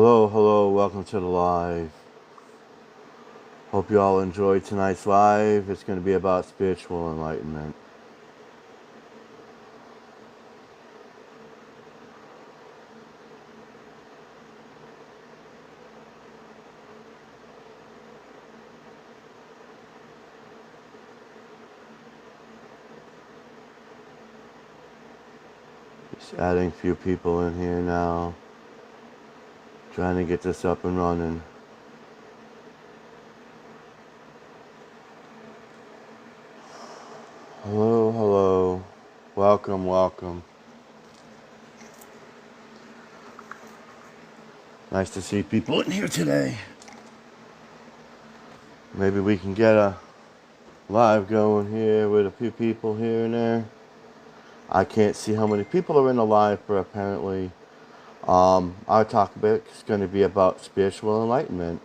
Hello, welcome to the live. Hope you all enjoyed tonight's live. It's going to be about spiritual enlightenment. Just adding a few people in here now. Trying to get this up and running. Hello. Welcome. Nice to see people in here today. Maybe we can get a live going here with a few people here and there. I can't see how many people are in the live, but apparently our topic is going to be about spiritual enlightenment.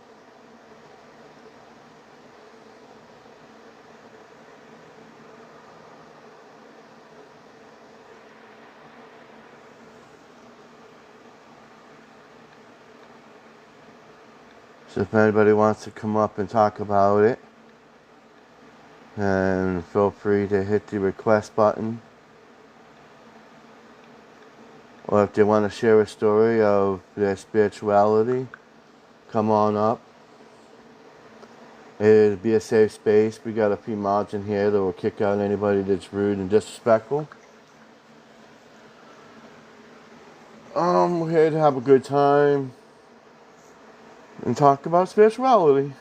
So if anybody wants to come up and talk about it, and feel free to hit the request button. Or if they want to share a story of their spirituality, come on up. It'll be a safe space. We got a few mods in here that will kick out anybody that's rude and disrespectful. We're here to have a good time and talk about spirituality.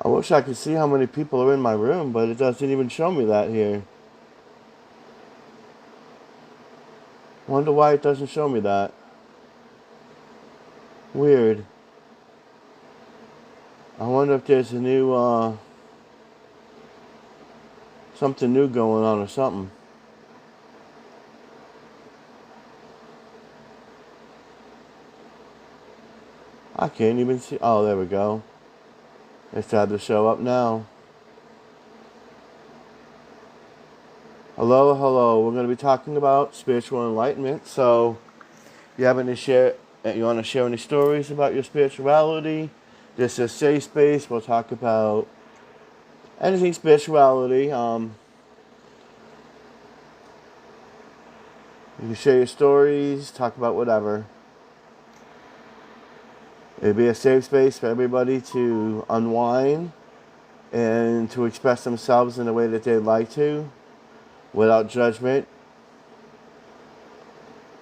I wish I could see how many people are in my room, but it doesn't even show me that here. Wonder why it doesn't show me that. Weird. I wonder if there's a new, something new going on or something. I can't even see. Oh, there we go. It's time to show up now. Hello. We're going to be talking about spiritual enlightenment. So, you want to share any stories about your spirituality? This is a safe space. We'll talk about anything spirituality. You can share your stories, talk about whatever. It'd be a safe space for everybody to unwind and to express themselves in the way that they'd like to, without judgment.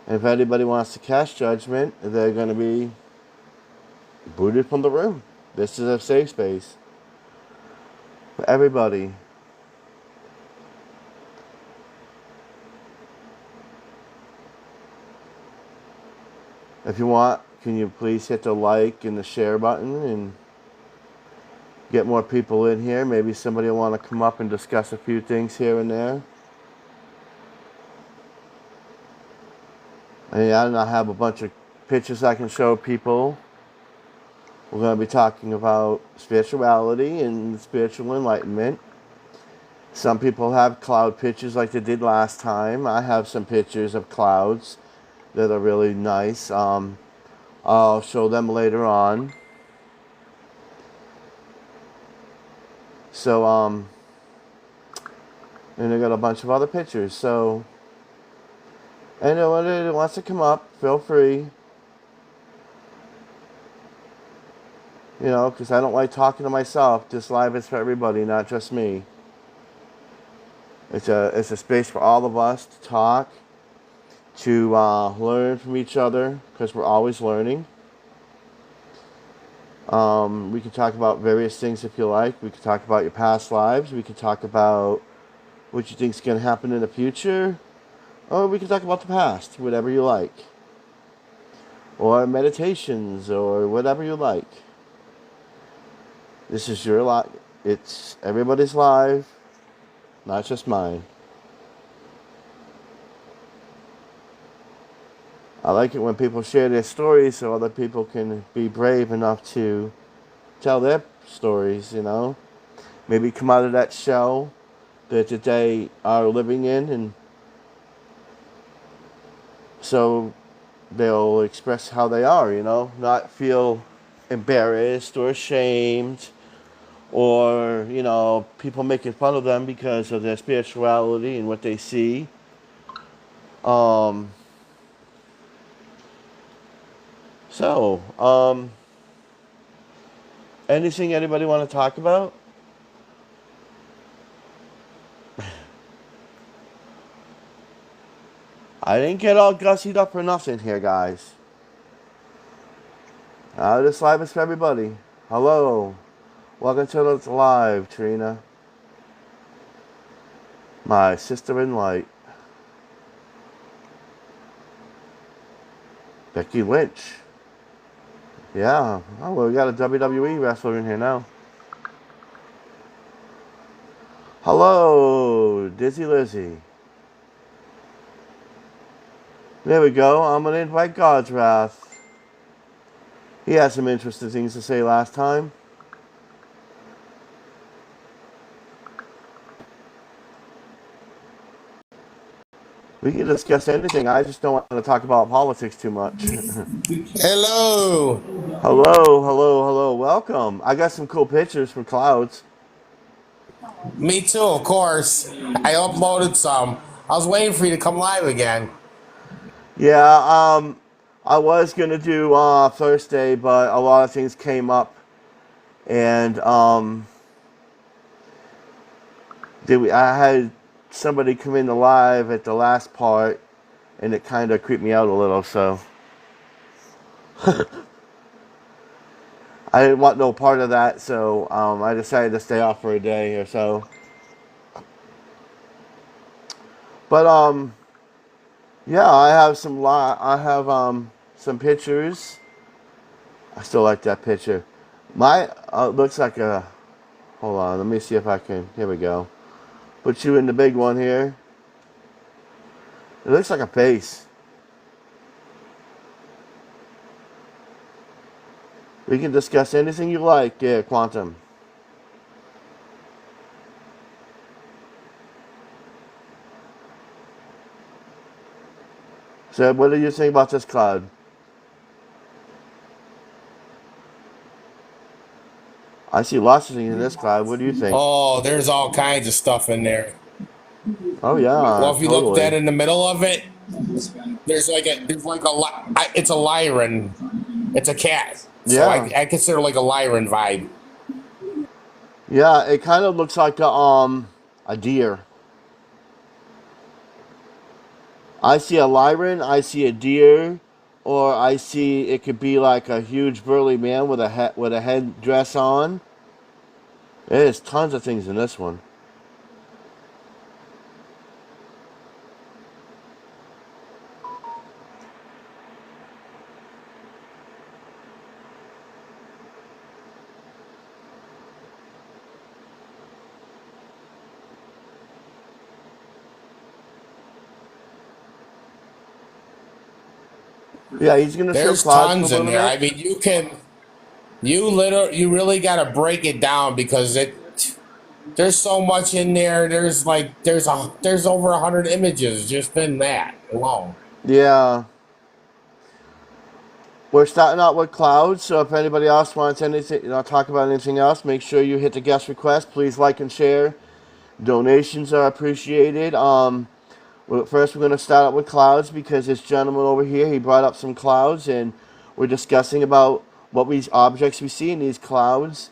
And if anybody wants to cast judgment, they're going to be booted from the room. This is a safe space for everybody. If you want, can you please hit the like and the share button and get more people in here? Maybe somebody will want to come up and discuss a few things here and there. And I have a bunch of pictures I can show people. We're going to be talking about spirituality and spiritual enlightenment. Some people have cloud pictures like they did last time. I have some pictures of clouds that are really nice. I'll show them later on. So, and I got a bunch of other pictures. So, anyone that wants to come up, feel free. You know, because I don't like talking to myself. This live is for everybody, not just me. It's a space for all of us to talk, to learn from each other, because we're always learning. We can talk about various things if you like. We can talk about your past lives. We can talk about what you think is going to happen in the future. Or we can talk about the past, whatever you like. Or meditations, or whatever you like. This is your life. It's everybody's live, not just mine. I like it when people share their stories so other people can be brave enough to tell their stories, you know. maybe come out of that shell that they are living in, and so they'll express how they are, not feel embarrassed or ashamed, or people making fun of them because of their spirituality and what they see. um so anything anybody want to talk about? I didn't get all gussied up for nothing here, guys. This live is for everybody. Hello, welcome to the live, Trina, my sister in light. Becky Lynch. Yeah. Oh, well, we got a WWE wrestler in here now. Hello, Dizzy Lizzy. There we go. I'm going to invite God's Wrath. He had some interesting things to say last time. We can discuss anything. I just don't want to talk about politics too much. Hello. Hello. Welcome. I got some cool pictures from clouds. Me too, of course. I uploaded some. I was waiting for you to come live again. Yeah, I was going to do Thursday, but a lot of things came up. And I had somebody come in live at the last part, and it kind of creeped me out a little, so I didn't want no part of that, so I decided to stay off for a day or so. But yeah, I have some pictures. I still like that picture. My looks like a. Hold on, let me see if I can. Here we go. Put you in the big one here. It looks like a face. We can discuss anything you like, yeah, Quantum. So, what do you think about this cloud? I see lots of things in this cloud. What do you think? Oh, there's all kinds of stuff in there. Oh yeah, Well, if you look totally. dead in the middle of it, there's like it's a lyran. It's a cat. So Yeah, I consider like a lyran vibe. yeah. It kind of looks like a deer. I see a lyran. I see a deer, or I see it could be like a huge burly man with a headdress on. There's tons of things in this one. Yeah, he's gonna show There's clouds for a tons in little there. bit. I mean, you really got to break it down because there's so much in there. There's over 100 images just in that alone. Yeah. We're starting out with clouds, so if anybody else wants anything, talk about anything else, make sure you hit the guest request. Please like and share. Donations are appreciated. First we're going to start out with clouds because this gentleman over here, he brought up some clouds, and we're discussing about objects we see in these clouds,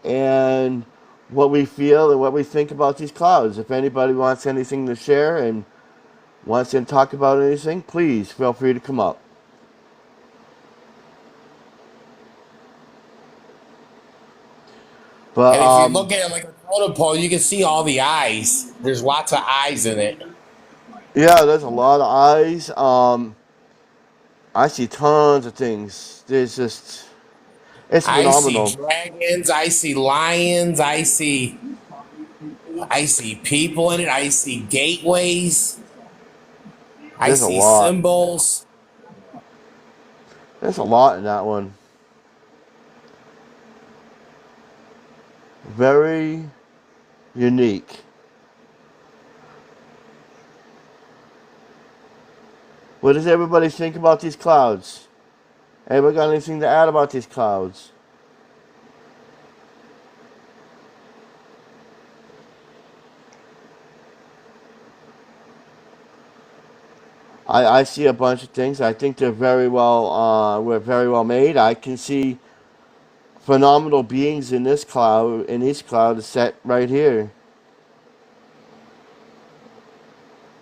and what we feel and what we think about these clouds. If anybody wants anything to share and wants to talk about anything, please feel free to come up. But And if you look at it like a protopole, you can see all the eyes. There's lots of eyes in it. yeah, there's a lot of eyes. I see tons of things. It's I see phenomenal. dragons. I see lions. I see people in it. I see gateways. I There's a see lot. symbols. There's a lot in that one. Very unique. What does everybody think about these clouds? Anybody got anything to add about these clouds? I see a bunch of things. I think they're we're very well made. I can see phenomenal beings in this cloud, in each cloud is set right here.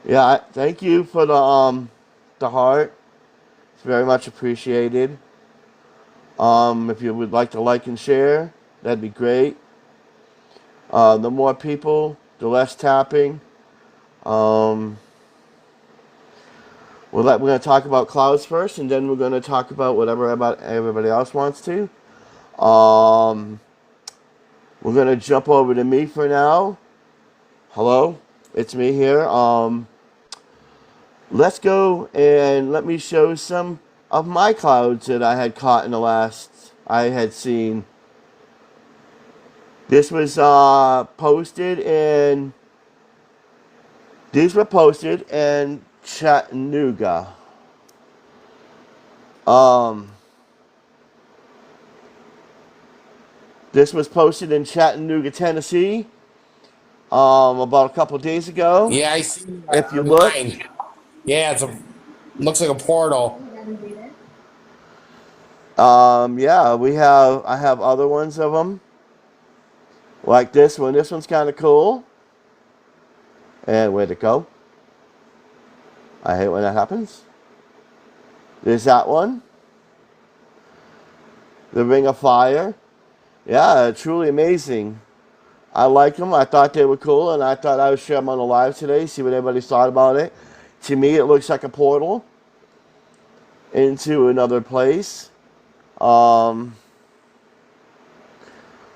Yeah, thank you for the heart. It's very much appreciated. If you would like to like and share, that'd be great. The more people, the less tapping. Um, we're going to talk about clouds first, and then we're going to talk about whatever about everybody else wants to. Um, we're going to jump over to me for now. Hello, it's me here. Let's go and let me show some of my clouds that I had caught in the last I had seen. This was posted in. These were posted in Chattanooga. Um, this was posted in Chattanooga, Tennessee. About a couple days ago. Yeah, I see that If you look, online. Yeah, looks like a portal. yeah, I have other ones of them, like this one. This one's kind of cool. And where'd it go? I hate when that happens. There's that one. The Ring of Fire. Yeah, truly amazing. I like them. I thought they were cool, and I thought I would share them on the live today, see what everybody thought about it. To me, it looks like a portal into another place.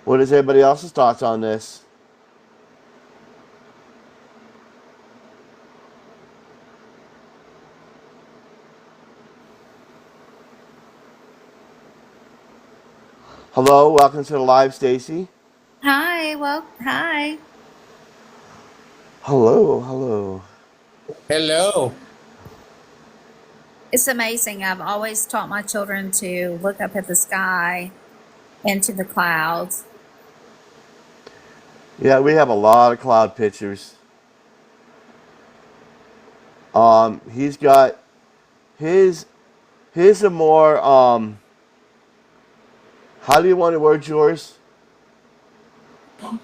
What is everybody else's thoughts on this? Hello, welcome to the live, Stacy. Hi, well, hi. Hello. Hello. It's amazing. I've always taught my children to look up at the sky into the clouds. Yeah, we have a lot of cloud pictures. He's got his a more how do you want to word yours?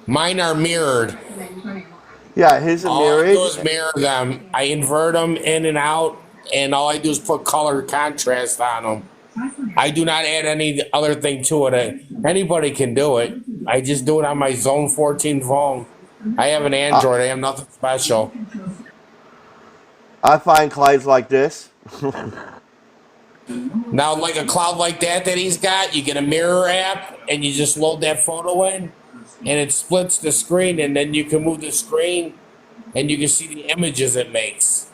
Mine are mirrored. Yeah, his are All I do mirrored. is mirror them. I invert them in and out, and all I do is put color contrast on them. I do not add any other thing to it. Anybody can do it. I just do it on my Zone 14 phone. I have an Android. I have nothing special. I find clouds like this. Now, like a cloud like that he's got, you get a mirror app, and you just load that photo in, and it splits the screen, and then you can move the screen, and you can see the images it makes.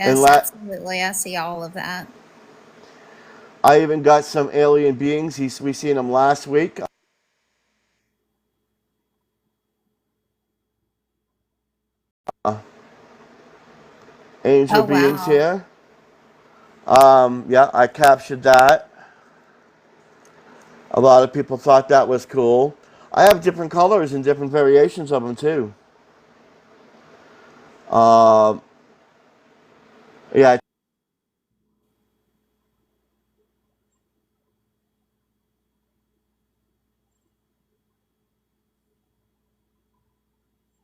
And Yes, absolutely. I see all of that. I even got some alien beings. We seen them last week. Angel Oh, beings wow. here. Yeah, I captured that. A lot of people thought that was cool. I have different colors and different variations of them too. Um, yeah, I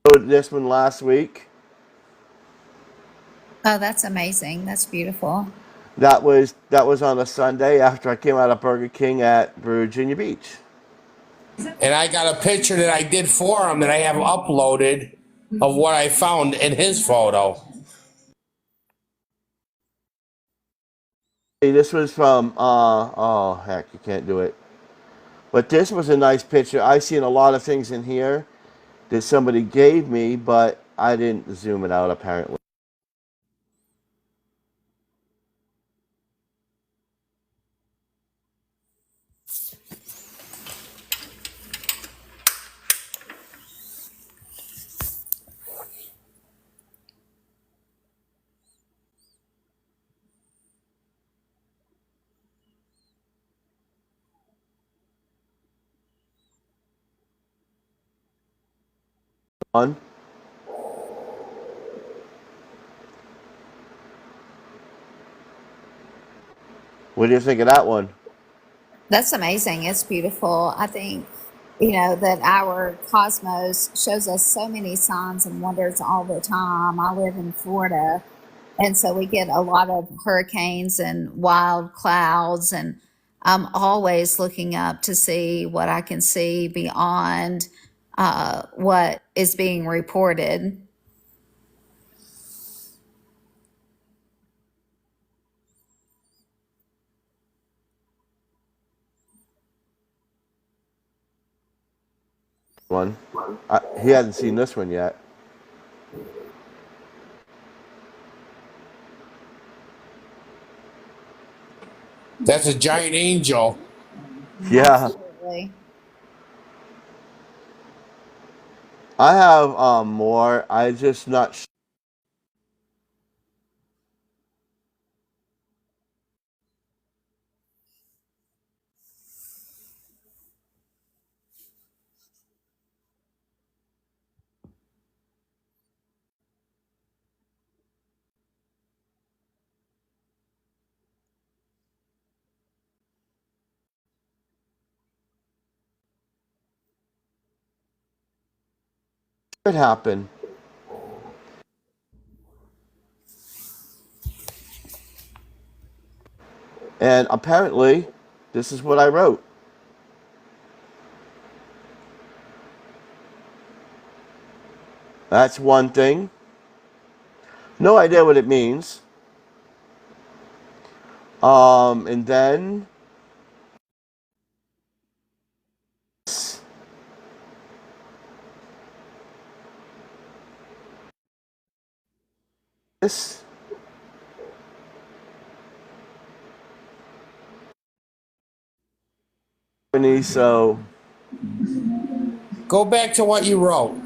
showed this one last week. Oh, that's amazing. That's beautiful. That was on a Sunday after I came out of Burger King at Virginia Beach. And I got a picture that I did for him that I have uploaded of what I found in his photo. Hey, this was from oh heck, you can't do it. But this was a nice picture. I seen a lot of things in here that somebody gave me, but I didn't zoom it out apparently. One. What do you think of that one? That's amazing. It's beautiful. I think, that our cosmos shows us so many signs and wonders all the time. I live in Florida, and so we get a lot of hurricanes and wild clouds, and I'm always looking up to see what I can see beyond what is being reported. One. He hasn't seen this one yet. That's a giant angel. Yeah. Absolutely. I have more. I just not sure it happened. And apparently, this is what I wrote. That's one thing. No idea what it means. And then this. So Go back to what you wrote.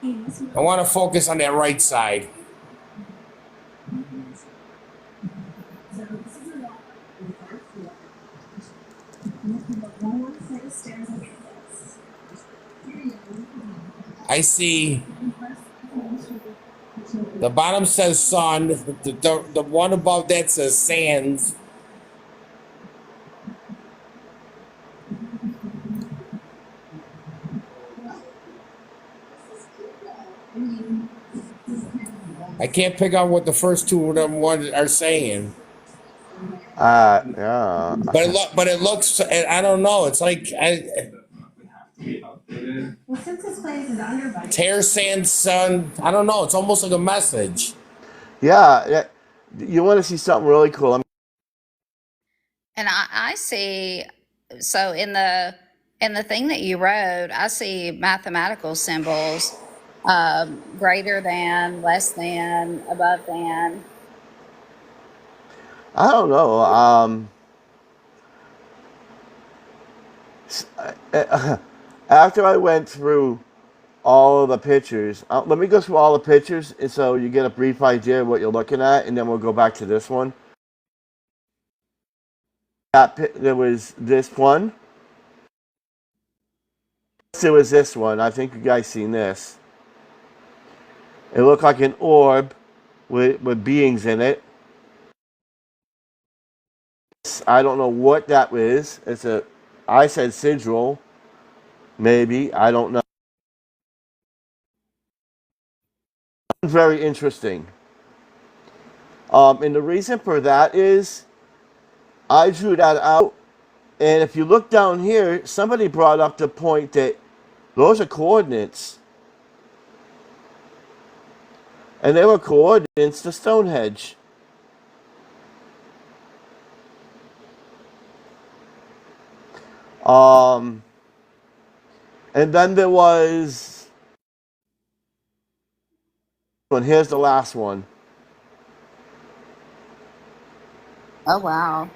I want to focus on that right side. I see the bottom says sun. The one above that says sands. I can't pick out what the first two of them ones are saying. yeah. But it looks. I don't know. It's like tear sand sun. I don't know. It's almost like a message. Yeah. You want to see something really cool? And I see, so in the thing that you wrote, I see mathematical symbols, greater than, less than, above than. I don't know. After I went through all of the pictures, let me go through all the pictures, and so you get a brief idea of what you're looking at, and then we'll go back to this one. There was this one. There was this one. I think you guys seen this. It looked like an orb with beings in it. I don't know what that is. I said sigil. Maybe. I don't know. Very interesting. And the reason for that is I drew that out. And if you look down here, somebody brought up the point that those are coordinates. And they were coordinates to Stonehenge. And then there was one. Here's the last one. Oh, wow.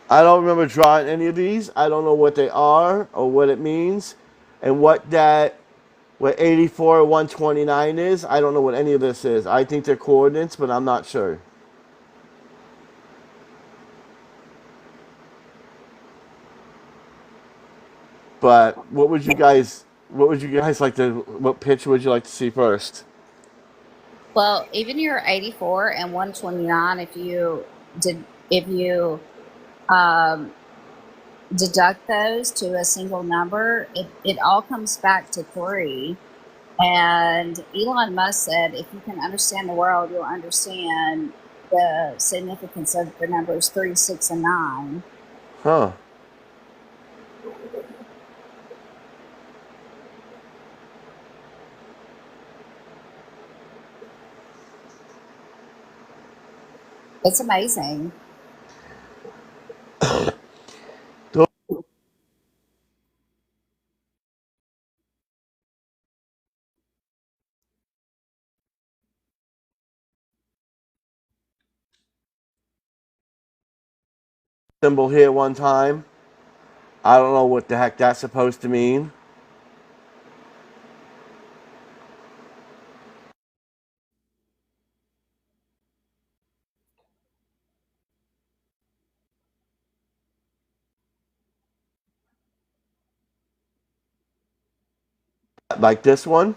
I don't remember drawing any of these. I don't know what they are or what it means. And what 84 or 129 is. I don't know what any of this is. I think they're coordinates, but I'm not sure. But what picture would you like to see first? Well, even your 84 and 129, if you um, deduct those to a single number, it all comes back to three. And Elon Musk said, if you can understand the world, you'll understand the significance of the numbers 3, 6, and 9. Huh. It's amazing. The symbol here one time. I don't know what the heck that's supposed to mean. Like this one.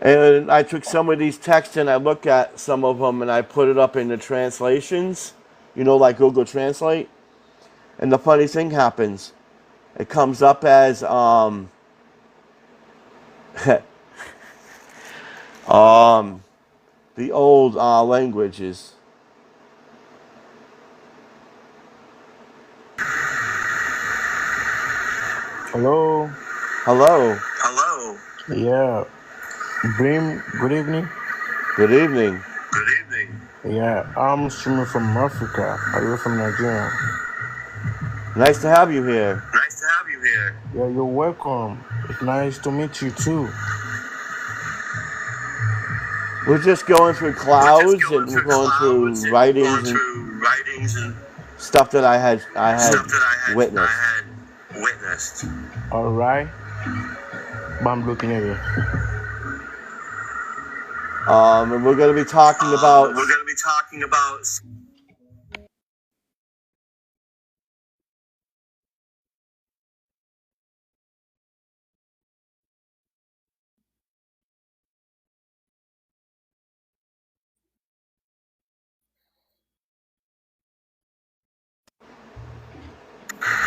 And I took some of these texts and I looked at some of them and I put it up in the translations, like Google Translate. And the funny thing happens. It comes up as the old languages. Hello. Hello. Hello. Yeah. Brim, good evening. Good evening. Good evening. Yeah, I'm streaming from Africa. Are you from Nigeria? Nice to have you here. Nice to have you here. Yeah, you're welcome. It's nice to meet you too. We're just going through clouds and we're going through writings and stuff that I had witnessed. All right. But I'm looking at you. And we're going to be talking about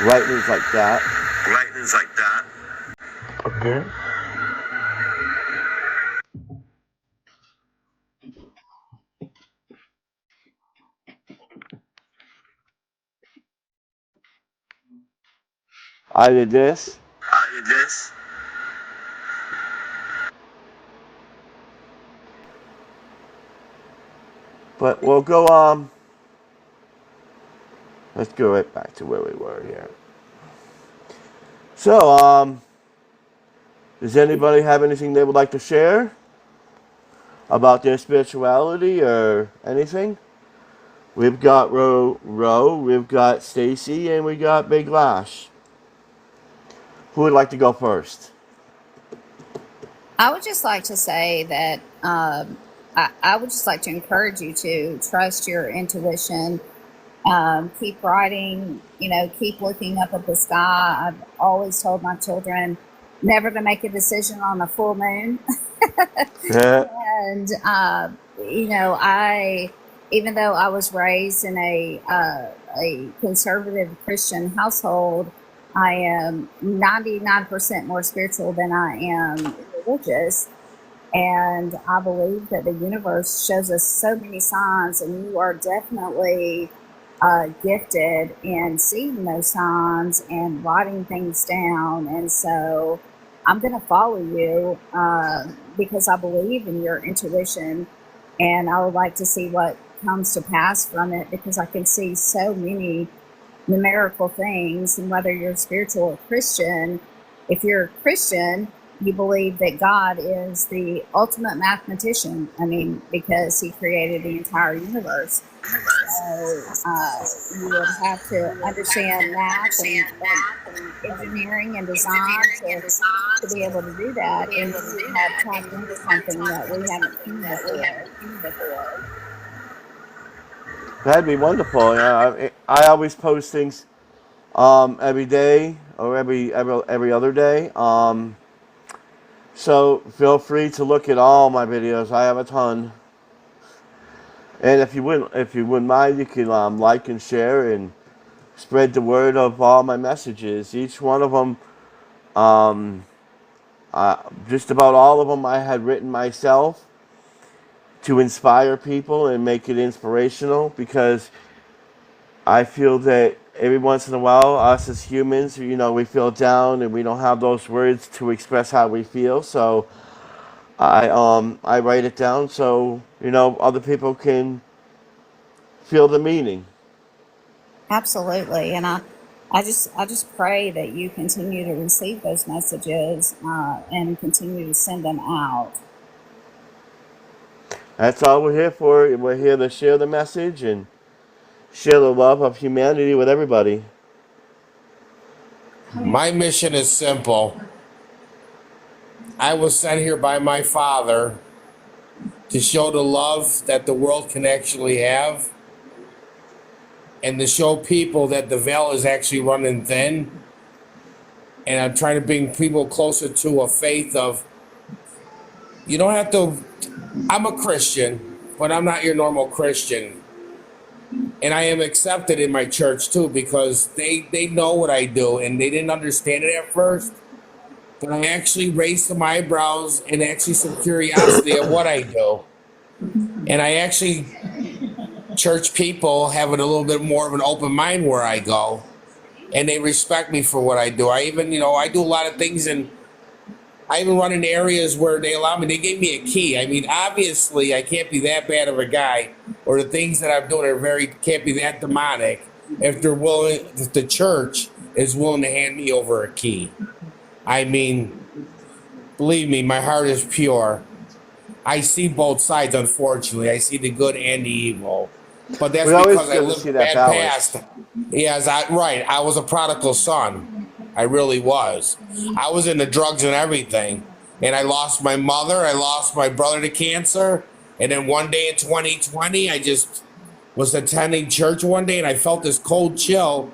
writings like that. Okay. I did this. But we'll go, let's go right back to where we were here. So, does anybody have anything they would like to share about their spirituality or anything? We've got Ro, we've got Stacy, and we got Big Lash. Who would like to go first? I would just like to say that I would just like to encourage you to trust your intuition. Keep writing, keep looking up at the sky. I've always told my children never to make a decision on a full moon. And, even though I was raised in a conservative Christian household, I am 99% more spiritual than I am religious. And I believe that the universe shows us so many signs, and you are definitely gifted in seeing those signs and writing things down. And so I'm going to follow you because I believe in your intuition, and I would like to see what comes to pass from it, because I can see so many numerical things. And whether you're spiritual or Christian, if you're a Christian, you believe that God is the ultimate mathematician. I mean, because he created the entire universe. So you would have to understand math and engineering and design to to be able to do that, and you have tapped into something that we haven't seen before. That'd be wonderful. Yeah, I always post things every day or every other day. So feel free to look at all my videos. I have a ton. And if you wouldn't mind, you can like and share and spread the word of all my messages. Each one of them, um, just about all of them, I had written myself to inspire people and make it inspirational, because I feel that every once in a while, us as humans, we feel down and we don't have those words to express how we feel. So I write it down so other people can feel the meaning. Absolutely, and I just pray that you continue to receive those messages and continue to send them out. That's all we're here for. We're here to share the message and share the love of humanity with everybody. My mission is simple. I was sent here by my father to show the love that the world can actually have, and to show people that the veil is actually running thin. And I'm trying to bring people closer to a faith of, you don't have to, I'm a Christian, but I'm not your normal Christian. And I am accepted in my church too, because they know what I do, and they didn't understand it at first. But I actually raised some eyebrows and actually some curiosity at what I do. And I actually, church people have a little bit more of an open mind where I go. And they respect me for what I do. I even, I do a lot of things, and I even run in areas where they allow me. They gave me a key. I mean, obviously, I can't be that bad of a guy, or the things that I'm doing can't be that demonic if they're willing. If the church is willing to hand me over a key. I mean, believe me, my heart is pure. I see both sides. Unfortunately, I see the good and the evil. But that's We always because I good to lived see a that bad balance. past. Yes, right. I was a prodigal son. I really was. I was into drugs and everything. And I lost my mother. I lost my brother to cancer. And then one day in 2020, I just was attending church one day, and I felt this cold chill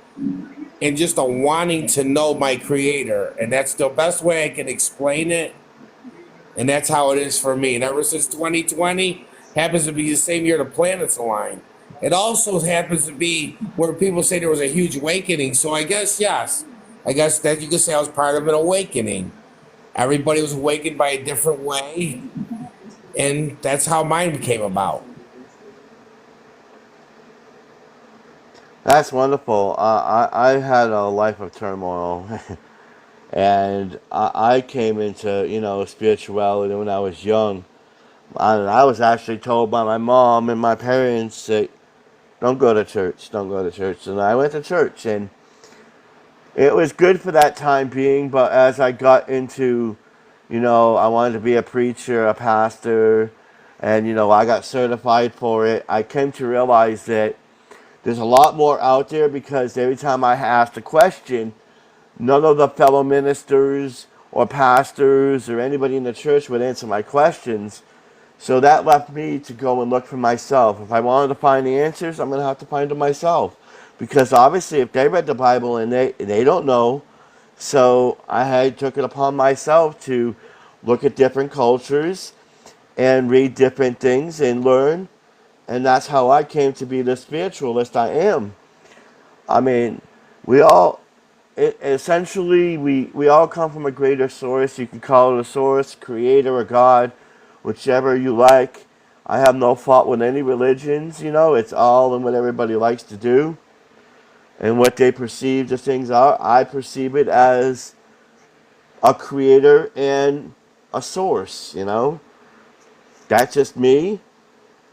and just a wanting to know my creator. And that's the best way I can explain it. And that's how it is for me. And ever since 2020, happens to be the same year the planets align. It also happens to be where people say there was a huge awakening. So I guess, yes, I guess that you could say I was part of an awakening. Everybody was awakened by a different way. And that's how mine came about. That's wonderful. I had a life of turmoil, and I came into spirituality when I was young. And I was actually told by my mom and my parents that don't go to church, don't go to church. And I went to church, and it was good for that time being. But as I got into, I wanted to be a preacher, a pastor, and I got certified for it. I came to realize that there's a lot more out there, because every time I asked a question, none of the fellow ministers or pastors or anybody in the church would answer my questions. So that left me to go and look for myself. If I wanted to find the answers, I'm going to have to find them myself. Because obviously, if they read the Bible and they don't know, so took it upon myself to look at different cultures and read different things and learn. And that's how I came to be the spiritualist I am. I mean, we all, essentially, we all come from a greater source. You can call it a source, creator, or God, whichever you like. I have no fault with any religions, it's all in what everybody likes to do and what they perceive the things are. I perceive it as a creator and a source, That's just me.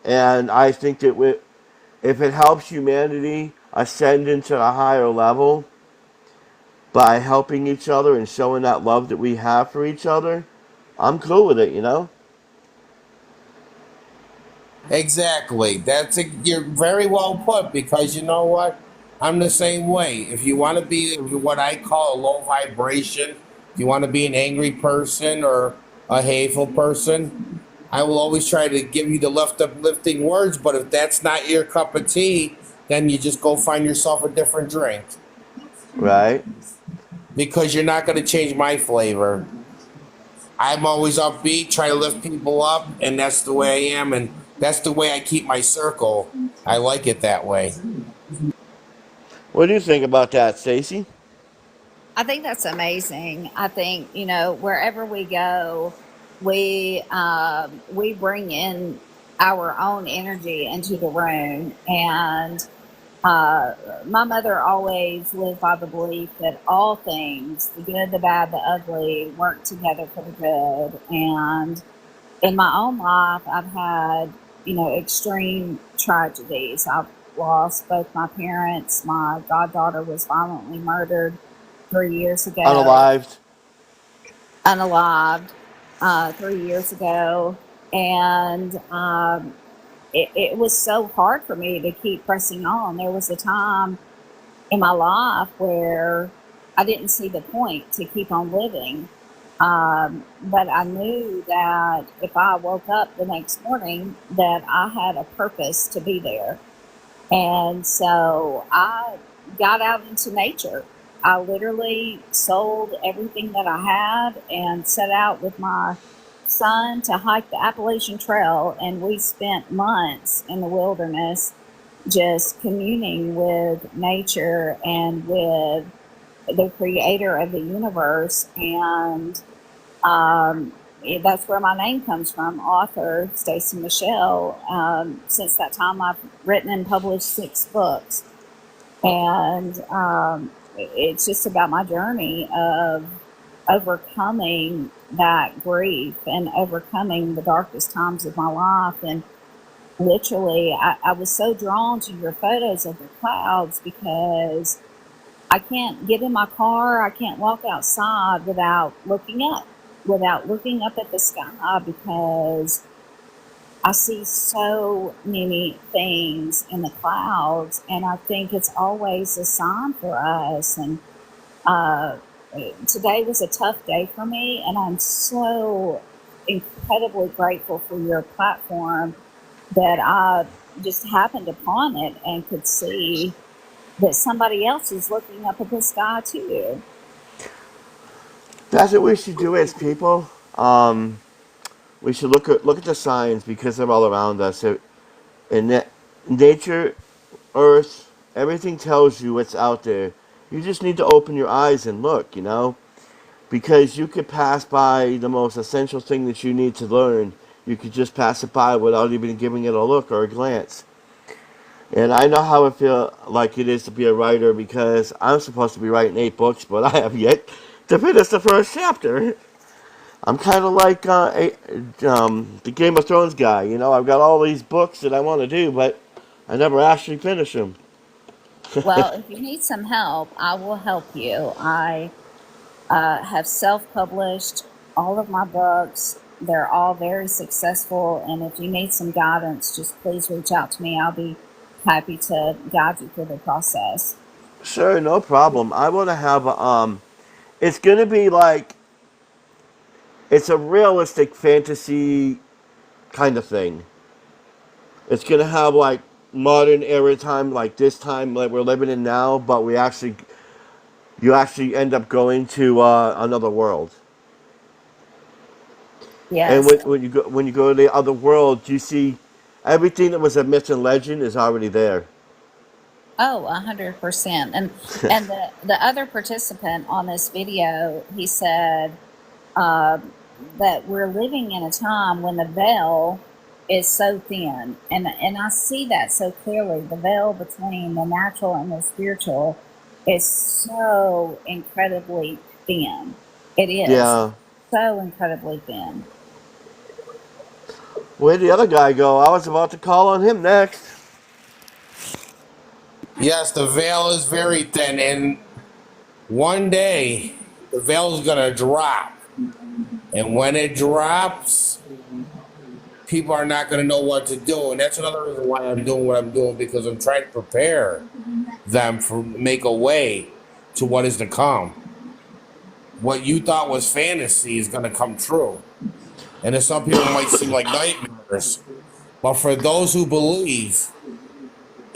And I think that if it helps humanity ascend into a higher level by helping each other and showing that love that we have for each other, I'm cool with it, Exactly. You're very well put, because you know what? I'm the same way. If you want to be what I call a low vibration If you want to be an angry person or a hateful person, I will always try to give you the uplifting words. But if that's not your cup of tea, then you just go find yourself a different drink Right? because you're not going to change my flavor. I'm always upbeat, try to lift people up, and that's the way I am, and that's the way I keep my circle. I like it that way. What do you think about that, Stacy? I think that's amazing. I think, wherever we go, we bring in our own energy into the room. And my mother always lived by the belief that all things, the good, the bad, the ugly, work together for the good. And in my own life, I've had, extreme tragedies. I've lost both my parents. My goddaughter was violently murdered 3 years ago, Unalived? unalived, 3 years ago. And it was so hard for me to keep pressing on. There was a time in my life where I didn't see the point to keep on living. But I knew that if I woke up the next morning, that I had a purpose to be there. And so I got out into nature. I literally sold everything that I had and set out with my son to hike the Appalachian Trail. And we spent months in the wilderness just communing with nature and with the creator of the universe. And that's where my name comes from, author Stacey Michelle. Since that time, I've written and published 6 books. And it's just about my journey of overcoming that grief and overcoming the darkest times of my life. And literally, I was so drawn to your photos of the clouds because I can't get in my car, I can't walk outside without looking up at the sky, because I see so many things in the clouds, and I think it's always a sign for us. And uh, today was a tough day for me, and I'm so incredibly grateful for your platform that I just happened upon it and could see that somebody else is looking up at the sky too. That's what we should do as people. We should look at the signs because they're all around us. Nature, Earth, everything tells you what's out there. You just need to open your eyes and look, because you could pass by the most essential thing that you need to learn. You could just pass it by without even giving it a look or a glance. And I know how it feel like it is to be a writer because I'm supposed to be writing 8 books, but I have yet to finish the first chapter. I'm kind of like the Game of Thrones guy. I've got all these books that I want to do, but I never actually finish them. Well, if you need some help, I will help you. I have self published all of my books. They're all very successful. And if you need some guidance, just please reach out to me. I'll be happy to guide you through the process. Sure, no problem. I want to have it's going to be like, it's a realistic fantasy kind of thing. It's going to have like modern era time, like this time like we're living in now, but you actually end up going to another world. And Yes. when you go to the other world, you see everything that was a myth and legend is already there. Oh, 100%. And the other participant on this video, he said uh, that we're living in a time when the veil is so thin, and I see that so clearly. The veil between the natural and the spiritual is so incredibly thin. It is Yeah. so incredibly thin. Where'd the other guy go? I was about to call on him next. Yes, the veil is very thin, and one day the veil is going to drop. And when it drops, people are not going to know what to do. And that's another reason why I'm doing what I'm doing, because I'm trying to prepare them for make a way to what is to come. what you thought was fantasy is going to come true. And to some people, it might seem like nightmares. But for those who believe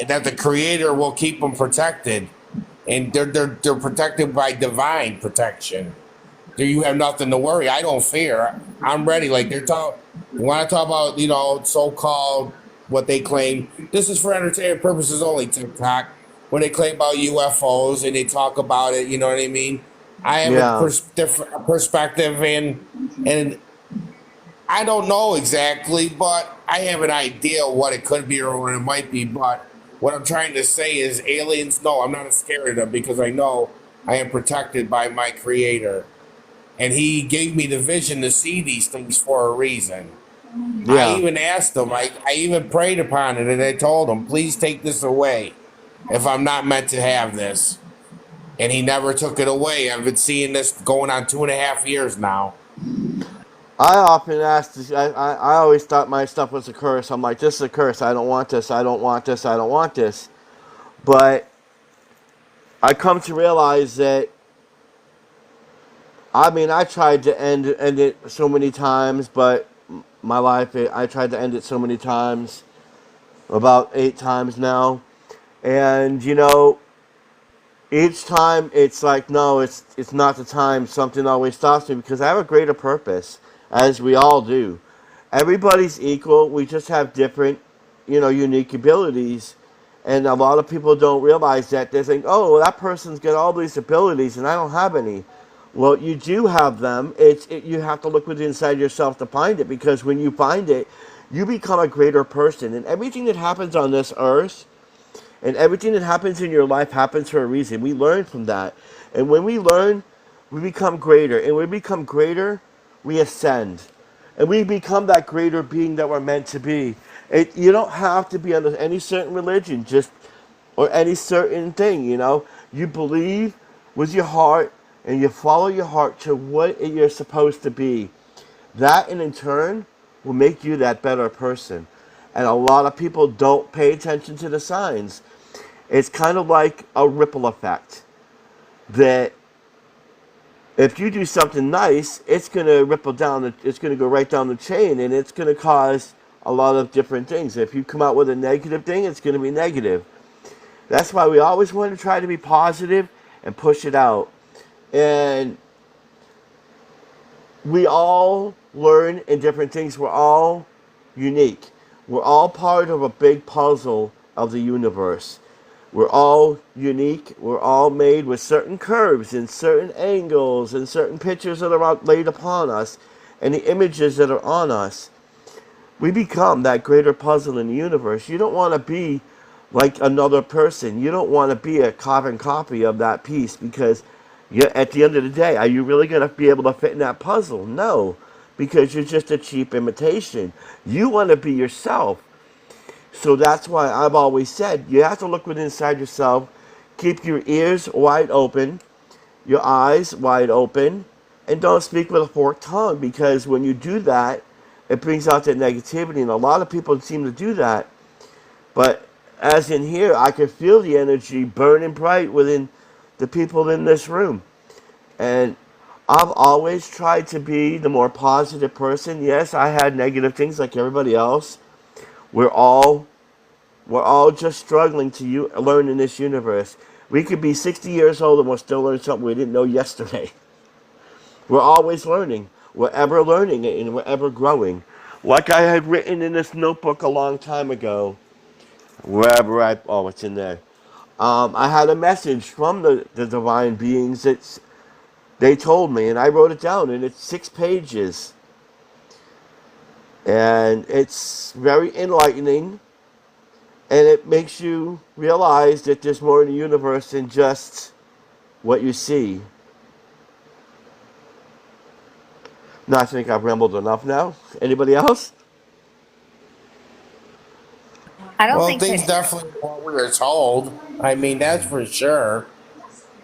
that the Creator will keep them protected, and they're protected by divine protection, there you have nothing to worry. I don't fear. I'm ready. Like they're talking. When I talk about so-called what they claim, this is for entertainment purposes only. TikTok, when they claim about UFOs and they talk about it, you know what I mean. I have a Yeah. different perspective, and I don't know exactly, but I have an idea what it could be or what it might be. But what I'm trying to say is, aliens. No, I'm not scared of them because I know I am protected by my Creator, and He gave me the vision to see these things for a reason. I Yeah. even asked Him. I even prayed upon it, and I told Him, "Please take this away if I'm not meant to have this." And He never took it away. I've been seeing this going on 2.5 years now. I often ask this, I always thought my stuff was a curse. I'm like, this is a curse. I don't want this. I don't want this. I don't want this. But I come to realize that, I mean, I tried to end it so many times, but my life, I tried to end it so many times, about 8 times now. And, each time it's like, no, it's not the time. Something always stops me because I have a greater purpose, as we all do. Everybody's equal. We just have different, unique abilities. And a lot of people don't realize that. They think, oh, well, that person's got all these abilities and I don't have any. Well, you do have them. You have to look within inside yourself to find it, because when you find it, you become a greater person. And everything that happens on this earth and everything that happens in your life happens for a reason. We learn from that. And when we learn, we become greater. And when we become greater, we ascend. And we become that greater being that we're meant to be. You don't have to be under any certain religion, or any certain thing, You believe with your heart and you follow your heart to what you're supposed to be. That, and in turn, will make you that better person. And a lot of people don't pay attention to the signs. It's kind of like a ripple effect, that if you do something nice, it's going to ripple down, it's going to go right down the chain, and it's going to cause a lot of different things. If you come out with a negative thing, it's going to be negative. That's why we always want to try to be positive and push it out. And we all learn in different things. We're all unique. We're all part of a big puzzle of the universe. We're all unique. We're all made with certain curves and certain angles and certain pictures that are laid upon us and the images that are on us. We become that greater puzzle in the universe. You don't want to be like another person. You don't want to be a carbon copy of that piece, because at the end of the day, are you really going to be able to fit in that puzzle? No, because you're just a cheap imitation. You want to be yourself. So that's why I've always said, you have to look within inside yourself, keep your ears wide open, your eyes wide open, and don't speak with a forked tongue, because when you do that, it brings out that negativity, and a lot of people seem to do that. But as in here, I can feel the energy burning bright within the people in this room. And I've always tried to be the more positive person. Yes, I had negative things like everybody else. We're all just struggling to learn in this universe. We could be 60 years old and we'll still learn something we didn't know yesterday. We're always learning. We're ever learning and we're ever growing. Like I had written in this notebook a long time ago, it's in there. I had a message from the divine beings that they told me, and I wrote it down, and it's 6 pages. And it's very enlightening. And it makes you realize that there's more in the universe than just what you see. Now I think I've rambled enough now. Anybody else? I don't Well, think things that. definitely what we were told. I mean, that's for sure.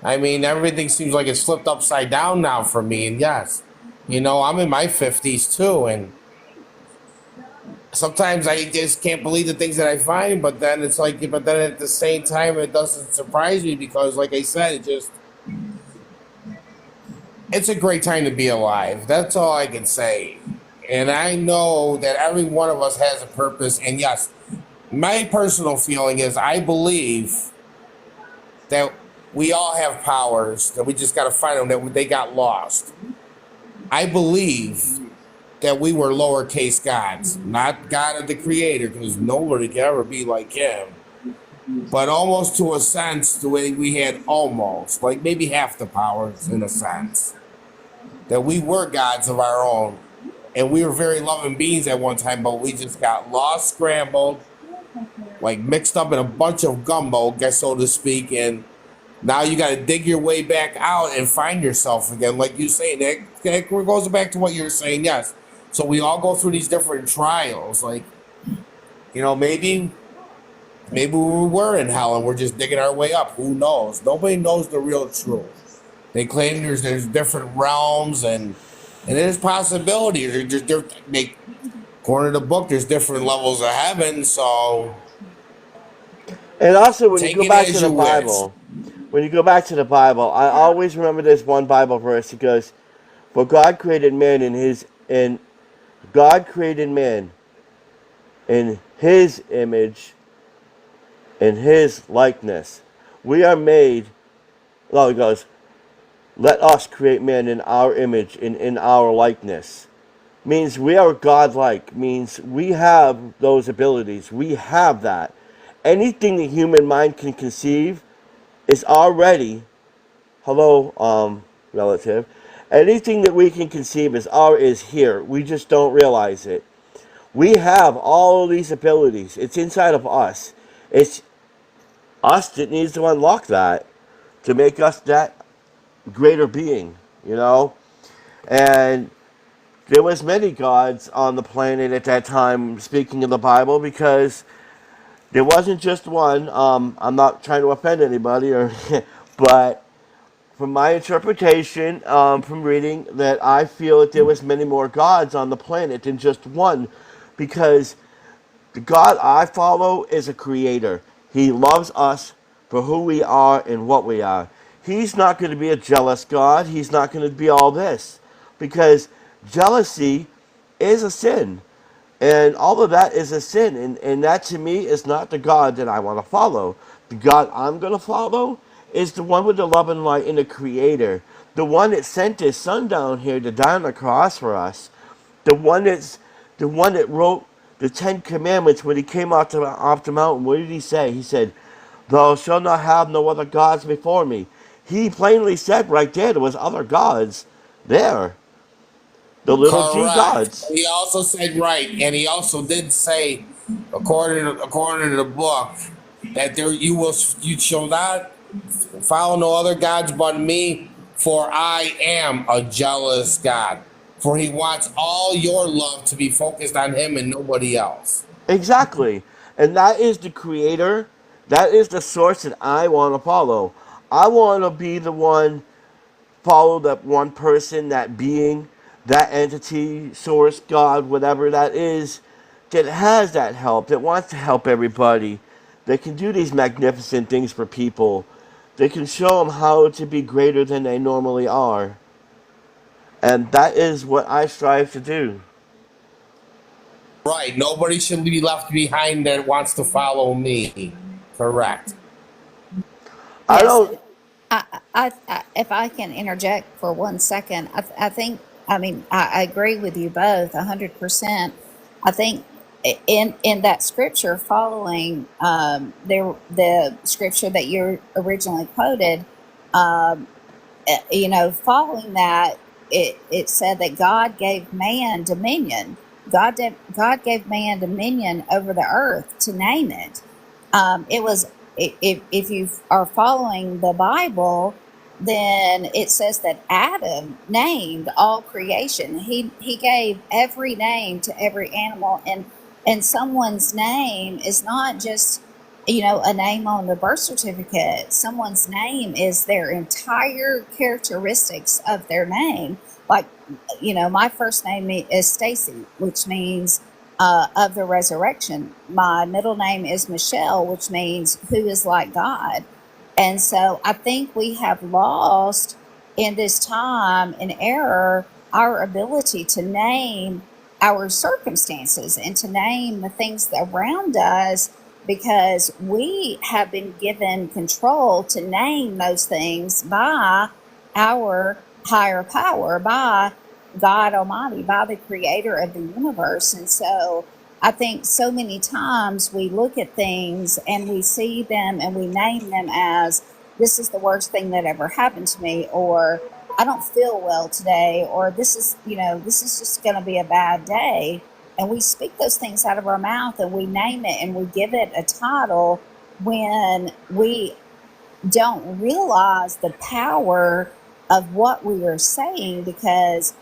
I mean, everything seems like it's flipped upside down now for me. And yes, I'm in my 50s too. And sometimes I just can't believe the things that I find. But then but then at the same time, it doesn't surprise me because, like I said, it's a great time to be alive. That's all I can say. And I know that every one of us has a purpose. And yes, my personal feeling is I believe that we all have powers, that we just got to find them, that they got lost. I believe that we were lowercase gods, not God of the creator, because nobody can ever be like him. But almost to a sense, the way we had almost, like maybe half the powers in a sense, that we were gods of our own. And we were very loving beings at one time, but we just got lost, scrambled, like mixed up in a bunch of gumbo, guess so to speak. And now you got to dig your way back out and find yourself again. Like you say, that goes back to what you're saying, yes. So we all go through these different trials. Like, maybe we were in hell and we're just digging our way up. Who knows? Nobody knows the real truth. They claim there's different realms and there's possibilities. According to the book, there's different levels of heaven. So And also, when you take go it back to as the you wish. Bible, I always remember this one Bible verse. It goes, "For God created man in God created man in His image, in His likeness. We are made." Oh, it goes, "Let us create man in our image and in our likeness." Means we are godlike. Means we have those abilities. We have that. Anything the human mind can conceive is already, hello, relative. Anything that we can conceive is here. We just don't realize it. We have all of these abilities. It's inside of us. It's us that needs to unlock that to make us that greater being, you know? And there was many gods on the planet at that time, speaking of the Bible, because there wasn't just one. I'm not trying to offend anybody, but from my interpretation, from reading, that I feel that there was many more gods on the planet than just one, because the God I follow is a creator. He loves us for who we are and what we are. He's not going to be a jealous God. He's not going to be all this, because jealousy is a sin. And all of that is a sin. And that to me is not the God that I want to follow. The God I'm going to follow is the one with the love and light and the creator. The one that sent his son down here to die on the cross for us. The one that wrote the Ten Commandments when he came off the mountain. What did he say? He said, "Thou shalt not have no other gods before me." He plainly said right there was other gods there. The little g Correct. gods. He also said right, and he also did say, according to the book, that you shall not follow no other gods but me, for I am a jealous God. For he wants all your love to be focused on him and nobody else. Exactly. And that is the creator. That is the source that I want to follow. I want to be the one, follow that one person, that being, that entity, source, God, whatever that is, that has that help, that wants to help everybody, that can do these magnificent things for people, that can show them how to be greater than they normally are. And that is what I strive to do. Right. Nobody should be left behind that wants to follow me. Correct. I Yes, don't. and if I can interject for 1 second, I think, I mean, I agree with you both 100%. I think in that scripture following the scripture that you originally quoted, um, following that, it said that God gave man dominion. God gave man dominion over the earth to name it. It was if you are following the Bible, then it says that Adam named all creation. He gave every name to every animal, and someone's name is not just a name on the birth certificate. Someone's name is their entire characteristics of their name. Like, my first name is Stacy, which means of the resurrection. My middle name is Michelle, which means who is like God. And so I think we have lost in this time and error our ability to name our circumstances and to name the things around us, because we have been given control to name those things by our higher power, by God Almighty, by the creator of the universe. And so I think so many times we look at things and we see them and we name them as, this is the worst thing that ever happened to me, or I don't feel well today, or this is, this is just going to be a bad day. And we speak those things out of our mouth and we name it and we give it a title when we don't realize the power of what we are saying, because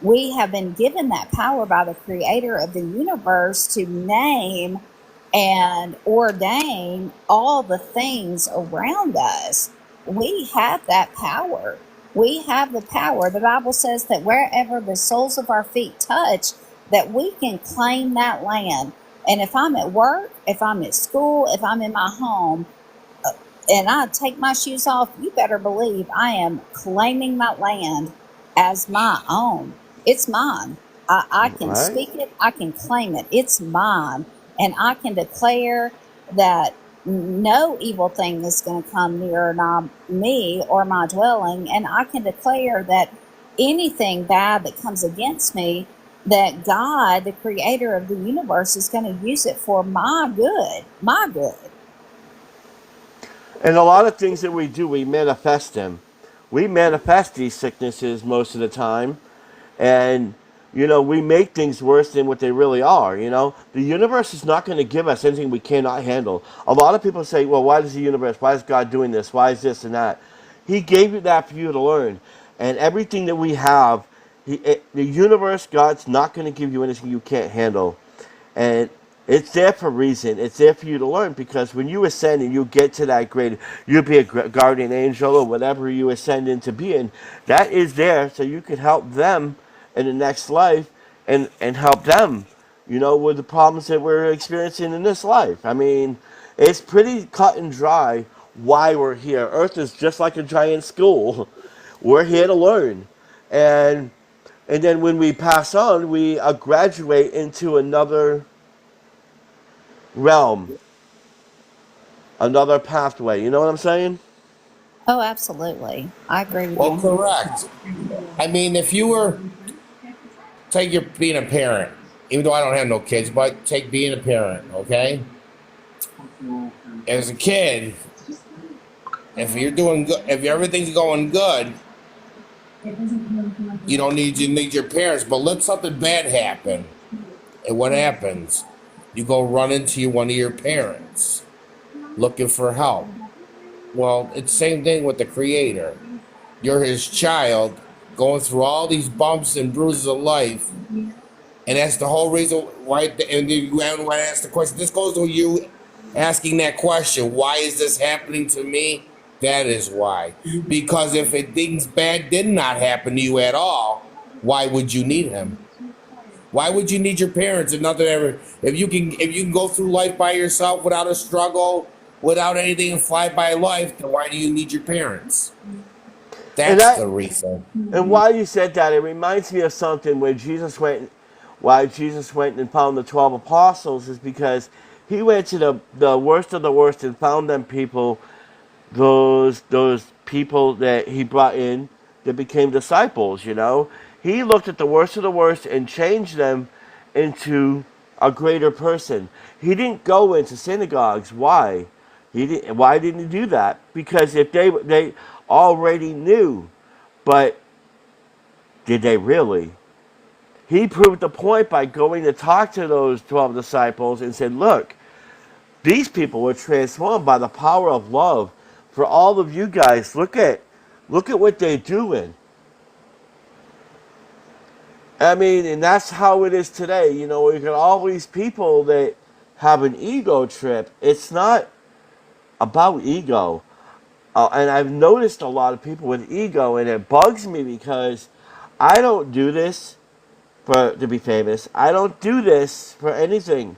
we have been given that power by the creator of the universe to name and ordain all the things around us. We have that power. We have the power. The Bible says that wherever the soles of our feet touch, that we can claim that land. And if I'm at work, if I'm at school, if I'm in my home, and I take my shoes off, you better believe I am claiming that land as my own. It's mine. I can Right? speak it, I can claim it. It's mine. And I can declare that no evil thing is going to come near me or my dwelling. And I can declare that anything bad that comes against me, that God, the creator of the universe, is going to use it for my good, my good. And a lot of things that we do, we manifest them. We manifest these sicknesses most of the time. And, we make things worse than what they really are. The universe is not going to give us anything we cannot handle. A lot of people say, well, why does the universe, why is God doing this? Why is this and that? He gave you that for you to learn. And everything that we have, the universe, God's not going to give you anything you can't handle. And it's there for a reason. It's there for you to learn, because when you ascend and you get to that grade, you'll be a guardian angel or whatever you ascend into being. That is there so you can help them in the next life, and help them, with the problems that we're experiencing in this life. I mean, it's pretty cut and dry why we're here. Earth is just like a giant school. We're here to learn. And then when we pass on, we graduate into another realm, another pathway. You know what I'm saying? Oh, absolutely. I agree with you Well, 100%. correct. I mean, if you were take your being a parent, even though I don't have no kids, but take being a parent, okay? As a kid, if you're doing good, if everything's going good, you need your parents. But let something bad happen, and what happens? You go run into one of your parents, looking for help. Well, it's the same thing with the creator. You're his child, going through all these bumps and bruises of life. And that's the whole reason why. And you want to ask the question. This goes to you asking that question. Why is this happening to me? That is why. Because if things bad did not happen to you at all, why would you need him? Why would you need your parents if nothing ever? If you can go through life by yourself without a struggle, without anything, and fly by life, then why do you need your parents? And That's that, the reason. and why you said that, it reminds me of something where why Jesus went and found the 12 apostles is because he went to the worst of the worst and found them people, those people that he brought in that became disciples. He looked at the worst of the worst and changed them into a greater person. He didn't go into synagogues. Why didn't he do that? Because if they already knew, but did they really? He proved the point by going to talk to those 12 disciples and said, look, these people were transformed by the power of love. For all of you guys, look at what they're doing. I mean, and that's how it is today. You got all these people that have an ego trip. It's not about ego. And I've noticed a lot of people with ego, and it bugs me because I don't do this to be famous. I don't do this for anything.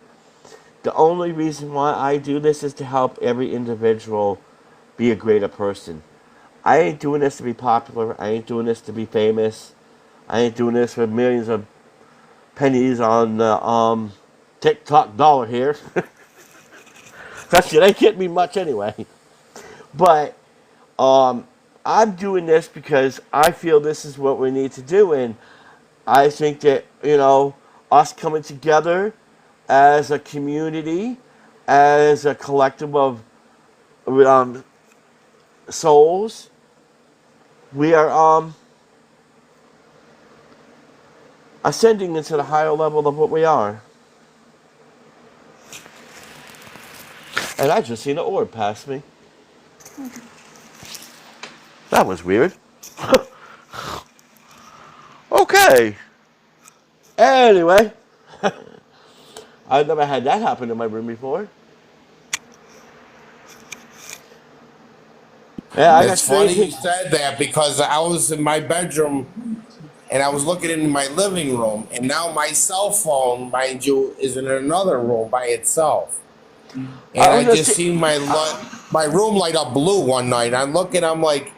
The only reason why I do this is to help every individual be a greater person. I ain't doing this to be popular. I ain't doing this to be famous. I ain't doing this for millions of pennies on the TikTok dollar here. That shit ain't getting me much anyway. But I'm doing this because I feel this is what we need to do, and I think that us coming together as a community, as a collective of um, souls, we are ascending into the higher level of what we are. And I just seen an orb pass me. That was weird. Okay. Anyway, I've never had that happen in my room before. Yeah, I got It's funny strange you things. said that because I was in my bedroom and I was looking in my living room, and now my cell phone, mind you, is in another room by itself. And I was I just just see, seen my room light up blue one night. I'm looking, I'm like,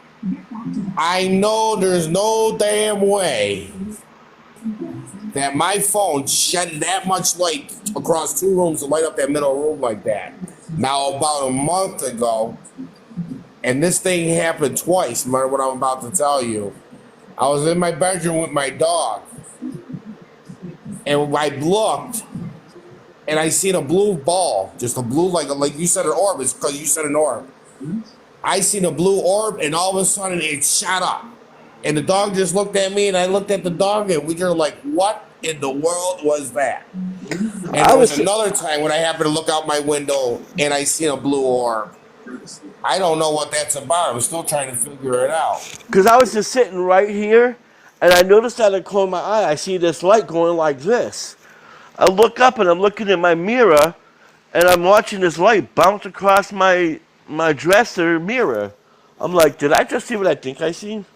I know there's no damn way that my phone shed that much light across two rooms to light up that middle room like that. Now, about a month ago, and this thing happened twice, remember what I'm about to tell you. I was in my bedroom with my dog, and I looked, and I seen a blue ball, just a blue, like you said, an orb. It's because you said an orb. I seen a blue orb, and all of a sudden it shot up. And the dog just looked at me, and I looked at the dog, and we were like, what in the world was that? And I there was was, another time when I happened to look out my window, and I seen a blue orb. I don't know what that's about. I'm still trying to figure it out. because I was just sitting right here, and I noticed that I close my eye, I see this light going like this. I look up and I'm looking in my mirror, and I'm watching this light bounce across my dresser mirror. I'm like, did I just see what I think I seen?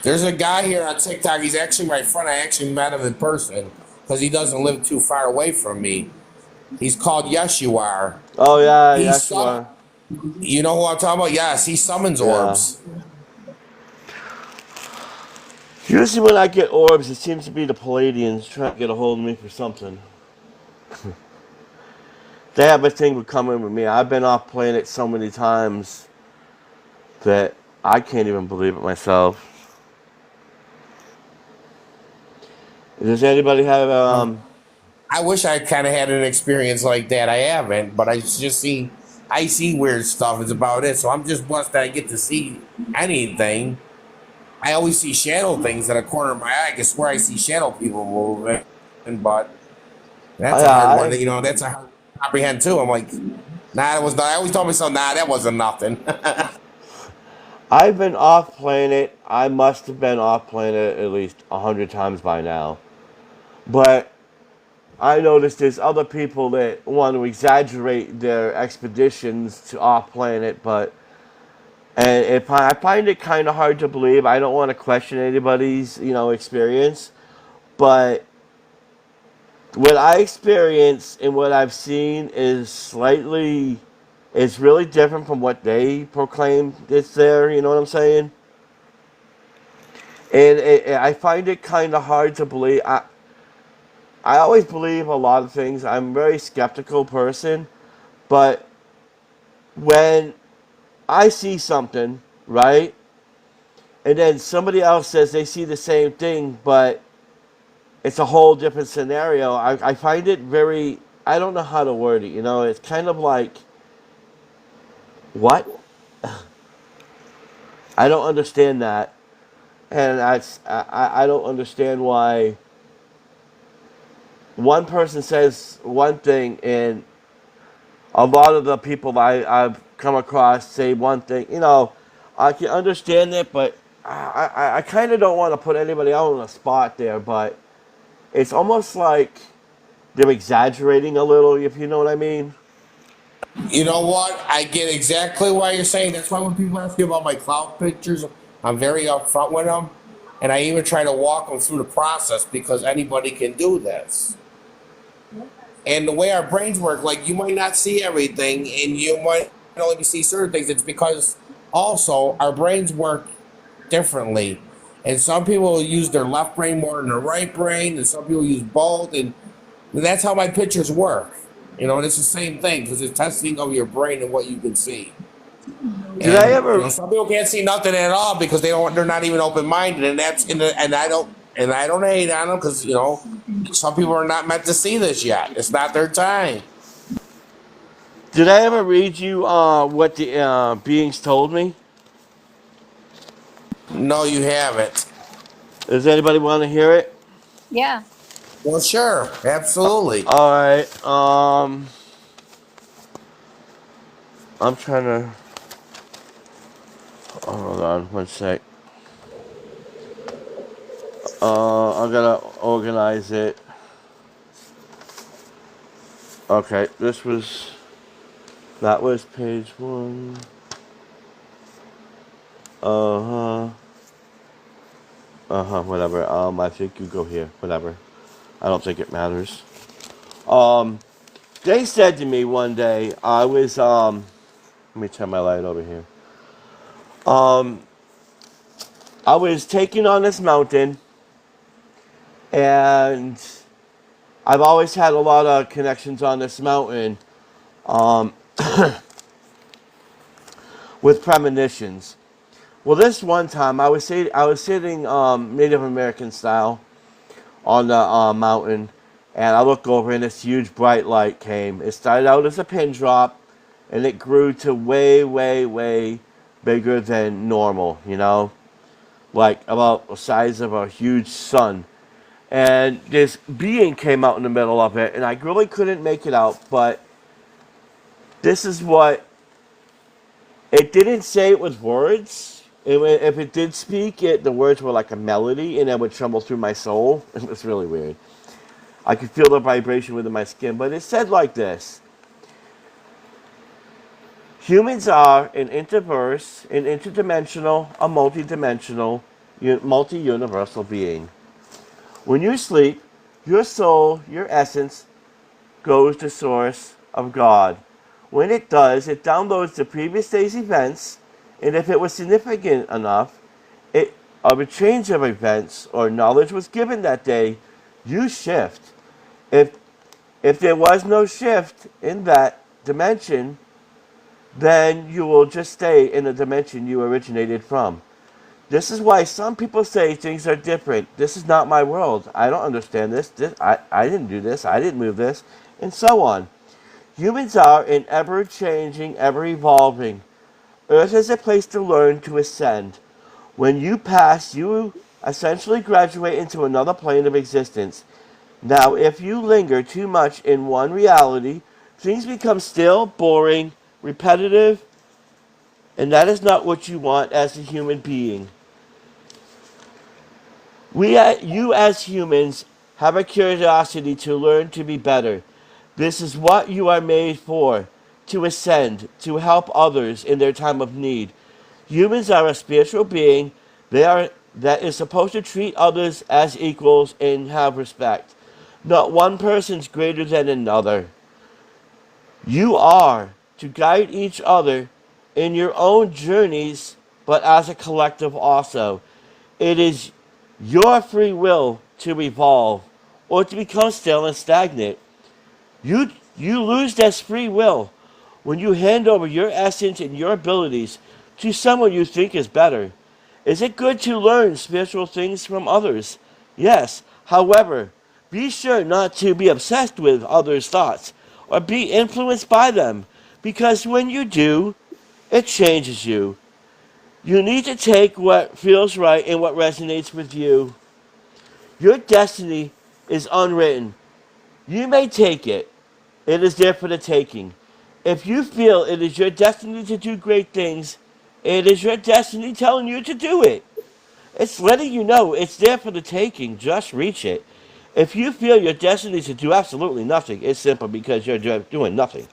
There's a guy here on TikTok. He's actually my friend. I actually met him in person because he doesn't live too far away from me. He's called Yes You Are. Oh yeah, He yes you sum- are. You know who I'm talking about? Yes, he summons Yeah. orbs. Usually when I get orbs, it seems to be the Palladians trying to get a hold of me for something. They have a thing with coming with me. I've been off planet so many times that I can't even believe it myself. Does anybody have I wish I kind of had an experience like that. I haven't, but I see weird stuff. It's about it. So I'm just blessed that I get to see anything. I always see shadow things in a corner of my eye. I can swear I see shadow people moving, but that's a hard one. I You know, that's a hard to comprehend too. I'm like, nah, it was not. I always told myself, nah, that wasn't nothing. I've been off planet. I must have been off planet at least 100 times by now. But I noticed there's other people that want to exaggerate their expeditions to off planet, but I find it kind of hard to believe. I don't want to question anybody's experience, but what I experience and what I've seen is really different from what they proclaim it's there. You know what I'm saying? And I find it kind of hard to believe. I always believe a lot of things. I'm a very skeptical person, but when I see something, right, and then somebody else says they see the same thing, but it's a whole different scenario, I find it very, I don't know how to word it, it's kind of like, what? I don't understand that. And I don't understand why one person says one thing and a lot of the people I've come across say one thing. I can understand it, but I kind of don't want to put anybody out on a spot there, but it's almost like they're exaggerating a little, if you know what I mean. You know what? I get exactly why you're saying. That's why when people ask me about my cloud pictures, I'm very upfront with them, and I even try to walk them through the process because anybody can do this. And the way our brains work, like you might not see everything, and you might only see certain things. It's because also our brains work differently. And some people use their left brain more than their right brain, and some people use both. And that's how my pictures work. And it's the same thing because it's testing of your brain and what you can see. Did I And ever? some people can't see nothing at all because they're not even open minded, and I don't hate on them because some people are not meant to see this yet. It's not their time. Did I ever read you what the beings told me? No, you haven't. Does anybody want to hear it? Yeah. Well, sure, absolutely. All right. I'm trying to. Oh, hold on, one sec. I'm gonna organize it. Okay, that was page 1. Uh huh. Whatever. I think you go here. Whatever. I don't think it matters. Um, they said to me one day, I was let me turn my light over here. Um, I was taking on this mountain, and I've always had a lot of connections on this mountain, um, with premonitions. Well, this one time I was sitting Native American style on the mountain, and I look over and this huge bright light came. It started out as a pin drop, and it grew to way, way, way bigger than normal. Like about the size of a huge sun. And this being came out in the middle of it, and I really couldn't make it out, but this is what it didn't say. It was words. If it did speak, the words were like a melody, and it would tremble through my soul. It was really weird. I could feel the vibration within my skin, but it said like this: humans are an interverse, an interdimensional, a multidimensional, multi-universal being. When you sleep, your soul, your essence, goes to source of God. When it does, it downloads the previous day's events, and if it was significant enough, of a change of events or knowledge was given that day, you shift. If if there was no shift in that dimension, then you will just stay in the dimension you originated from. This is why some people say things are different. This is not my world. I don't understand I didn't do this. I didn't move this. And so on. Humans are an ever-changing, ever-evolving. Earth is a place to learn to ascend. When you pass, you essentially graduate into another plane of existence. Now, if you linger too much in one reality, things become stale, boring, repetitive, and that is not what you want as a human being. You as humans have a curiosity to learn to be better. This is what you are made for, to ascend, to help others in their time of need. Humans are a spiritual being that is supposed to treat others as equals and have respect. Not one person's greater than another. You are to guide each other in your own journeys, but as a collective also. It is your free will to evolve or to become still and stagnant. You lose that free will when you hand over your essence and your abilities to someone you think is better. Is it good to learn spiritual things from others? Yes. However, be sure not to be obsessed with others' thoughts or be influenced by them, because when you do, it changes you. You need to take what feels right and what resonates with you. Your destiny is unwritten. You may take it. It is there for the taking. If you feel it is your destiny to do great things, it is your destiny telling you to do it. It's letting you know it's there for the taking. Just reach it. If you feel your destiny to do absolutely nothing, it's simple because you're doing nothing.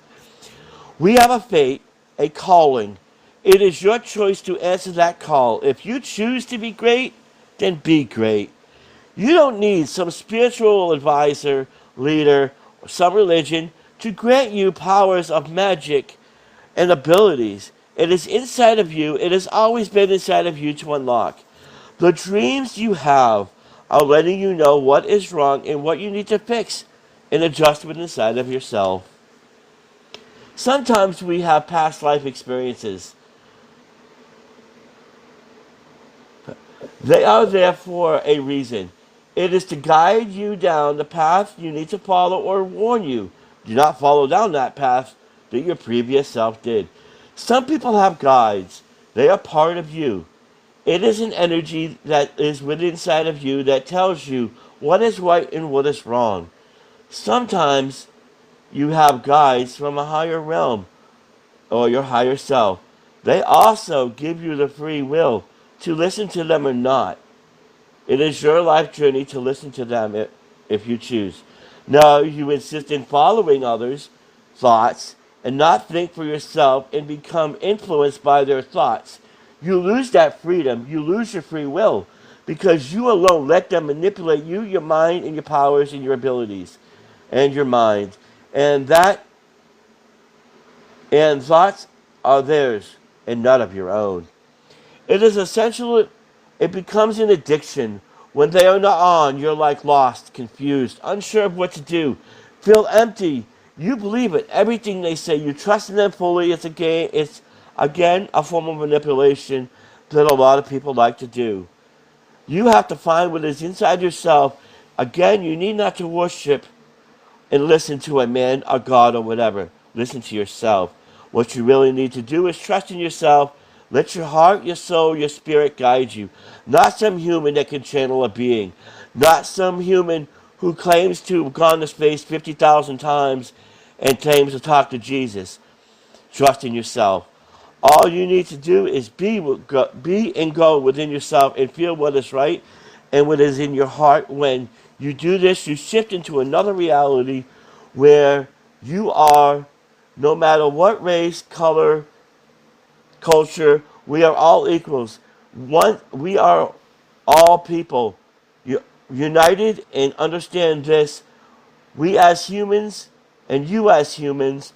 We have a fate, a calling. It is your choice to answer that call. If you choose to be great, then be great. You don't need some spiritual advisor, leader, or some religion to grant you powers of magic and abilities. It is inside of you. It has always been inside of you to unlock. The dreams you have are letting you know what is wrong and what you need to fix and adjustment inside of yourself. Sometimes we have past life experiences. They are there for a reason. It is to guide you down the path you need to follow or warn you. Do not follow down that path that your previous self did. Some people have guides. They are part of you. It is an energy that is within inside of you that tells you what is right and what is wrong. Sometimes you have guides from a higher realm or your higher self. They also give you the free will to listen to them or not. It is your life journey to listen to them if you choose. No, you insist in following others' thoughts and not think for yourself and become influenced by their thoughts. You lose that freedom. You lose your free will because you alone let them manipulate you, your mind, and your powers and your abilities and your mind. And that and thoughts are theirs and none of your own. It is essential. It becomes an addiction. When they are not on, you're like lost, confused, unsure of what to do, feel empty. You believe it. Everything they say, you trust in them fully. It's a game. It's again a form of manipulation that a lot of people like to do. You have to find what is inside yourself. Again, you need not to worship and listen to a man, a God, or whatever. Listen to yourself. What you really need to do is trust in yourself. Let your heart, your soul, your spirit guide you. Not some human that can channel a being. Not some human who claims to have gone to space 50,000 times and claims to talk to Jesus. Trust in yourself. All you need to do is be and go within yourself and feel what is right and what is in your heart. When you do this, you shift into another reality where you are, no matter what race, color, culture, we are all equals. We are all people united, and understand this. We as humans and you as humans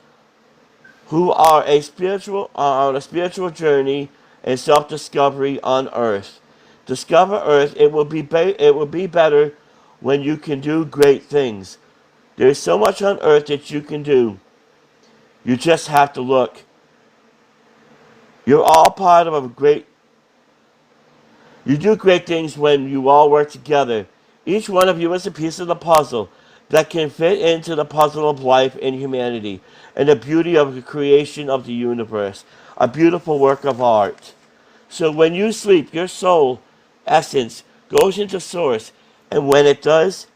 who are on a spiritual journey and self-discovery on earth. Discover earth. It will be better when you can do great things. There's so much on earth that you can do. You just have to look. You're all part of a great. You do great things when you all work together. Each one of you is a piece of the puzzle that can fit into the puzzle of life and humanity and the beauty of the creation of the universe. A beautiful work of art. So when you sleep, your soul essence goes into source, and when it does,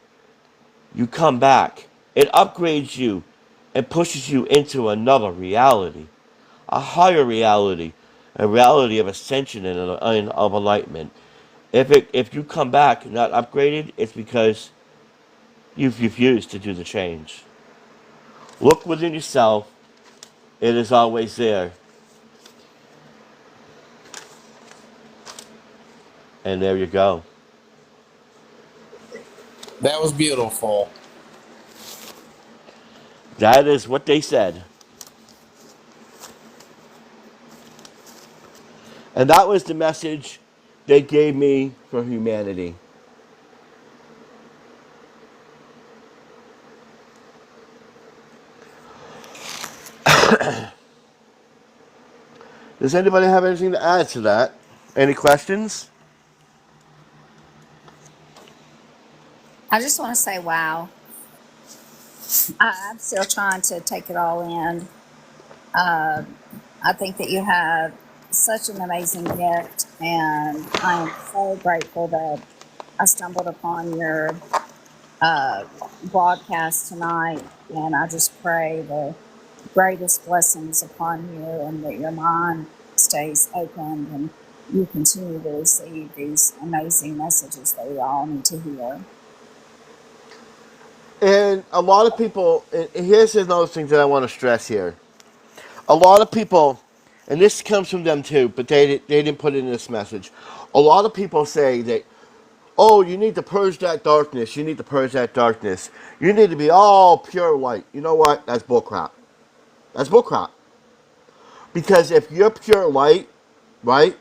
you come back. It upgrades you and pushes you into another reality, a higher reality, a reality of ascension and of enlightenment. If you come back not upgraded, it's because you've refused to do the change. Look within yourself. It is always there. And there you go. That was beautiful. That is what they said. And that was the message they gave me for humanity. Does anybody have anything to add to that? Any questions? I just want to say, wow. I'm still trying to take it all in. Uh, I think that you have such an amazing gift, and I am so grateful that I stumbled upon your uh, broadcast tonight. And I just pray the greatest blessings upon you, and that your mind stays open and you continue to receive these amazing messages that we all need to hear. And a lot of people, and here's another thing that I want to stress here. A lot of people, and this comes from them too, but they didn't put it in this message. A lot of people say that, oh, you need to purge that darkness. You need to purge that darkness. You need to be all pure light. You know what? That's bullcrap. That's bullcrap. Because if you're pure light, right,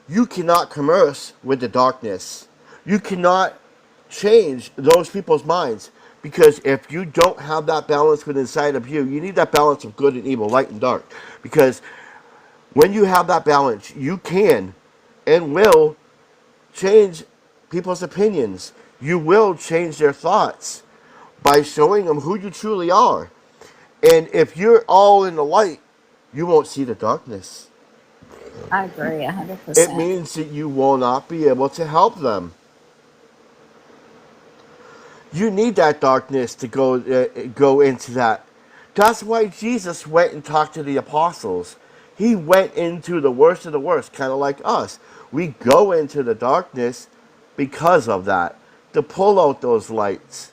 you cannot commerce with the darkness. You cannot change those people's minds. Because if you don't have that balance within inside of you, you need that balance of good and evil, light and dark. Because when you have that balance, you can and will change people's opinions. You will change their thoughts by showing them who you truly are. And if you're all in the light, you won't see the darkness. I agree It 100%. means that you will not be able to help them. You need that darkness to go into that. That's why Jesus went and talked to the apostles. He went into the worst of the worst, kind of like us. We go into the darkness because of that, to pull out those lights,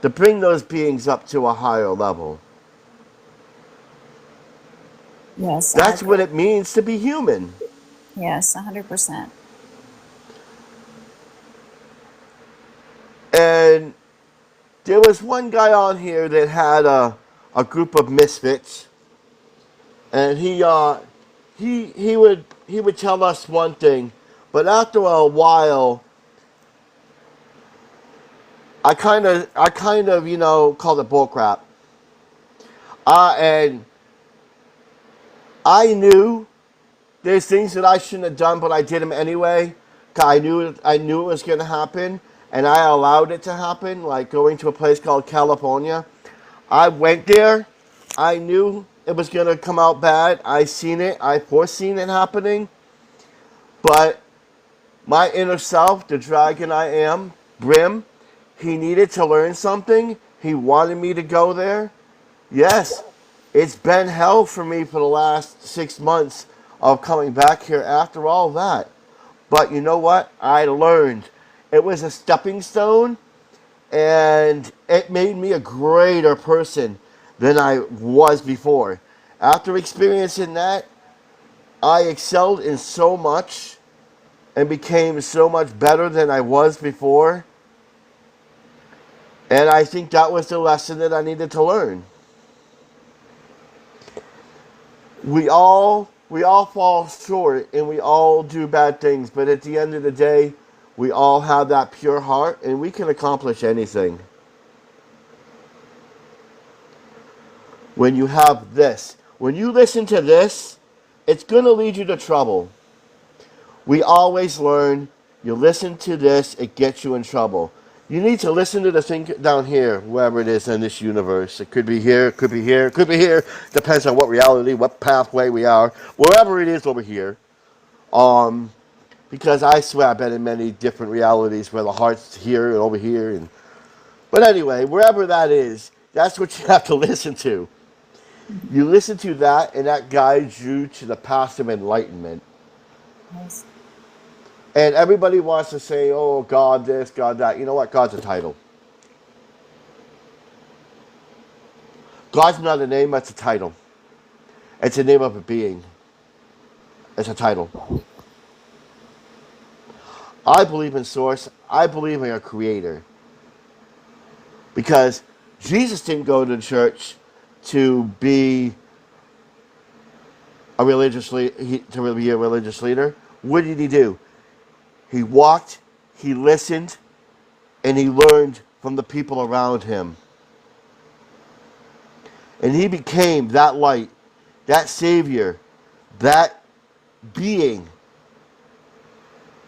to bring those beings up to a higher level. Yes, I That's what agree. it means to be human. Yes, 100%. And there was one guy on here that had a group of misfits, and he would tell us one thing, but after a while, I kind of called it bullcrap. And I knew there's things that I shouldn't have done, but I did them anyway. 'Cause I knew it was going to happen, and I allowed it to happen. Like going to a place called California, I went there. I knew it was going to come out bad. I seen it. I foreseen it happening. But my inner self, the dragon I am, Brim, he needed to learn something. He wanted me to go there. Yes, it's been hell for me for the last 6 months of coming back here after all that. But you know what? I learned. It was a stepping stone, and it made me a greater person than I was before. After experiencing that, I excelled in so much and became so much better than I was before. And I think that was the lesson that I needed to learn. We all fall short and we all do bad things, but at the end of the day, we all have that pure heart and we can accomplish anything. When you have this, when you listen to this, it's going to lead you to trouble. We always learn, you listen to this, it gets you in trouble. You need to listen to the thing down here, wherever it is in this universe. It could be here, it could be here, it could be here. Depends on what reality, what pathway we are. Wherever it is over here. Um, because I swear I've been in many different realities where the heart's here and over here. But anyway, wherever that is, that's what you have to listen to. Mhm. You listen to that, and that guides you to the path of enlightenment. Yes. And everybody wants to say, oh, God this, God that. You know what? God's a title. God's not a name, that's a title. It's the name of a being. It's a title. I believe in Source. I believe in a creator. Because Jesus didn't go to church to be to be a religious leader. What did he do? He walked, he listened, and he learned from the people around him. And he became that light, that savior, that being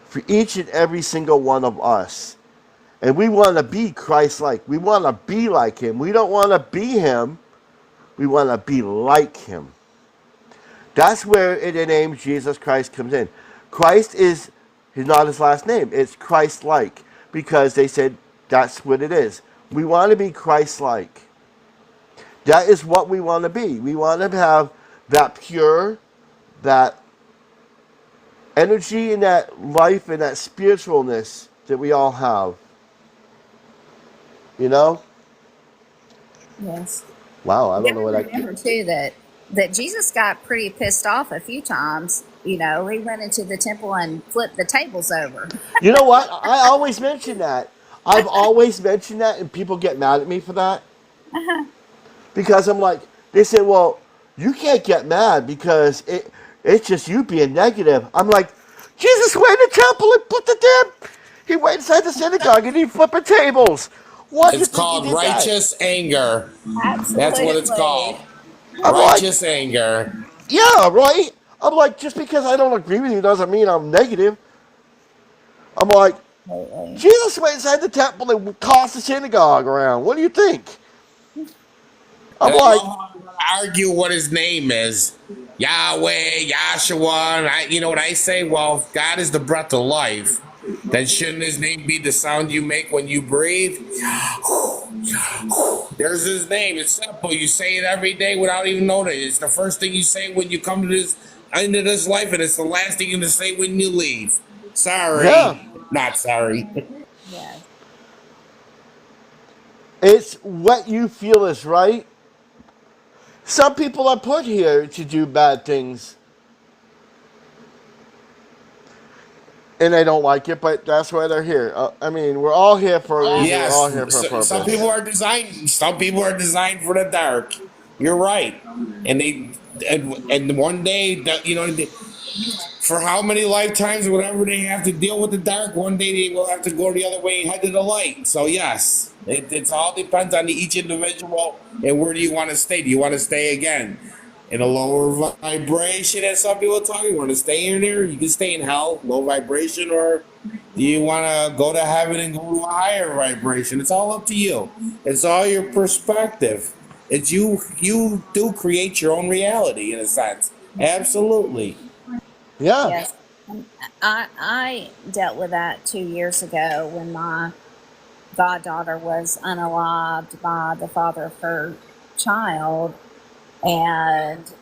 for each and every single one of us. And we want to be Christ-like. We want to be like him. We don't want to be him. We want to be like him. That's where the name Jesus Christ comes in. Christ is not his last name. It's Christ-like because they said that's what it is. We want to be Christ-like. That is what we want to be. We want to have that pure, that energy and that life and that spiritualness that we all have. You know? Yes. Wow, I You don't got know to what I get. remember too that Jesus got pretty pissed off a few times. You know, he went into the temple and flipped the tables over. You know what? I always mention that. I've always mentioned that, and people get mad at me for that. Uh-huh. Because I'm like, they say, well, you can't get mad because it's just you being negative. I'm like, Jesus went in the temple and put the damn. He went inside the synagogue and he flipping tables. Why do you It's think he called did that? righteous anger. That's what it's Absolutely. called. I'm like, Righteous anger. yeah, right. I'm like, just because I don't agree with you doesn't mean I'm negative. I'm like, Absolutely. Jesus went inside the temple and tossed the synagogue around. What do you think? I'm And I like, love how I want to argue what his name is. Yahweh, Yahshua. And you know what I say? Well, if God is the breath of life, then shouldn't his name be the sound you make when you breathe? There's his name. It's simple. You say it every day without even knowing it. It's the first thing you say when you come to this into this life, and it's the last thing you're gonna say when you leave. yeah, Sorry. Not sorry. Yes. it's what you feel is right. Some people are put here to do bad things, and they don't like it, but that's why they're here. I mean, we're all here for a reason. We're all Yes, here for a some people purpose. are designed. Some people are designed for the dark. You're right, and and one day that for how many lifetimes, whatever they have to deal with the dark, one day they will have to go the other way and head to the light. So yes, it's all depends on each individual and where do you want to stay. Do you want to stay again in a lower vibration, as some people talk? You want to stay in there? You can stay in hell, low vibration, or do you want to go to heaven and go to a higher vibration? It's all up to you. It's all your perspective. It's you do create your own reality in a sense. Absolutely. Yeah, Yes. And I dealt with that 2 years ago when my goddaughter was unalived by the father of her child. And,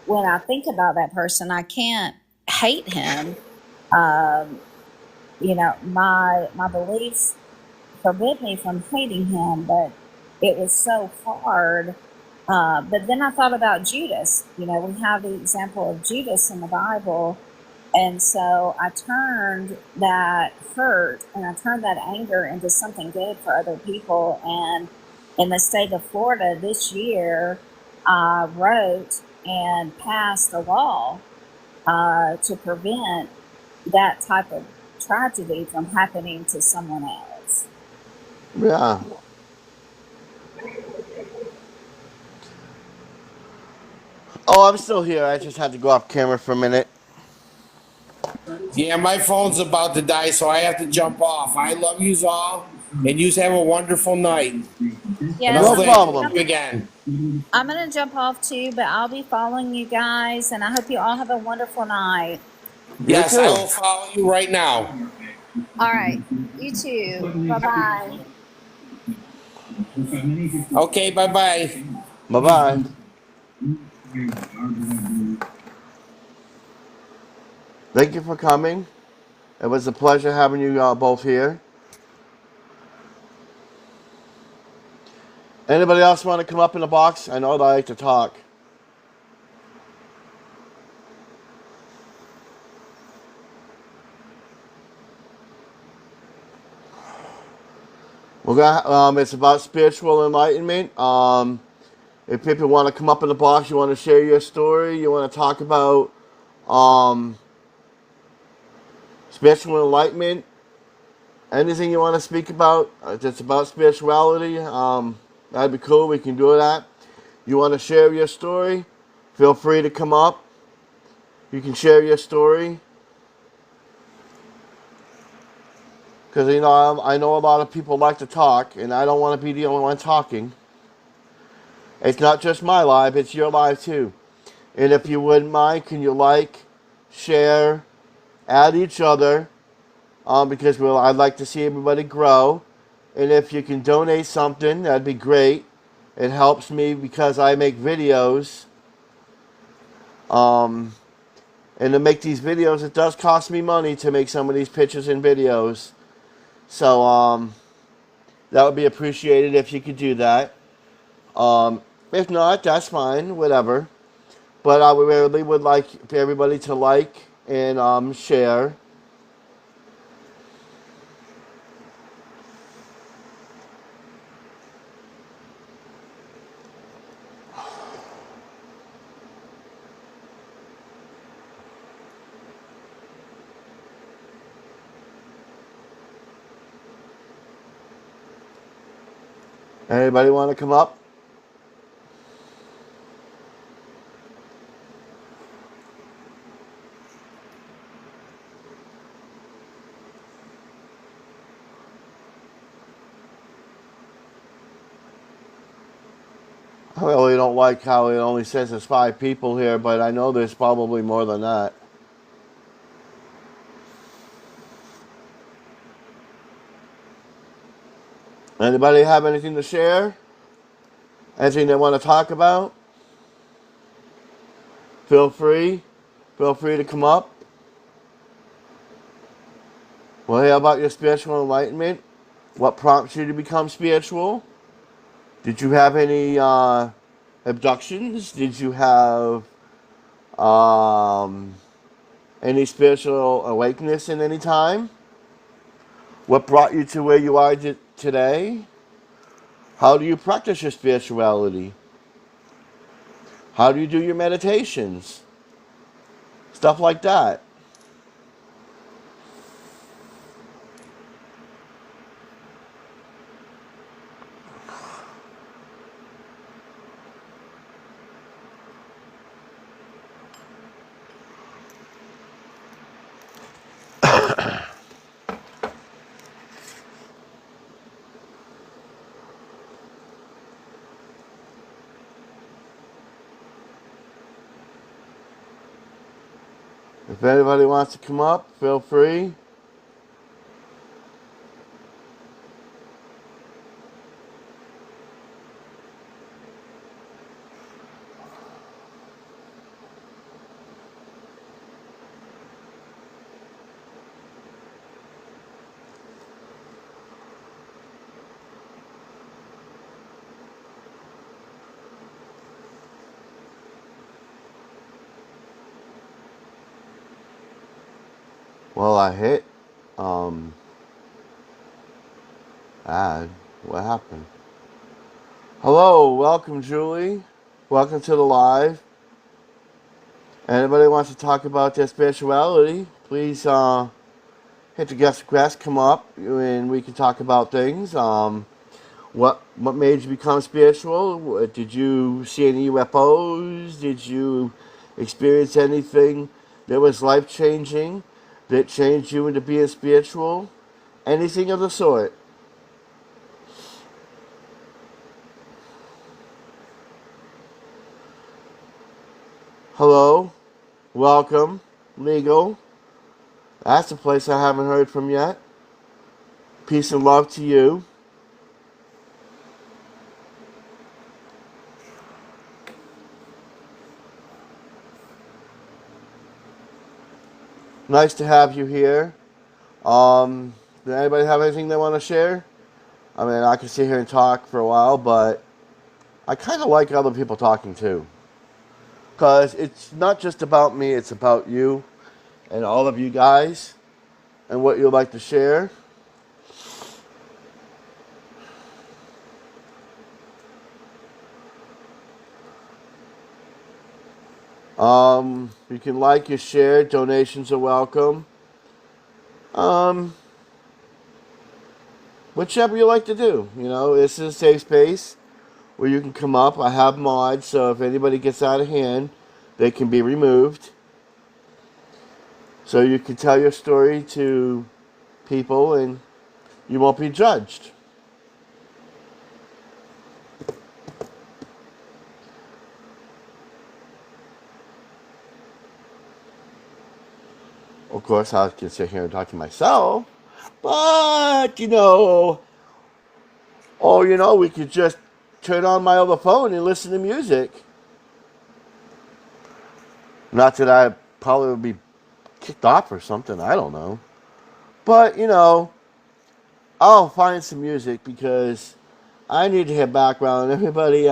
when I think about that person, I can't hate him. Um, my beliefs forbid me from hating him, but it was so hard. But then I thought about Judas. We have the example of Judas in the Bible. And so I turned that hurt and I turned that anger into something good for other people. And in the state of Florida this year, I wrote and passed a law to prevent that type of tragedy from happening to someone else. yeah. Oh, I'm still here. I just had to go off camera for a minute. Yeah, my phone's about to die, so I have to jump off. I love yous all, and yous have a wonderful night. And Yes, No hopefully I can see problem. you again. I'm going to jump off too, but I'll be following you guys, and I hope you all have a wonderful night. You Yes, I too. will follow you right now. All right. You too. Bye bye. Okay, bye bye. Bye bye. Thank you for coming. It was a pleasure having you both here. Anybody else want to come up in the box? I know that I like to talk. We're gonna. It's about spiritual enlightenment. If people want to come up in the box, you want to share your story, you want to talk about um, spiritual enlightenment, anything you want to speak about, it's about spirituality. That'd be cool. We can do that. You want to share your story? Feel free to come up. You can share your story. Because, I know a lot of people like to talk, and I don't want to be the only one talking. It's not just my life, it's your life too. And if you wouldn't mind, can you like, share, add each other, because I'd like to see everybody grow. And if you can donate something, that'd be great. It helps me because I make videos. Um, and to make these videos, it does cost me money to make some of these pictures and videos. So that would be appreciated if you could do that. If not, that's fine, whatever. But I really would like for everybody to like and share. Anybody want to come up? I really don't like how it only says there's 5 people here, but I know there's probably more than that. Anybody have anything to share? Anything they want to talk about? Feel free. Feel free to come up. We'll hear about your spiritual enlightenment. What prompts you to become spiritual? Did you have any abductions? Did you have any spiritual awakeness in any time? What brought you to where you are today? How do you practice your spirituality? How do you do your meditations? Stuff like that. If anybody wants to come up, feel free. Well, I hit add. What happened? Hello, welcome, Julie. Welcome to the live. Anybody wants to talk about their spirituality, please hit the guest request, come up, and we can talk about things. What made you become spiritual? Did you see any UFOs? Did you experience anything that was life changing, that changed you into being spiritual? Anything of the sort. Hello, welcome, legal. That's a place I haven't heard from yet. Peace and love to you. Nice to have you here. Does anybody have anything they want to share? I mean, I can sit here and talk for a while, but I kind of like other people talking too. Because it's not just about me, it's about you and all of you guys and what you'd like to share. You can like and share. Donations are welcome. Whichever you like to do. You know, this is a safe space where you can come up. I have mods, so if anybody gets out of hand, they can be removed. So you can tell your story to people and you won't be judged. Of course, I can sit here and talk to myself, but, we could just turn on my other phone and listen to music. Not that I probably would be kicked off or something, I don't know. But, I'll find some music because I need to hear background. Everybody,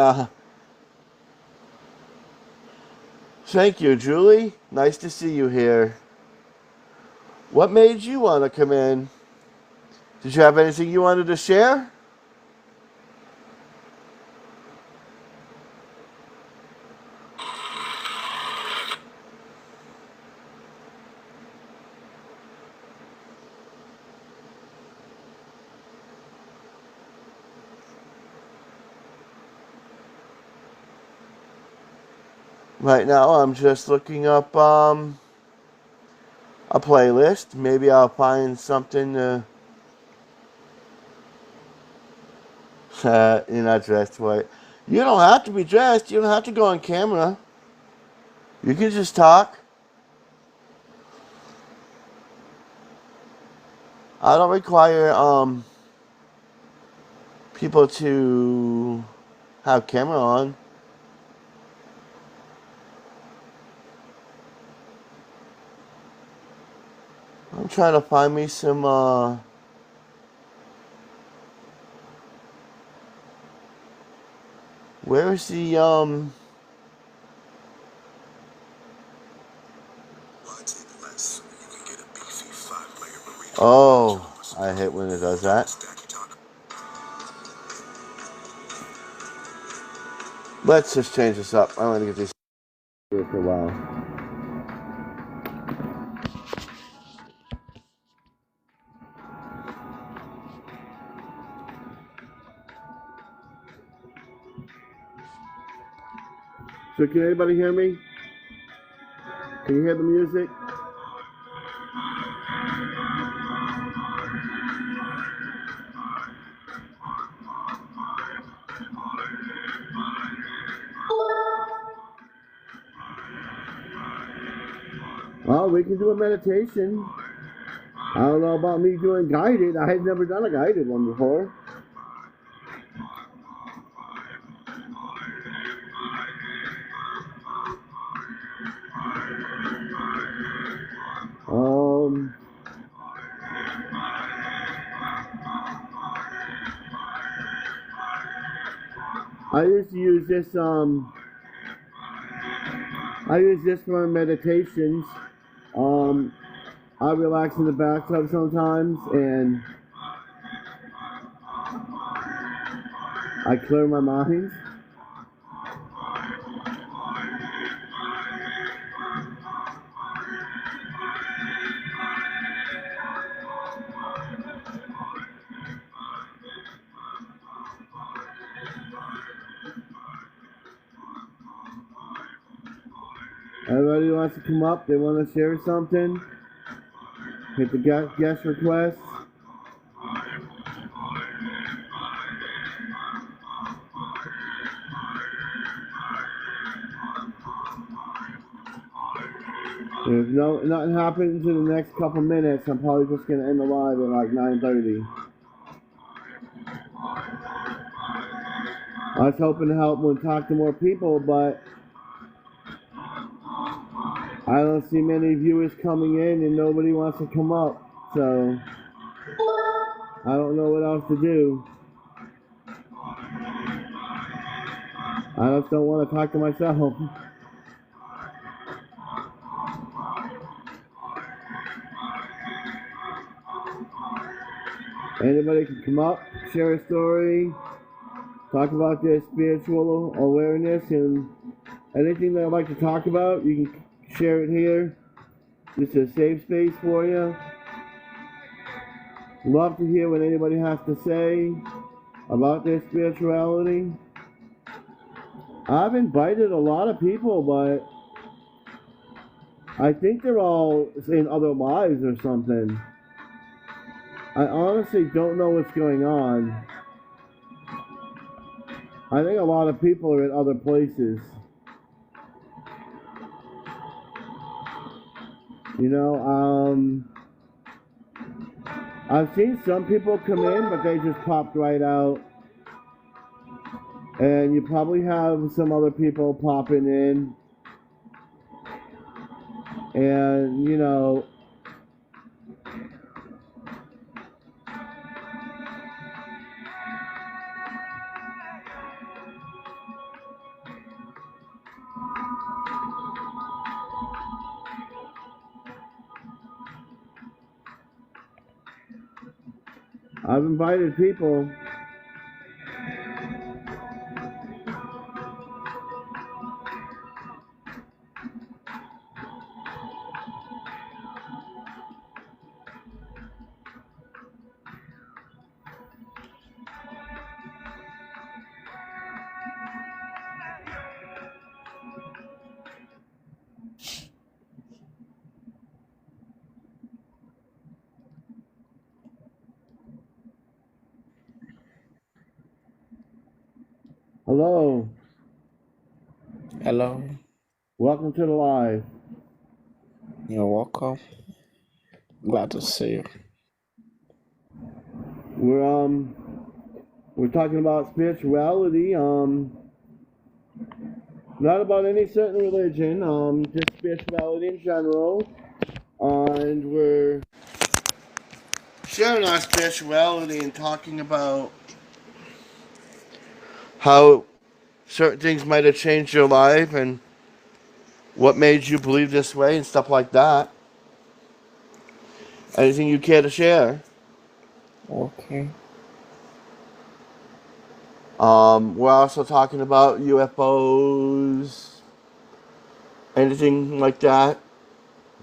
thank you, Julie. Nice to see you here. What made you want to come in? Did you have anything you wanted to share? Right now, I'm just looking up a playlist. Maybe I'll find something to. You're not dressed right. You don't have to be dressed. You don't have to go on camera. You can just talk. I don't require people to have camera on. I'm trying to find me some where's the oh, I hate when it does that. Let's just change this up. I want to get these here for a while. So can anybody hear me? Can you hear the music? Well, we can do a meditation. I don't know about me doing guided. I had never done a guided one before. I used to use this I use this for meditations. I relax in the bathtub sometimes and I clear my mind. Everybody wants to come up, they want to share something. Hit the guest request. If nothing happens in the next couple minutes, I'm probably just gonna end the live at like 9:30. I was hoping to help and talk to more people, but I don't see many viewers coming in and nobody wants to come up, so I don't know what else to do. I just don't want to talk to myself. Anybody can come up, share a story, talk about their spiritual awareness and anything that I'd like to talk about, you can share it here. This is a safe space for you. Love to hear what anybody has to say about their spirituality. I've invited a lot of people, but I think they're all in other lives or something. I honestly don't know what's going on. I think a lot of people are in other places. You know, I've seen some people come in, but they just popped right out. And you probably have some other people popping in. And, you know, I've invited people. Hello. Hello. Welcome to the live. You're welcome. Glad to see you. We're talking about spirituality. Not about any certain religion. Just spirituality in general. And we're sharing our spirituality and talking about how certain things might have changed your life and what made you believe this way and stuff like that. Anything you care to share? Okay. We're also talking about UFOs, anything like that.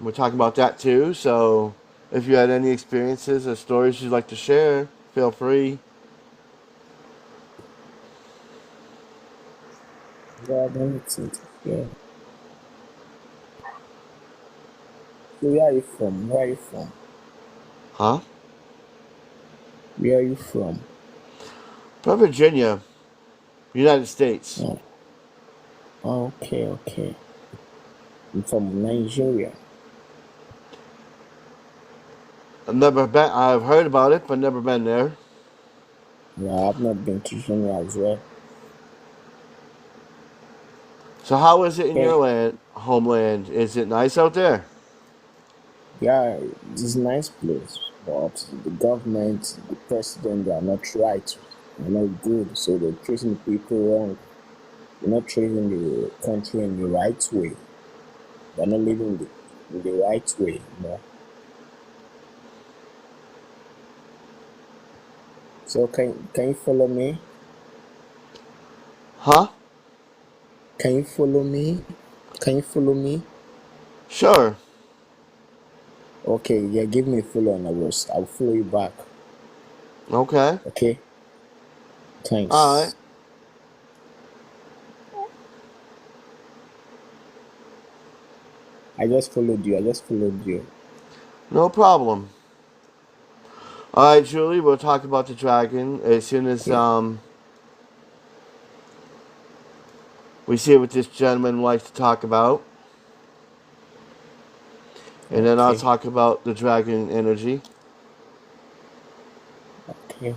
We're talking about that too. So if you had any experiences or stories you'd like to share, feel free. Yeah, anything to share. So where are you from? Where are you from? Huh? Where are you from? From Virginia, United States. Oh, okay, okay. I'm from Nigeria. I've heard about it, but never been there. Yeah, I've not been to Kenya as well. So how is it in Okay. your homeland? Is it nice out there? Yeah, it's a nice place, but the government, the president, they are not right. They're not good, so they're treating the people wrong. They're not treating the country in the right way. They're not living in the right way. So can you follow me? Huh? Can you follow me? Can you follow me? Sure. Okay, yeah, give me a follow and I'll follow you back. Okay. Okay? All right. Thanks. I just followed you. I just followed you. No problem. All right, Julie. We'll talk about the dragon as soon as Okay. we see what this gentleman likes to talk about, and then I'll Okay. talk about the dragon energy. Okay.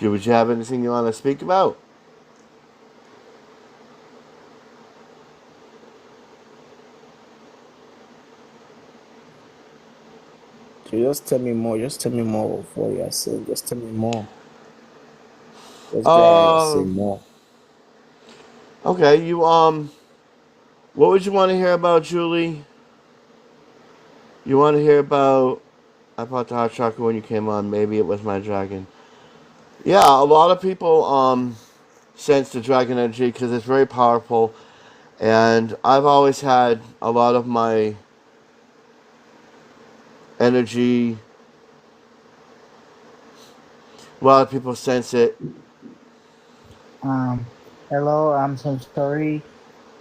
Would you have anything you want to speak about? So just tell me more. Just tell me more of what you are saying. Just tell me more. Just go ahead and say Uh, more. okay. What would you want to hear about, Julie? You want to hear about? I bought the hot chocolate when you came on. Maybe it was my dragon. Yeah, a lot of people sense the dragon energy because it's very powerful, and I've always had a lot of my energy. A lot of people sense it. Um, Hello, I'm so sorry.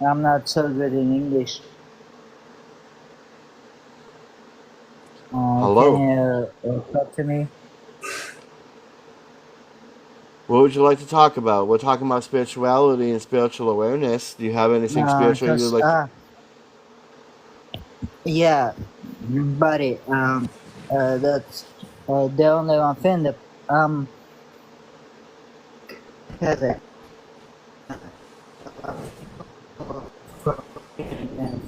I'm not so good in English. Can Hello. you talk to me? What would you like to talk about? We're talking about spirituality and spiritual awareness. Do you have anything spiritual you'd Cause like to? yeah, buddy. That's the only one thing that has it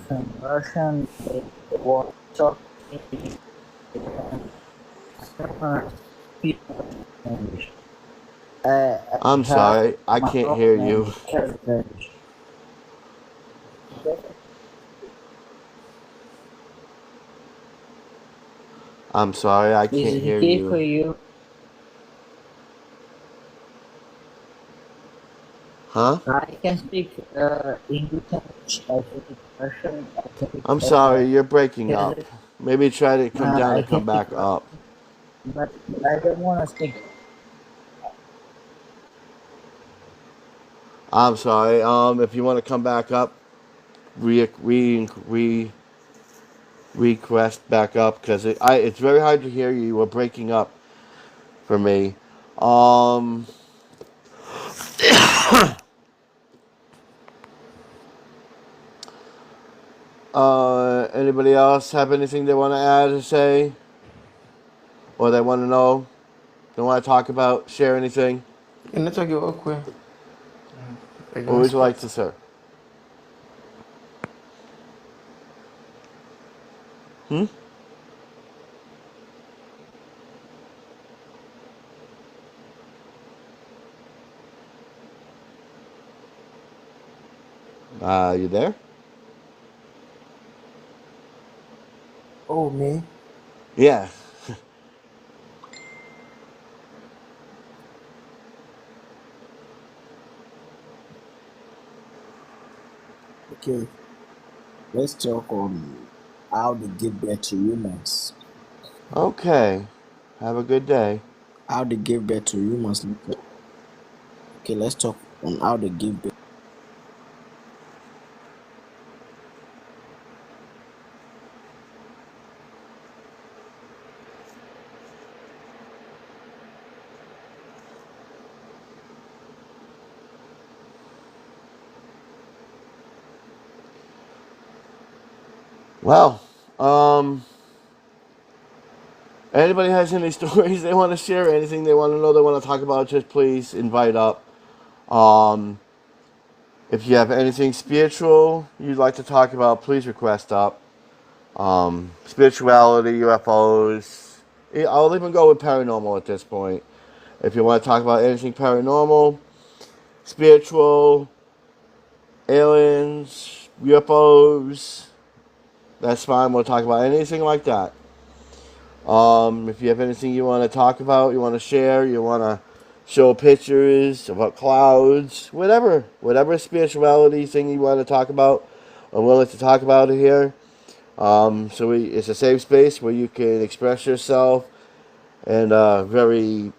from Russian. They want to talk to me, speak English. I I'm have sorry, I my can't own hear you. language, heritage. I'm sorry, I Is can't it hear okay for you. you? Huh? I can speak English, I speak Russian, I speak I'm sorry, you're breaking up. Kazakh, Maybe try to come down I and can come speak back Russian, up. but I don't want to speak. I'm sorry. If you want to come back up, re request back up because it's very hard to hear you. You were breaking up for me. Um, Anybody else have anything they want to add or say? Or they want to know? They want to talk about? Share anything? And that's okay, okay. What would you like to say? Hmm? You there? Oh, me? Yeah. Okay, let's talk on how they give birth to humans. Okay. Have a good day. How they give birth to humans. Okay, let's talk on how they give birth. Well, anybody has any stories they want to share, anything they want to know, they want to talk about, just please invite up. Um, if you have anything spiritual you'd like to talk about, please request up. Spirituality, UFOs. I'll even go with paranormal at this point. If you want to talk about anything paranormal, spiritual, aliens, UFOs, that's fine. We'll talk about anything like that. If you have anything you want to talk about, you want to share, you want to show pictures about clouds, whatever spirituality thing you want to talk about, I'm willing to talk about it here. It's a safe space where you can express yourself in a very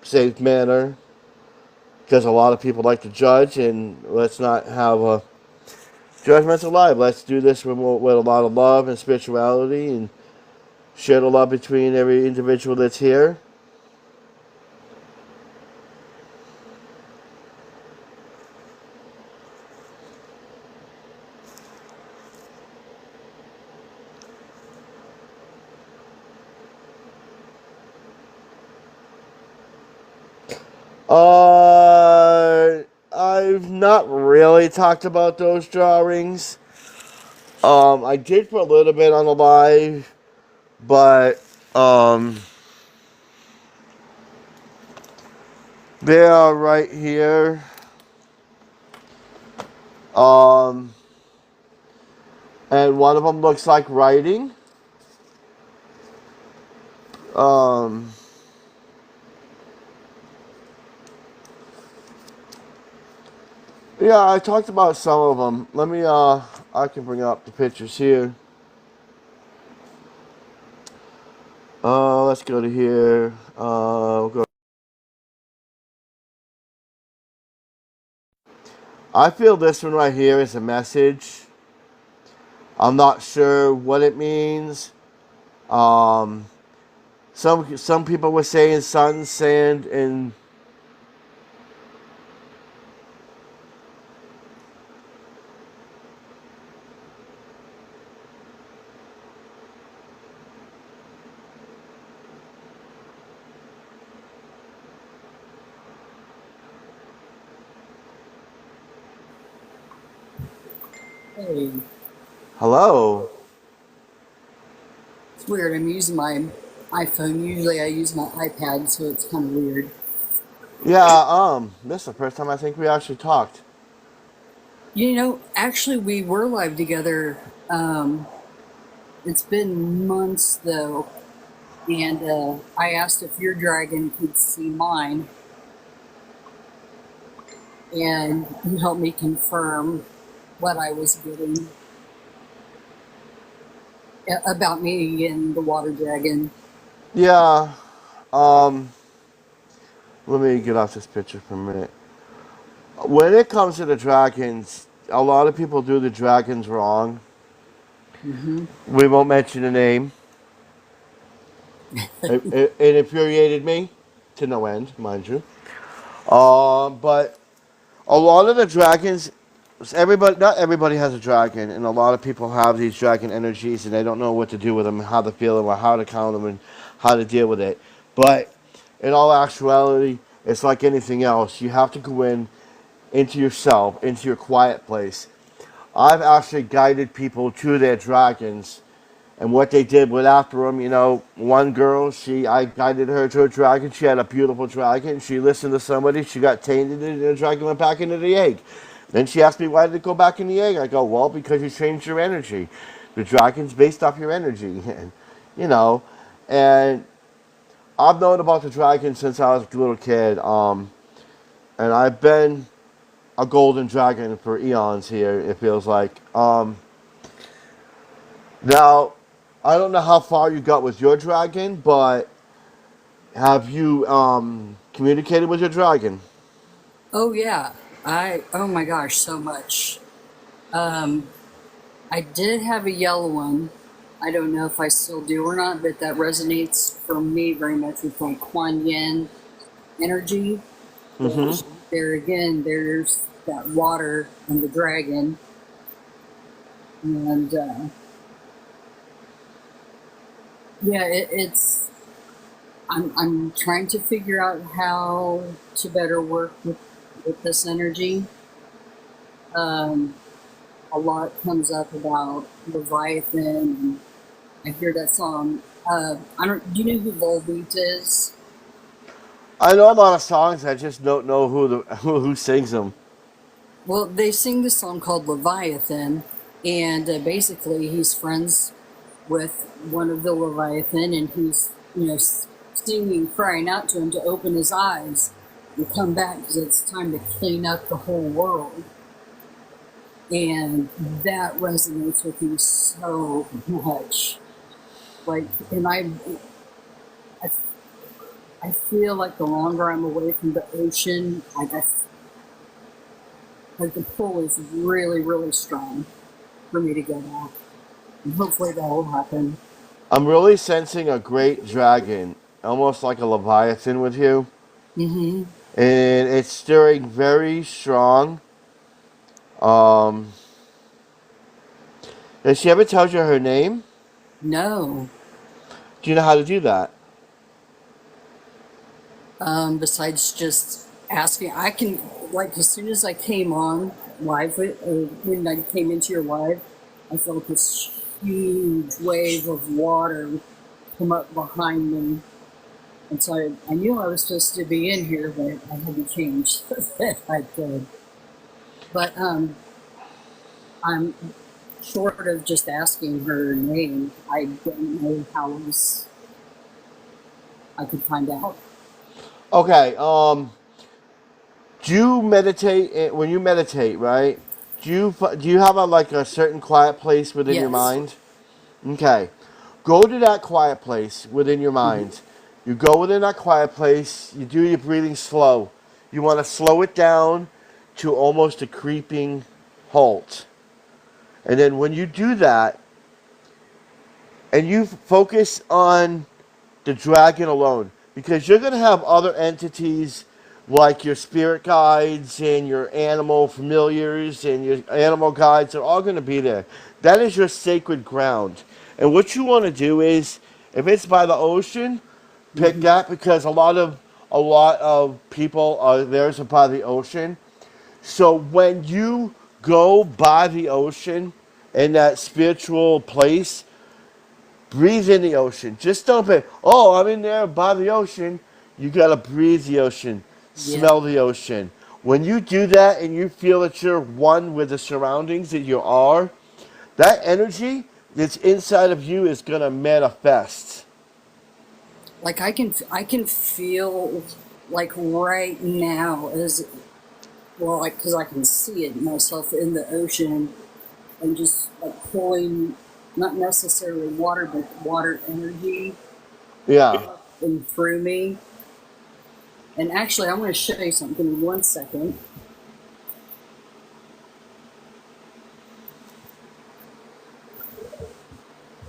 safe manner, because a lot of people like to judge, and let's not have a judgmental life. Let's do this with a lot of love and spirituality, and share the love between every individual that's here. I've not really talked about those drawings. I did for a little bit on the live, but they are right here. Um, and one of them looks like writing. Um, yeah, I talked about some of them. Let me, I can bring up the pictures here. Let's go to here. We'll go. I feel this one right here is a message. I'm not sure what it means. Um, some people were saying sun, sand, and Hey, hello. it's weird. I'm using my iPhone. Usually I use my iPad, so it's kind of weird. Yeah. This is the first time I think we actually talked. Actually, we were live together. It's been months though, and I asked if your dragon could see mine, and you helped me confirm what I was getting about me and the water dragon. Yeah. Um, Let me get off this picture for a minute. When it comes to the dragons, a lot of people do the dragons wrong. Mm-hmm. We won't mention the name. It infuriated me to no end, mind you. But a lot of the dragons, not everybody has a dragon, and a lot of people have these dragon energies, and they don't know what to do with them, how to feel them, or how to count them, and how to deal with it. But in all actuality, it's like anything else. You have to go into yourself, into your quiet place. I've actually guided people to their dragons, and what they did went after them. One girl, I guided her to a dragon. She had a beautiful dragon. She listened to somebody. She got tainted, and the dragon went back into the egg. Then she asked me, why did it go back in the egg? I go, well, because you changed your energy. The dragon's based off your energy. And, you know, and I've known about the dragon since I was a little kid. And I've been a golden dragon for eons here, it feels like. Now, I don't know how far you got with your dragon, but have you communicated with your dragon? Oh yeah, oh my gosh, so much. Um, I did have a yellow one. I don't know if I still do or not, but that resonates for me very much with like Kuan Yin energy. But Mm-hmm. there again, there's that water and the dragon, and yeah, it's. I'm trying to figure out how to better work with this energy. Um, a lot comes up about Leviathan, and I hear that song. I don't. Do you know who Volbeat is? I know a lot of songs. I just don't know who sings them. Well, they sing this song called Leviathan, and basically he's friends with one of the Leviathan, and he's singing, crying out to him to open his eyes and come back because it's time to clean up the whole world. And that resonates with me so much. Like, and I, I feel like the longer I'm away from the ocean, like the pull is really, really strong for me to go back. And hopefully that will happen. I'm really sensing a great dragon, almost like a leviathan with you, Mm-hmm. and it's stirring very strong. Um, has she ever told you her name? No. Do you know how to do that? Besides just asking, I can, like, as soon as I came on live, when I came into your live, I felt this huge wave of water come up behind me. And so I knew I was supposed to be in here, but I had to change so that I could. But I'm short of just asking her name. I don't know how else I could find out. Okay. Do you meditate when you meditate, right? Do you have a certain quiet place within your Yes. mind? Okay. Go to that quiet place within your Mm-hmm. mind. You go within that quiet place, you do your breathing slow. You want to slow it down to almost a creeping halt. And then when you do that, and you focus on the dragon alone, because you're going to have other entities like your spirit guides and your animal familiars and your animal guides are all going to be there. That is your sacred ground. And what you want to do is, if it's by the ocean, pick Mm-hmm. that, because a lot of people are there by the ocean. So when you go by the ocean in that spiritual place, breathe in the ocean. Just don't be, oh, I'm in there by the ocean. You got to breathe the ocean, Yeah. smell the ocean. When you do that and you feel that you're one with the surroundings that you are, that energy that's inside of you is going to manifest. Like I can feel like right now as well, like because I can see it myself in the ocean and just like pulling not necessarily water but water energy Yeah. and through me. And actually, I'm going to show you something in 1 second.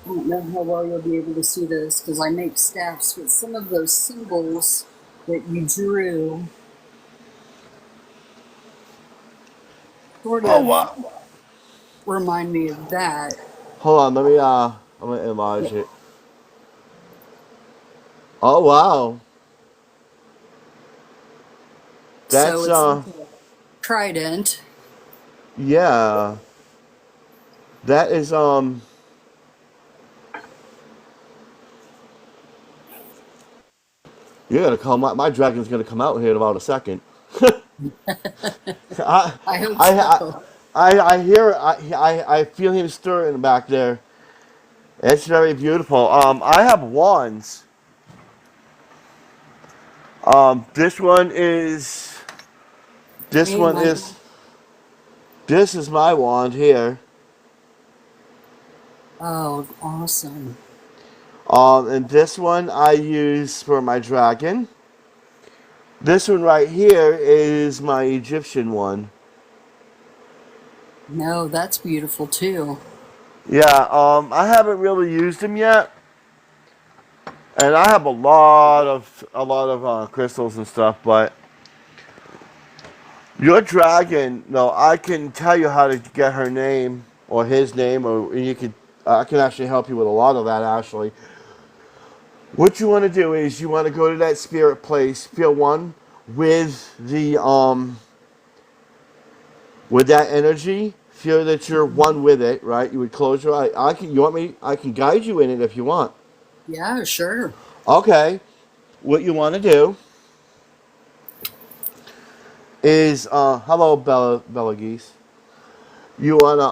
don't know how well you'll be able to see this because I make staffs, but some of those symbols that you drew sort Oh of wow! remind me of that. Hold on, let me. I'm gonna enlarge it. Oh wow! So That's it's like a trident. yeah. That is You're gonna come. My dragon's gonna come out here in about a second. I, I hope I, so. I hear. I feel him stirring back there. It's very beautiful. I have wands. This one is. This Hey, one my is. This is my wand here. oh, awesome. And this one I use for my dragon. This one right here is my Egyptian one. No, that's beautiful too. Yeah. I haven't really used them yet. And I have a lot of crystals and stuff, but your dragon, no, I can tell you how to get her name or his name, or you could. I can actually help you with a lot of that. Actually, what you want to do is you want to go to that spirit place, feel one with the with that energy. Feel that you're one with it, right? You would close your eye. I can. You want me? I can guide you in it if you want. Yeah, sure. Okay. What you want to do is hello Bella Geese. You wanna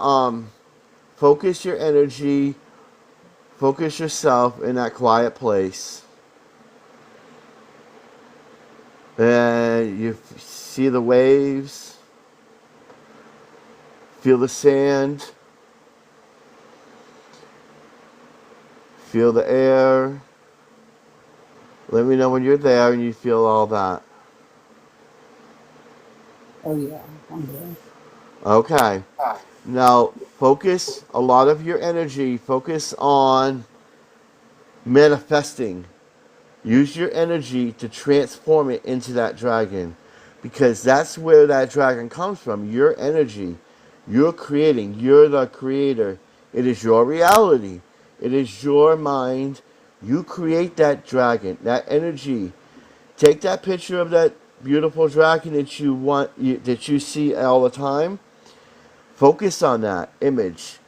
focus your energy, focus yourself in that quiet place, and you see the waves, feel the sand, feel the air. Let me know when you're there and you feel all that. Oh yeah, I'm there. Okay. Now focus a lot of your energy. Focus on manifesting. Use your energy to transform it into that dragon. Because that's where that dragon comes from. Your energy. You're creating. You're the creator. It is your reality. It is your mind. You create that dragon, that energy. Take that picture of that beautiful dragon that that you see all the time. Focus on that image.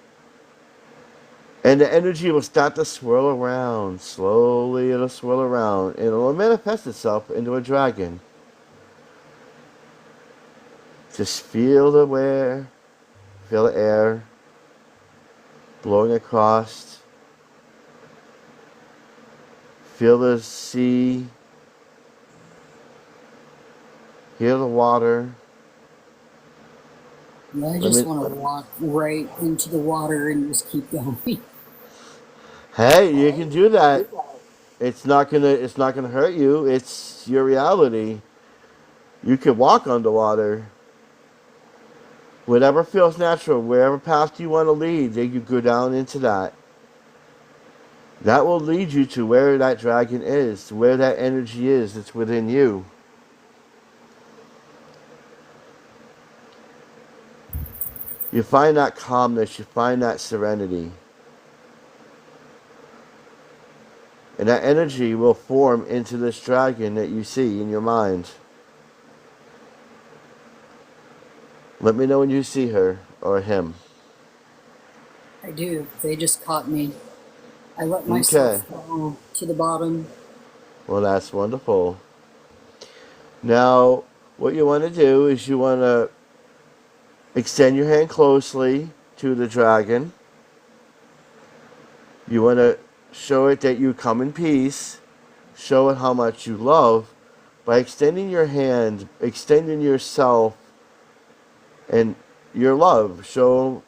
And the energy will start to swirl around. Slowly it'll swirl around. And it'll manifest itself into a dragon. Just feel the air. Feel the air blowing across. Feel the sea. Hear the water. Yeah, I Let just me. want to walk right into the water and just keep going. Hey, you can do that. It's not gonna hurt you. It's your reality. You can walk underwater. Whatever feels natural, wherever path you want to lead, then you go down into that. That will lead you to where that dragon is, where that energy is that's within you. You find that calmness, you find that serenity. And that energy will form into this dragon that you see in your mind. Let me know when you see her or him. I do. They just caught me. I let myself Okay. fall to the bottom. Well, that's wonderful. Now, what you want to do is you want to extend your hand closely to the dragon. You want to show it that you come in peace. Show it how much you love by extending your hand, extending yourself and your love. Show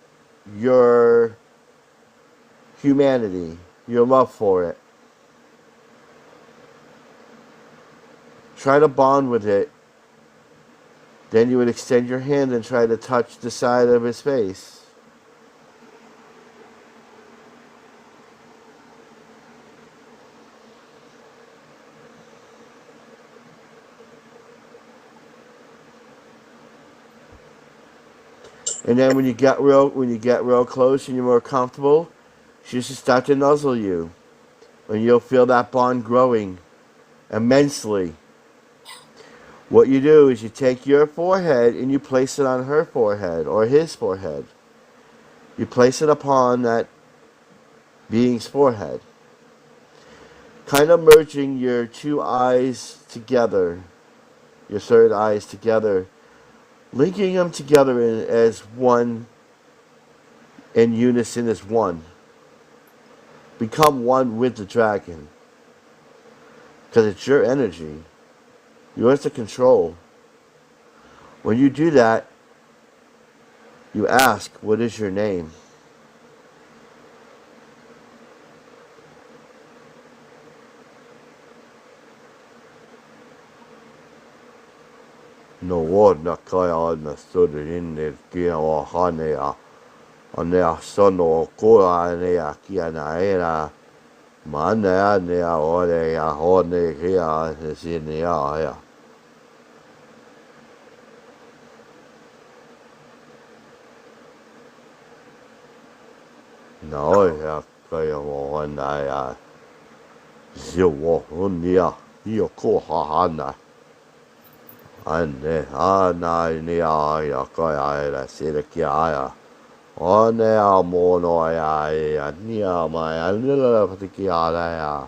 your humanity, your love for it. Try to bond with it. Then you would extend your hand and try to touch the side of his face. And then when you get real close and you're more comfortable, she'll just start to nuzzle you. And you'll feel that bond growing immensely. What you do is you take your forehead and you place it on her forehead or his forehead. You place it upon that being's forehead. Kind of merging your two eyes together, your third eyes together, linking them together as one, in unison as one. Become one with the dragon. Because it's your energy. Yours to control. When you do that, you ask, what is your name? No word na kaya na stood in the kia o hanea. Anea sono koa nea kia na era. Manea nea ore ya hone kia sinea ya. No ya kaya o hana ya. Zio wo hunia. Io ko hahana. Ane ana ni ya kaya era sira kia ya. One a mono ya ni a mai a nila patiki ala ya.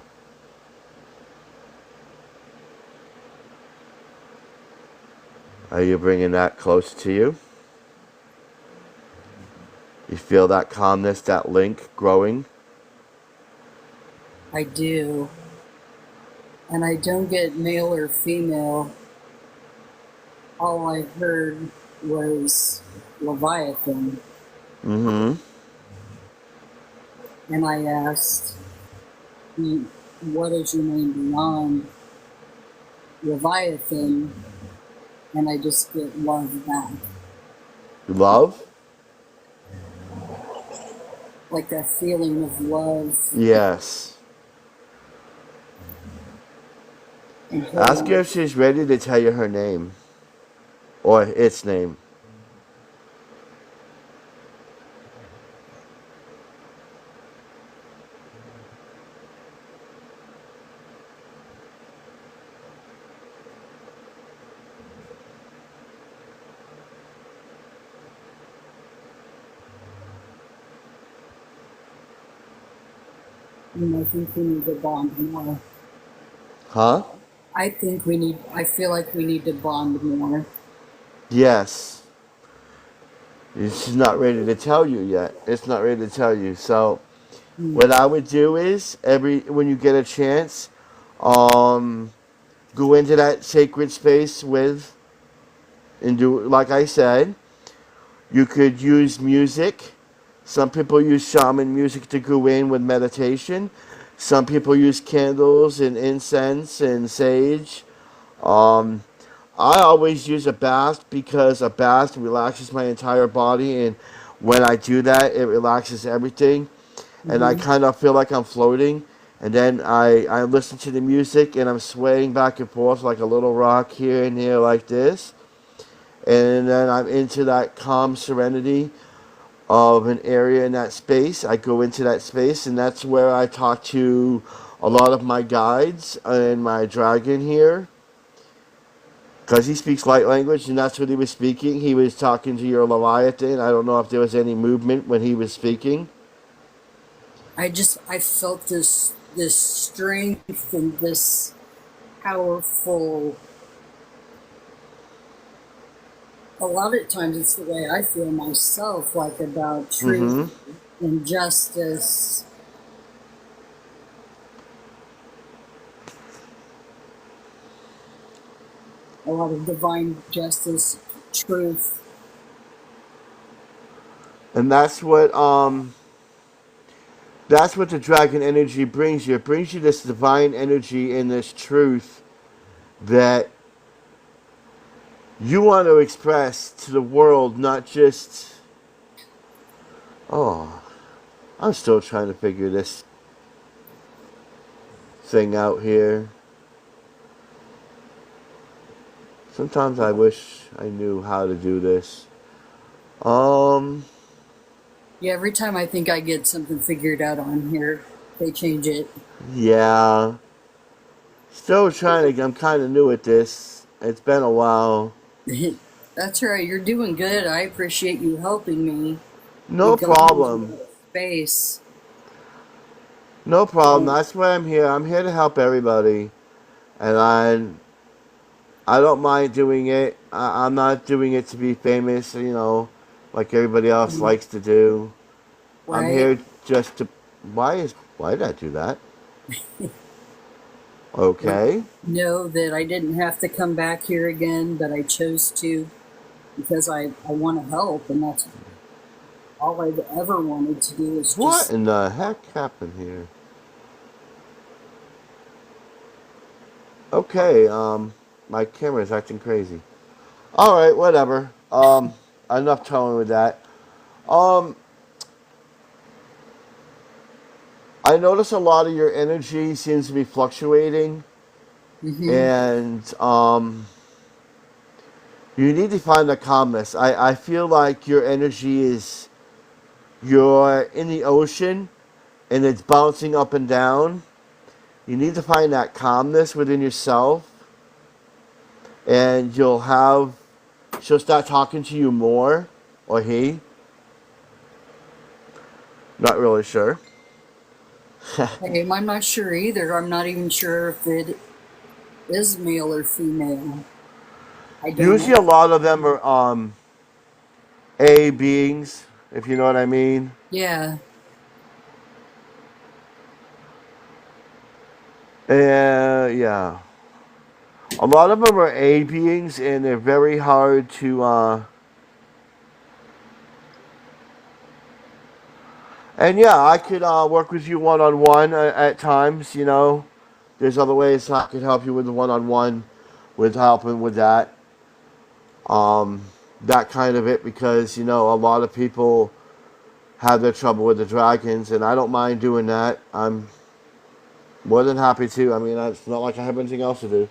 Are you bringing that close to you? You feel that calmness, that link growing? I do. And I don't get male or female. All I heard was Leviathan. Mm-hmm. And I asked, what is your name beyond Leviathan? And I just get love back. Love? Like that feeling of love. Yes. Ask her if she's ready to tell you her name. Or its name. And I think we need to bond more. Huh? I feel like we need to bond more. Yes. She's not ready to tell you yet. It's not ready to tell you. So what I would do is when you get a chance, go into that sacred space and do like I said. You could use music. Some people use shaman music to go in with meditation. Some people use candles and incense and sage. I always use a bath because a bath relaxes my entire body, and when I do that, it relaxes everything, and I kind of feel like I'm floating. And then I listen to the music, and I'm swaying back and forth like a little rock here and here like this. And then I'm into that calm serenity of an area in that space. I go into that space, and that's where I talk to a lot of my guides and my dragon here. Because he speaks light language, and that's what he was speaking. He was talking to your Leviathan. I don't know if there was any movement when he was speaking. I felt this strength and this powerful. A lot of times it's the way I feel myself, like about truth and justice. A lot of divine justice, truth. And that's what the dragon energy brings you. It brings you this divine energy and this truth that you want to express to the world, not just, oh, I'm still trying to figure this thing out here. Sometimes I wish I knew how to do this. Um, Yeah, every time I think I get something figured out on here, they change it. yeah. Still trying to, I'm kind of new at this. It's been a while. That's right. You're doing good. I appreciate you helping me No and going into problem. that space. No problem. And That's why I'm here. I'm here to help everybody. And I don't mind doing it. I'm not doing it to be famous, like everybody else likes to do. I'm right, here just to. Why did I do that? Okay. know that I didn't have to come back here again, but I chose to because I want to help, and that's all I've ever wanted to do is What just. in the heck happened here? Okay. My camera's acting crazy. All right. Whatever. Enough telling with that. Um, I notice a lot of your energy seems to be fluctuating, Hmm. and you need to find the calmness. I feel like your energy is you're in the ocean and it's bouncing up and down. You need to find that calmness within yourself, and she'll start talking to you more, or he. Not really sure. I'm not sure either. I'm not even sure if it is male or female. I don't Usually, know. a lot of them are A beings, if you know what I mean. Yeah, Yeah. A lot of them are A beings, and they're very hard to. And yeah, I could work with you one on one at times. There's other ways I could help you with the one on one, with helping with that. Um, that kind of it because a lot of people have their trouble with the dragons, and I don't mind doing that. I'm more than happy to. I mean, it's not like I have anything else to do.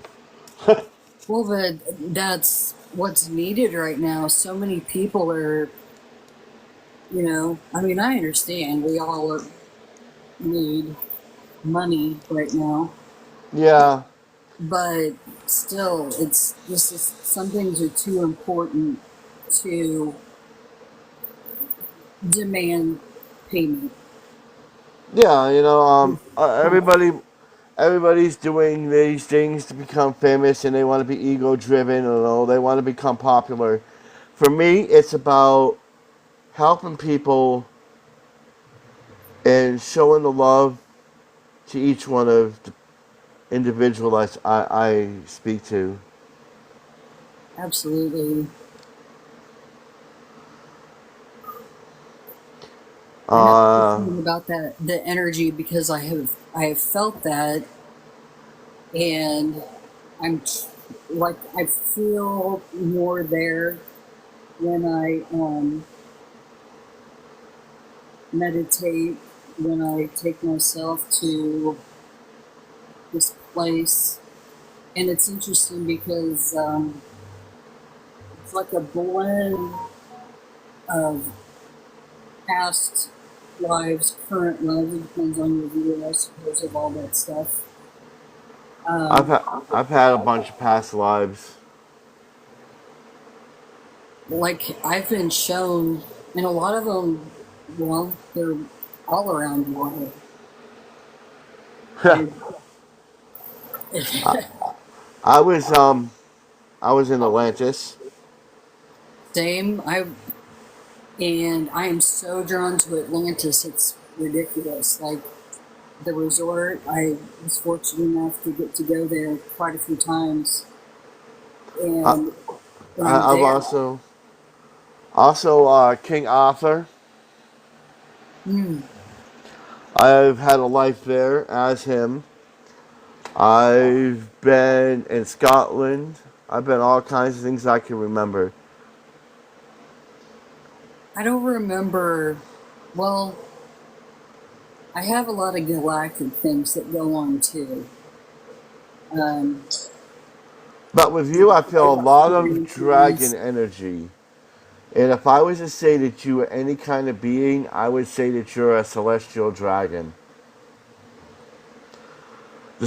well, but that's what's needed right now. So many people are, I mean, I understand we all need money right now, Yeah, but still, it's just some things are too important to demand payment. yeah. Everybody's doing these things to become famous, and they want to be ego driven, they want to become popular. For me, it's about helping people and showing the love to each one of the individual I speak to. Absolutely. And that's the Uh, thing about that, the energy, because I have felt that, and like I feel more there when I meditate, when I take myself to this place. And it's interesting because it's like a blend of past lives, current lives. It depends on your view, I suppose, of all that stuff. I've Um, had I've had a bunch of past lives. like I've been shown, and a lot of them, well, they're all around water. I, And I was I was in Atlantis. same, I am so drawn to Atlantis. It's ridiculous. Like the resort, I was fortunate enough to get to go there quite a few times, I, and when I'm I've there, also King Arthur. mm, I've had a life there as him. I've been in Scotland. I've been all kinds of things I can remember. I don't remember. Well, I have a lot of galactic things that go on too. Um, But with you, I feel a lot of dragon energy. And if I was to say that you were any kind of being, I would say that you're a celestial dragon.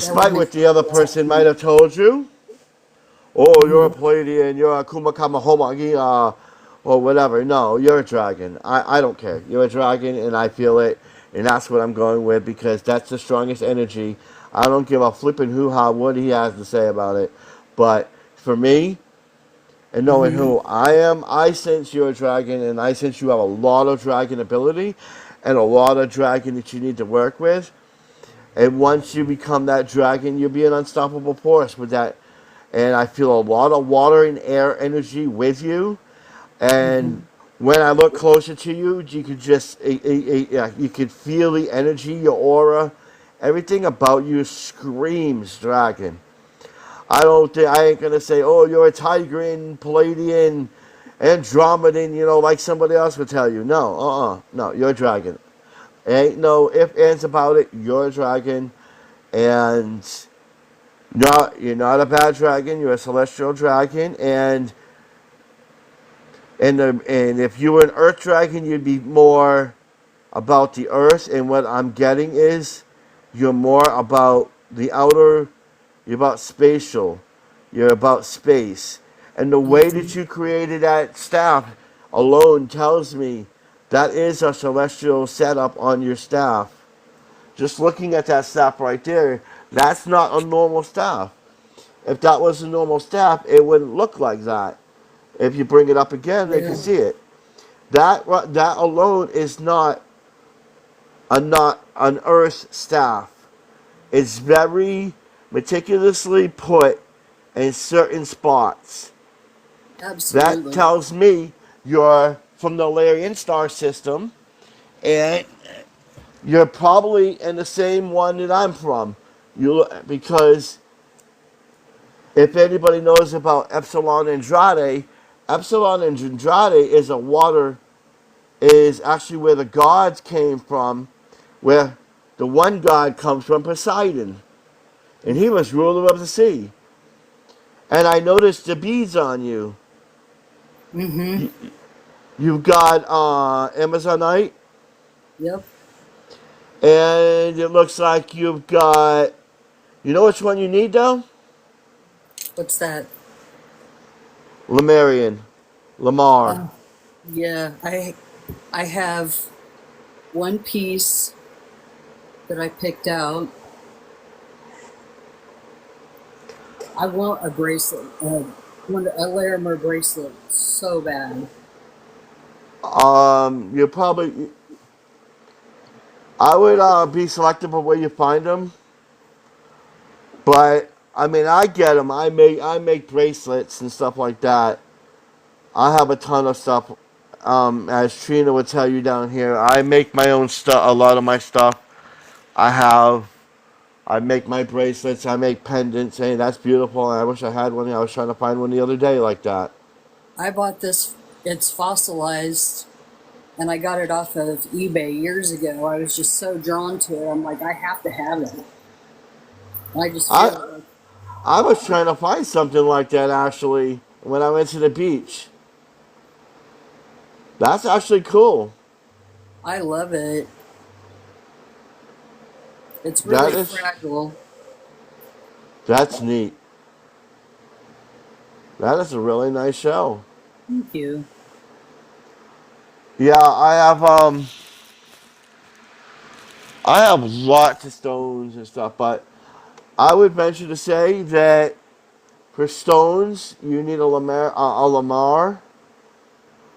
That would Despite make what the other person might have told you, oh, you're a Pleiadian, you're a Kumakamahomagi, or whatever. No, you're a dragon. I don't care. You're a dragon, and I feel it, and that's what I'm going with because that's the strongest energy. I don't give a flipping hoo-ha what he has to say about it. But for me, and knowing who I am, I sense you're a dragon, and I sense you have a lot of dragon ability and a lot of dragon that you need to work with. And once you become that dragon, you'll be an unstoppable force with that. And I feel a lot of water and air energy with you. And when I look closer to you, you could just you could feel the energy, your aura, everything about you screams dragon. I ain't gonna say, oh, you're a Tigran, Palladian, Andromedan, like somebody else would tell you. No, no, you're a dragon. Ain't no if ands about it. You're a dragon, and you're not a bad dragon. You're a celestial dragon, and if you were an earth dragon, you'd be more about the earth. And what I'm getting is, you're more about the outer. You're about spatial. You're about space. And the way that you created that staff alone tells me that is a celestial setup on your staff. Just looking at that staff right there, that's not a normal staff. If that was a normal staff, it wouldn't look like that. If you bring it up again, they can Yeah, see it. That alone is not an earth staff. It's very meticulously put in certain spots. That absolutely. tells me you're from the Larian star system, and you're probably in the same one that I'm from. Because if anybody knows about Epsilon Andrade is actually where the gods came from, where the one god comes from, Poseidon, and he was ruler of the sea. And I noticed the beads on you. Mm-hmm. You've got Amazonite, Yep. and it looks like you've got. You know which one you need though? What's that? Lemurian, Lamar. Uh, yeah, I have one piece that I picked out. I want a bracelet. Want a Larimer bracelet so bad. You probably. I would be selective of where you find them, but I mean I get them. I make bracelets and stuff like that. I have a ton of stuff. As Trina would tell you down here, I make my own stuff. A lot of my stuff. I have. I make my bracelets. I make pendants. Hey, that's beautiful. I wish I had one. I was trying to find one the other day like that. I bought this. It's fossilized, and I got it off of eBay years ago. I was just so drawn to it. I'm like, I have to have it. I just feel I like I was trying to find something like that actually when I went to the beach. That's actually cool. I love it. It's That really is fragile. that's neat. That is a really nice show. Thank you. Yeah, I have lots of stones and stuff, but I would venture to say that for stones you need a Lamar,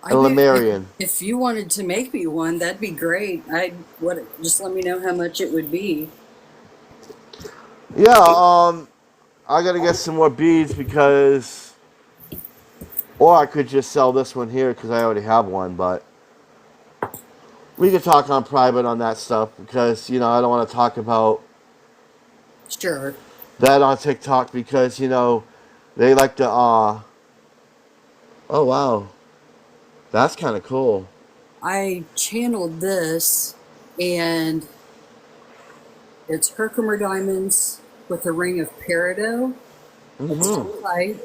I and do. Lemurian. If you wanted to make me one, that'd be great. I what? Just let me know how much it would be. Yeah, I gotta get some more beads because, or I could just sell this one here because I already have one. But we could talk on private on that stuff because I don't want to talk about Sure. that on TikTok because they like to. Oh wow, that's kind of cool. I channeled this, and it's Herkimer diamonds with a ring of peridot. It's Mm-hmm. tight,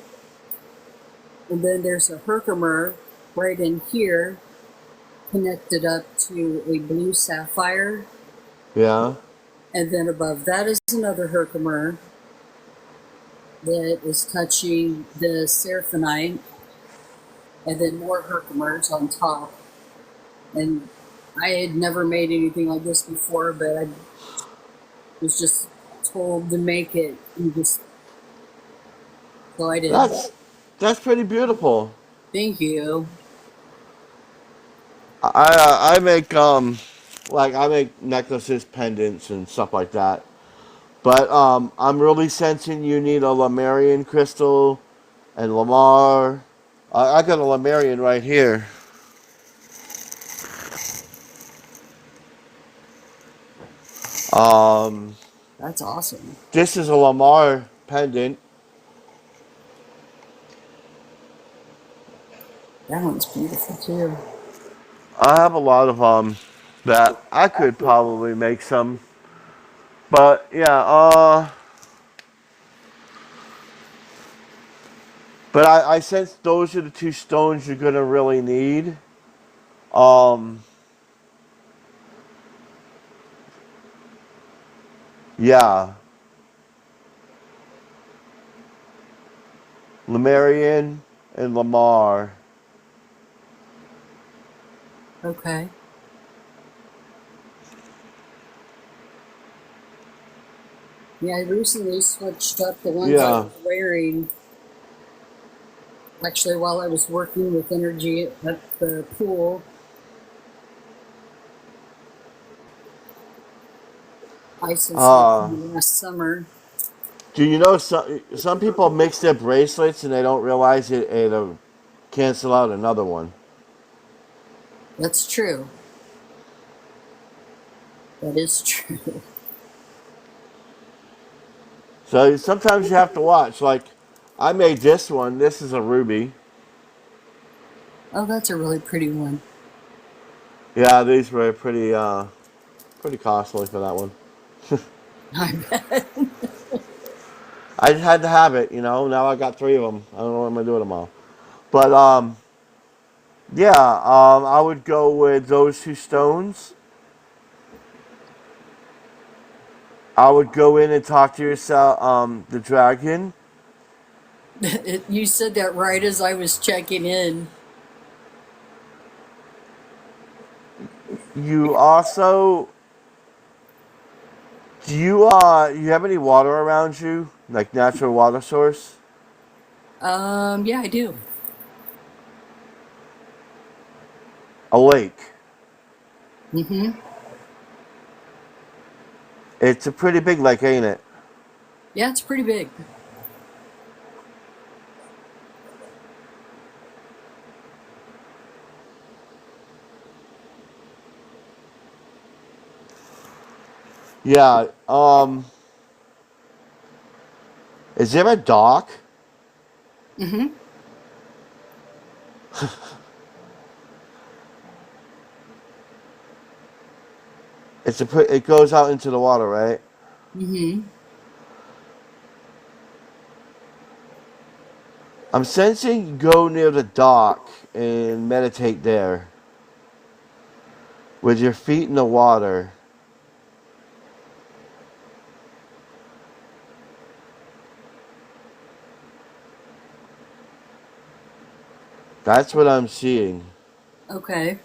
and then there's a Herkimer right in here, connected up to a blue sapphire, Yeah. and then above that is another Herkimer that is touching the Seraphonite, and then more Herkimers on top. And I had never made anything like this before, but I was just told to make it, and just so I did. That's pretty beautiful. Thank you. I make like I make necklaces, pendants, and stuff like that. But I'm really sensing you need a Lemurian crystal and Lamar. I got a Lemurian right here. Um, That's awesome. this is a Lamar pendant. That one's beautiful too. I have a lot of that I could probably make some. But yeah, but I sense those are the two stones you're gonna really need. Um, yeah, Lemurian and Lamar. Okay. Yeah, I recently switched up the ones I Yeah. was wearing. Actually, while I was working with energy at the pool, ice and snow Uh, last summer. do you know some people mix their bracelets and they don't realize it'll cancel out another one. That's true. That is true. So sometimes you have to watch. Like I made this one. This is a ruby. Oh, that's a really pretty one. Yeah, these were pretty costly for that one. I bet. I just had to have it, you know. Now I got three of them. I don't know what I'm gonna do with them all. But yeah, I would go with those two stones. I would go in and talk to yourself, the dragon. You said that right as I was checking in. You also do you have any water around you, like natural water source? Yeah, I do. A lake. Mm-hmm. It's a pretty big lake, ain't it? Yeah, it's pretty big. Yeah. Is there a dock? Mm-hmm. It goes out into the water, right? Mm-hmm. I'm sensing you go near the dock and meditate there with your feet in the water. That's what I'm seeing. Okay.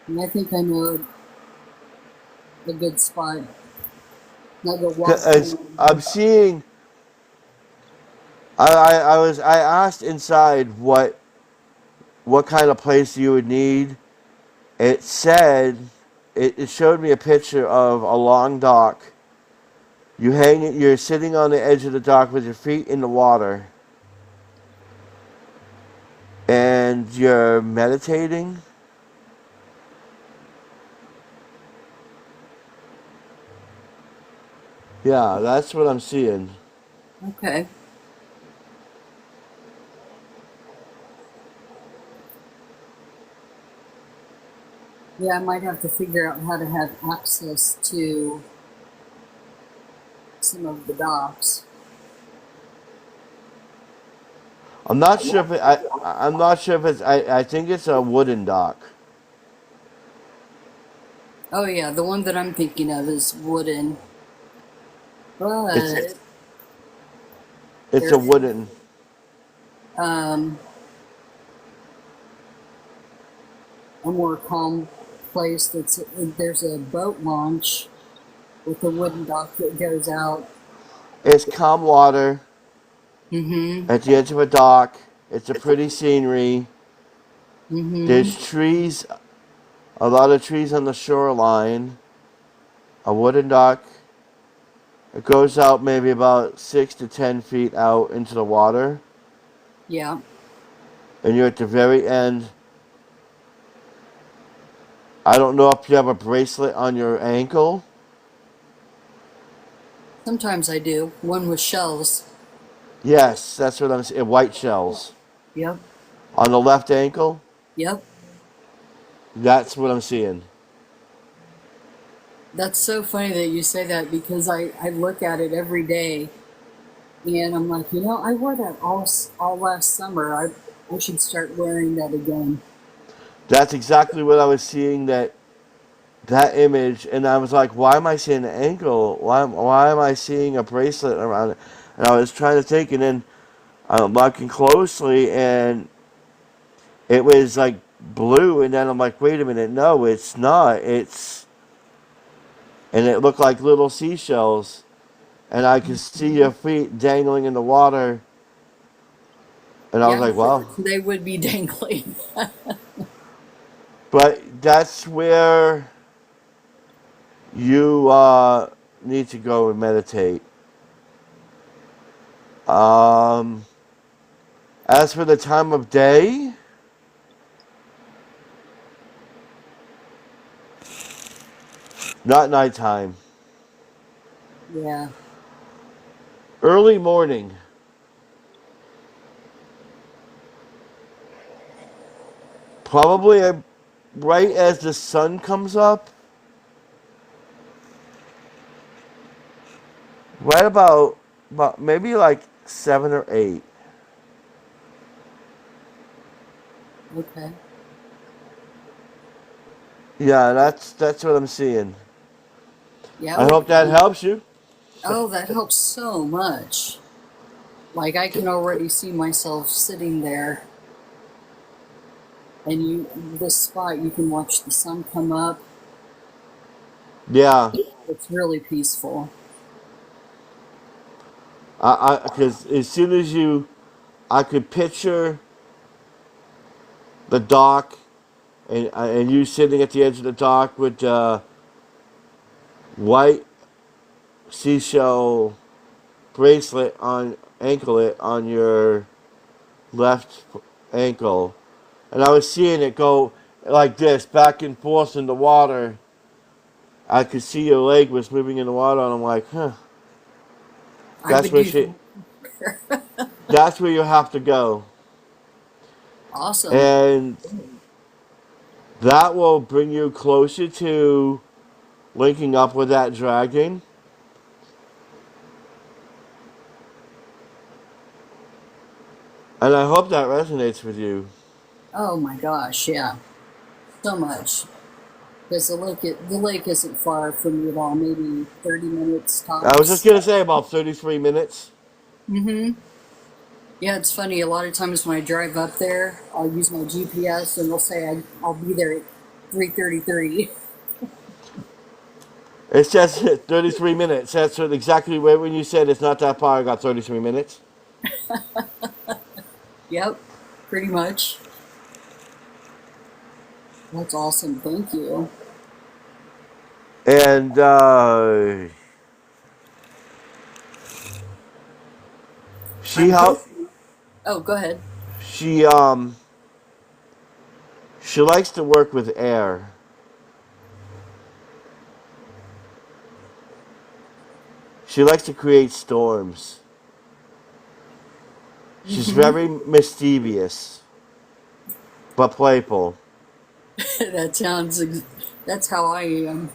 And I think I know a good spot. I'll go walk 'Cause I'm around. seeing. I asked inside what kind of place you would need. It said it showed me a picture of a long dock. You're sitting on the edge of the dock with your feet in the water, and you're meditating. Yeah, that's what I'm seeing. Okay. Yeah, I might have to figure out how to have access to some of the docks. I'm not sure if I'm not sure if it's. I think it's a wooden dock. Oh yeah, the one that I'm thinking of is wooden, It's but it's a there's wooden. um, a more calm place that's there's a boat launch with a wooden dock that goes out. It's calm water Mm-hmm. at the edge of a dock. It's a pretty scenery. Mm-hmm. There's trees, a lot of trees on the shoreline. A wooden dock. It goes out maybe about 6 to 10 feet out into the water, Yeah. and you're at the very end. I don't know if you have a bracelet on your ankle. Sometimes I do. One with shells. Yes, that's what I'm saying. White shells Yep. on the left ankle. Yep. That's what I'm seeing. That's so funny that you say that because I look at it every day and I'm like, I wore that all last summer. I should start wearing that again. That's exactly what I was seeing. That image, and I was like, why am I seeing an ankle? Why am I seeing a bracelet around it? And I was trying to think, and then I'm looking closely, and it was like blue, and then I'm like, wait a minute, no, it's not. And it looked like little seashells, and I could see your feet dangling in the water, and I was Yeah, like, wow. they would be dangling. But that's where you need to go and meditate. Um, as for the time of day, not nighttime, Yeah. early morning. Probably right as the sun comes up. Right about maybe like 7 or 8. Okay. Yeah, that's what I'm seeing. Yeah, I hope that helps you. oh, that helps so much. Like I can already see myself sitting there and this spot you can watch the sun come up. Yeah, It's really peaceful. because as soon as I could picture the dock and you sitting at the edge of the dock with white seashell bracelet on anklet on your left ankle, and I was seeing it go like this back and forth in the water. I could see your leg was moving in the water, and I'm like, huh. I That's would where do she. that. That's where you have to go, Awesome. and that will bring you closer to linking up with that dragon. And I hope that resonates with you. Oh my gosh, yeah. So much. Because the lake isn't far from you at all, maybe 30 minutes I was just tops. gonna say about 33 minutes. Mm-hmm. Yeah, it's funny. A lot of times when I drive up there, I'll use my GPS and they'll say I'll be there at 3:33. It says 33 minutes. That's exactly where when you said it's not that far. I got 33 minutes. Yep, pretty much. That's awesome. Thank you. And she I'm helped. hoping. Oh, go ahead. She she likes to work with air. She likes to create storms. She's Mm-hmm. very mischievous, but playful. That sounds. That's how I am.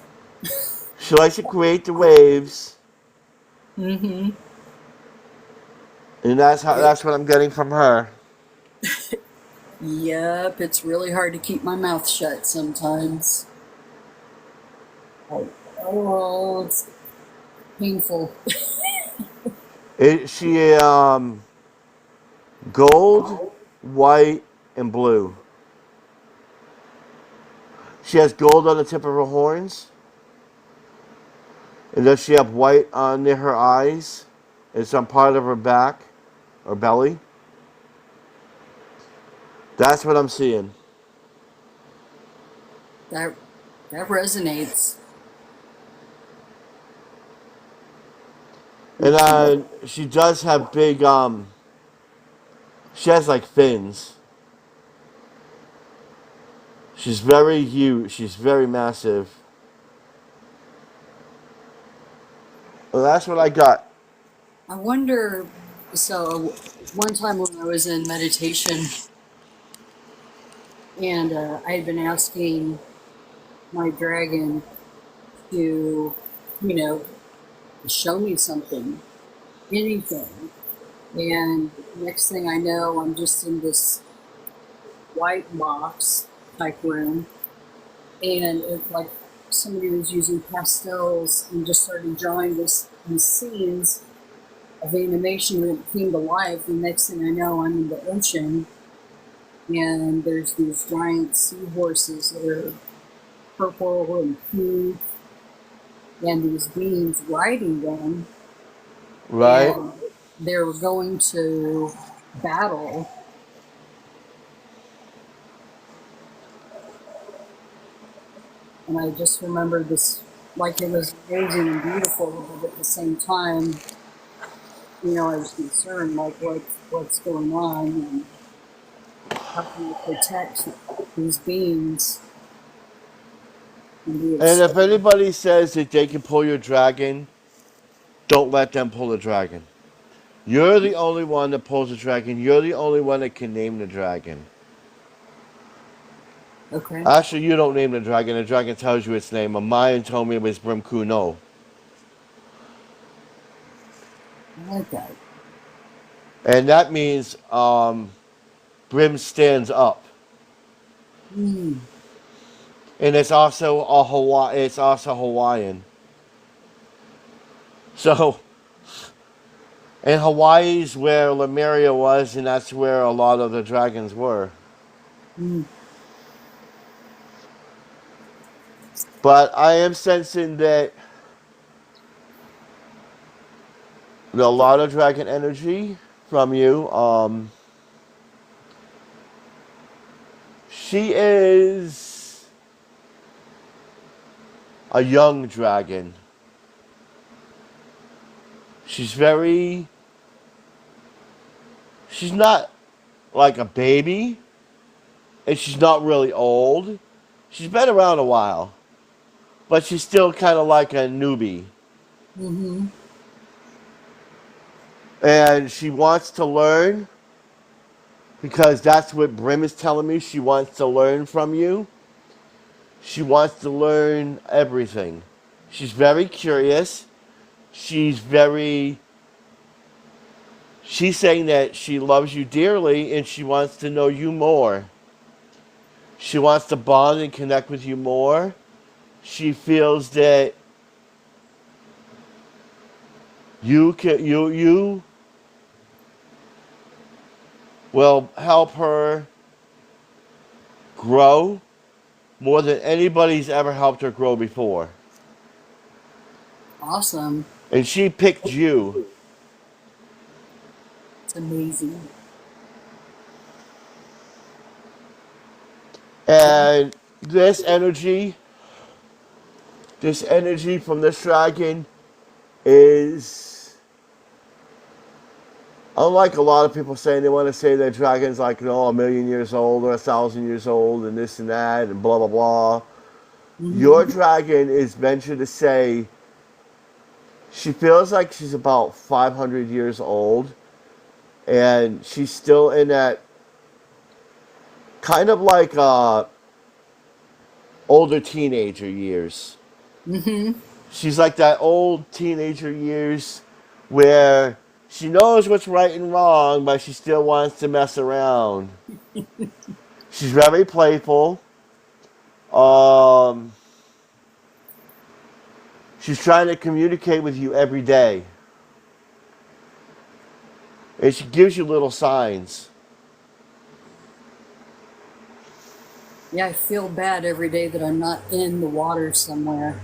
She likes to create the waves, Mm-hmm. and that's Yep. what I'm getting from her. Yep, it's really hard to keep my mouth shut sometimes. Like, oh, it's painful. Is she gold, white, and blue? She has gold on the tip of her horns. And does she have white on near her eyes and some part of her back or belly? That's what I'm seeing. That that resonates. And she does have big, she has like fins. She's very huge. She's very massive. Well, that's what I got. I wonder. So one time when I was in meditation, and I had been asking my dragon to, you know, show me something, anything. And next thing I know, I'm just in this white box type room, and it's like somebody was using pastels and just started drawing these scenes of animation that came to life. The next thing I know, I'm in the ocean, and there's these giant seahorses that are purple and pink, and these beings riding them, Right? and they're going to battle. And I just remember this, like it was amazing and beautiful, but at the same time, I was concerned, like what's going on, and how can we protect these beings and be And if exposed? anybody says that they can pull your dragon, don't let them pull the dragon. You're the only one that pulls the dragon. You're the only one that can name the dragon. Okay, Actually, you don't name the dragon. The dragon tells you its name. A Mayan told me it was Brimkuno. I like that. And that means Brim stands up. Mm. And it's also it's also Hawaiian. So, and Hawaii's where Lemuria was, and that's where a lot of the dragons were. Mm. But I am sensing that a lot of dragon energy from you. She is a young dragon. She's not like a baby, and she's not really old. She's been around a while, but she's still kind of like a newbie. Mm-hmm. And she wants to learn because that's what Brim is telling me. She wants to learn from you. She wants to learn everything. She's very curious. She's very. She's saying that she loves you dearly and she wants to know you more. She wants to bond and connect with you more. She feels that you will help her grow more than anybody's ever helped her grow before. Awesome. And she picked you. It's amazing. And this energy from this dragon is unlike a lot of people saying they want to say that dragon's like, 1,000,000 years old or 1,000 years old and this and that and blah, blah, blah. Your Mm-hmm. dragon is ventured to say she feels like she's about 500 years old and she's still in that kind of like older teenager years. Mm-hmm. She's like that old teenager years where She knows what's right and wrong, but she still wants to mess around. She's very playful. Um, she's trying to communicate with you every day. And she gives you little signs. Yeah, I feel bad every day that I'm not in the water somewhere.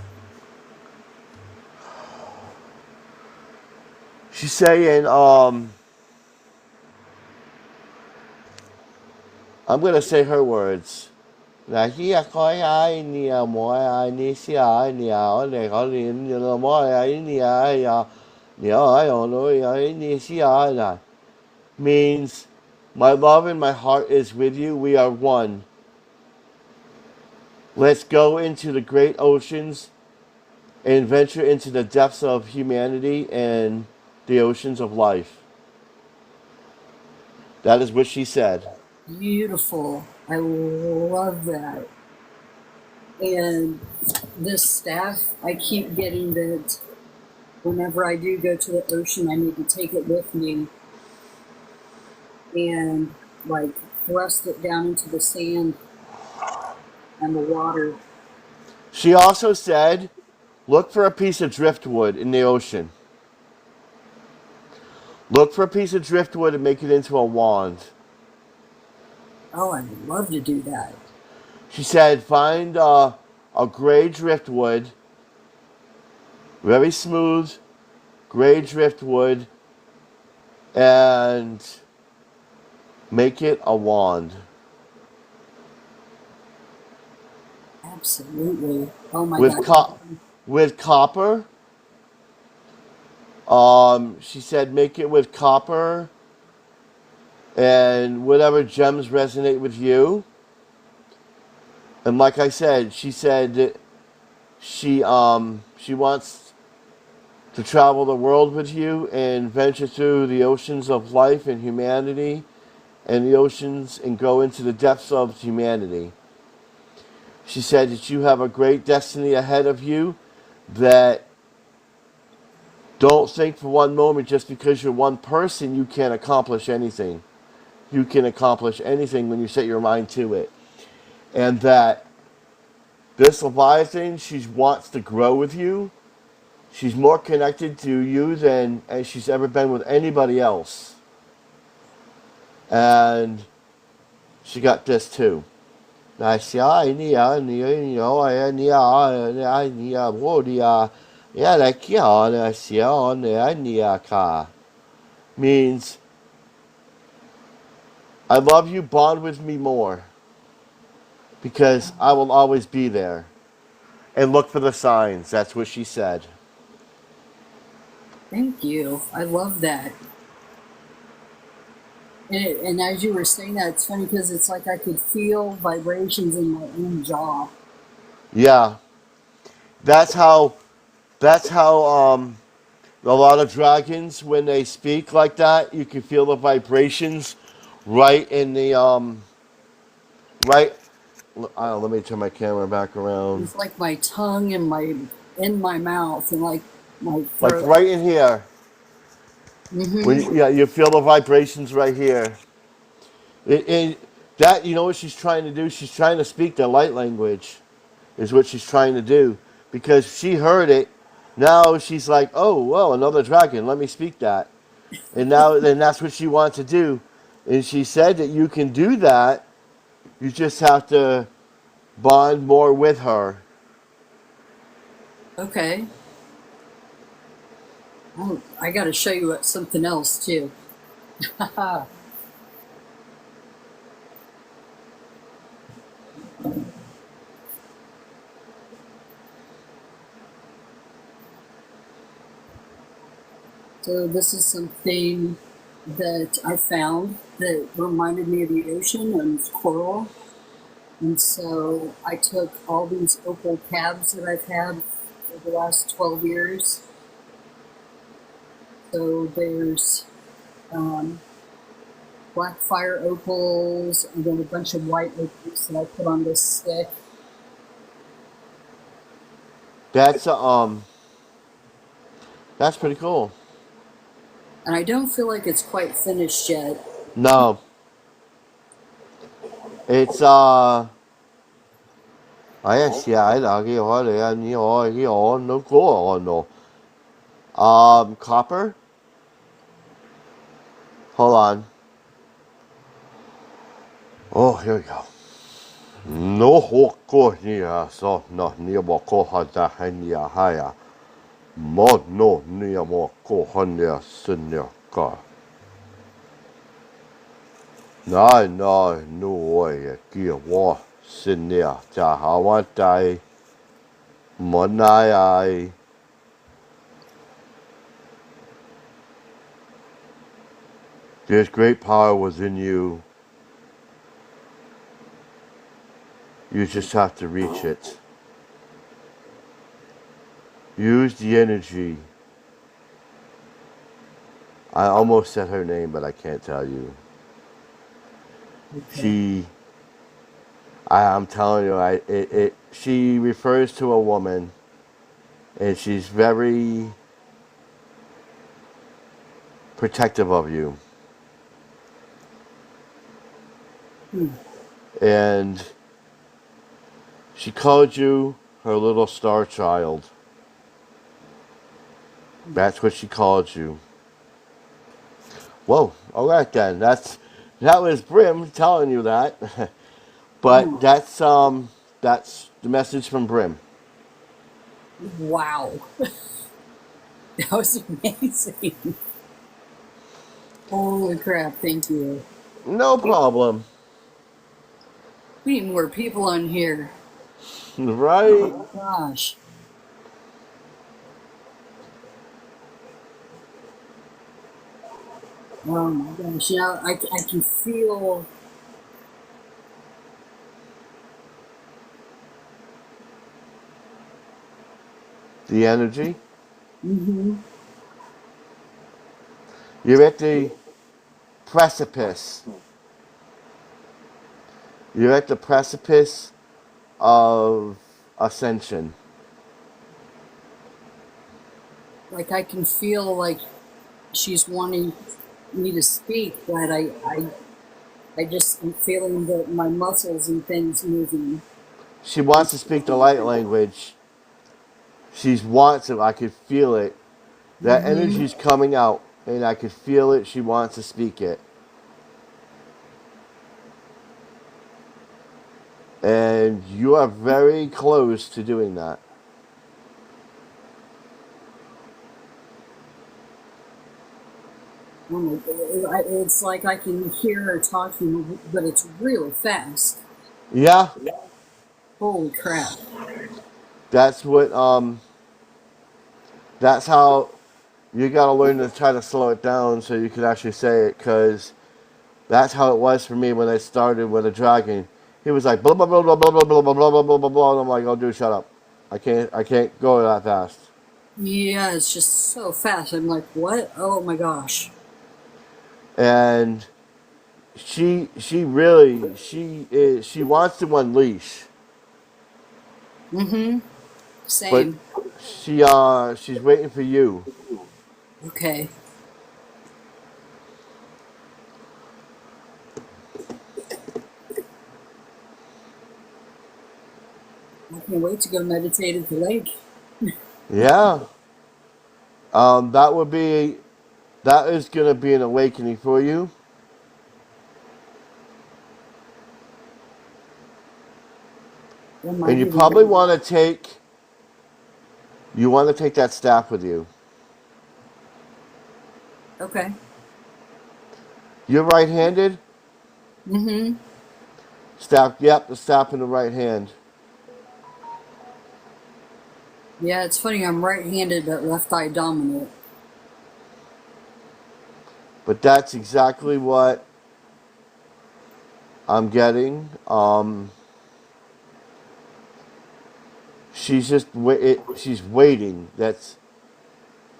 She's saying, I'm going to say her words. Là chỉ coi ai nia mỗi ai ni si ai nia ở đây có liền như là mỗi ai nia ai nia ai ở nơi ai ni si ai là means my love and my heart is with you. We are one. Let's go into the great oceans and venture into the depths of humanity and the oceans of life. That is what she said. Beautiful. I love that. And this staff, I keep getting that whenever I do go to the ocean, I need to take it with me and like thrust it down into the sand and the water. She also said, look for a piece of driftwood in the ocean. Look for a piece of driftwood and make it into a wand. Oh, I'd love to do that. She said, find a gray driftwood, very smooth gray driftwood, and make it a wand. Absolutely. Oh my With God. with copper. She said, make it with copper and whatever gems resonate with you. And like I said, she said that she wants to travel the world with you and venture through the oceans of life and humanity and the oceans and go into the depths of humanity. She said that you have a great destiny ahead of you, that don't think for one moment just because you're one person you can't accomplish anything. You can accomplish anything when you set your mind to it. And that this Leviathan, she wants to grow with you. She's more connected to you than she's ever been with anybody else. And she got this too. Means I love you, bond with me more. Because I will always be there. And look for the signs. That's what she said. Thank you. I love that. And as you were saying that, it's funny because it's like I could feel vibrations in my own jaw. Yeah. That's how a lot of dragons, when they speak like that, you can feel the vibrations right in the right. Let me turn my camera back around. It's like my tongue and in my mouth and like my Like throat. right in here. When you feel the vibrations right here. That, you know what she's trying to do? She's trying to speak the light language, is what she's trying to do. Because she heard it, now she's like, oh, well, another dragon, let me speak that. And now then that's what she wants to do. And she said that you can do that, you just have to bond more with her. Okay. Oh, I got to show you something else too. So this is something that I found that reminded me of the ocean and coral. And so I took all these opal tabs that I've had for the last 12 years. So there's black fire opals and then a bunch of white opals that I put on this stick. That's pretty cool. And I don't feel like it's quite finished yet. No, it's I see I lagi hole ani o no go no. Copper. Hold on. Oh, here we go. No hoko nia so no nia mo ko hata hania haya. Mo no nia mo ko hania sunya ka. Na no ya ki wa sinia ta hawa dai mo nai ai. There's great power within you. You just have to reach it. Use the energy. I almost said her name, but I can't tell you. Okay. I'm telling you, she refers to a woman, and she's very protective of you. Hmm. And she called you her little star child. That's what she called you. Whoa, all right then. That was Brim telling you that. But Hmm. that's the message from Brim. Wow. That was amazing. Holy crap, thank you. No problem. We need more people on here. Right? Oh my gosh. Oh my gosh. I can feel. The energy. Hmm. You're at the precipice. You're at the precipice of ascension. Like I can feel like she's wanting me to speak, but I just am feeling my muscles and things moving. She wants to speak the light language. She wants to. I could feel it. That Hmm. energy's coming out, and I could feel it. She wants to speak it. And you are very close to doing that. Oh my God. It's like I can hear her talking, but it's really fast. Yeah, Holy crap. that's what. That's how you gotta learn to try to slow it down so you can actually say it. Cause that's how it was for me when I started with a dragon. He was like blah blah blah blah blah blah blah blah blah blah blah blah, and I'm like, oh dude, shut up. I can't go that fast. Yeah, it's just so fast. I'm like, what? Oh my gosh. And she wants to unleash, Mm-hmm. but Same. she's waiting for you. Okay. I can't wait to go meditate at the lake. Yeah. That would be that is gonna be an awakening for you. That And might be the you want to take that staff with you. okay. You're right-handed. Mm-hmm. Staff. Yep, the staff in the right hand. Yeah, it's funny. I'm right-handed, but left eye dominant. But that's exactly what I'm getting. She's waiting.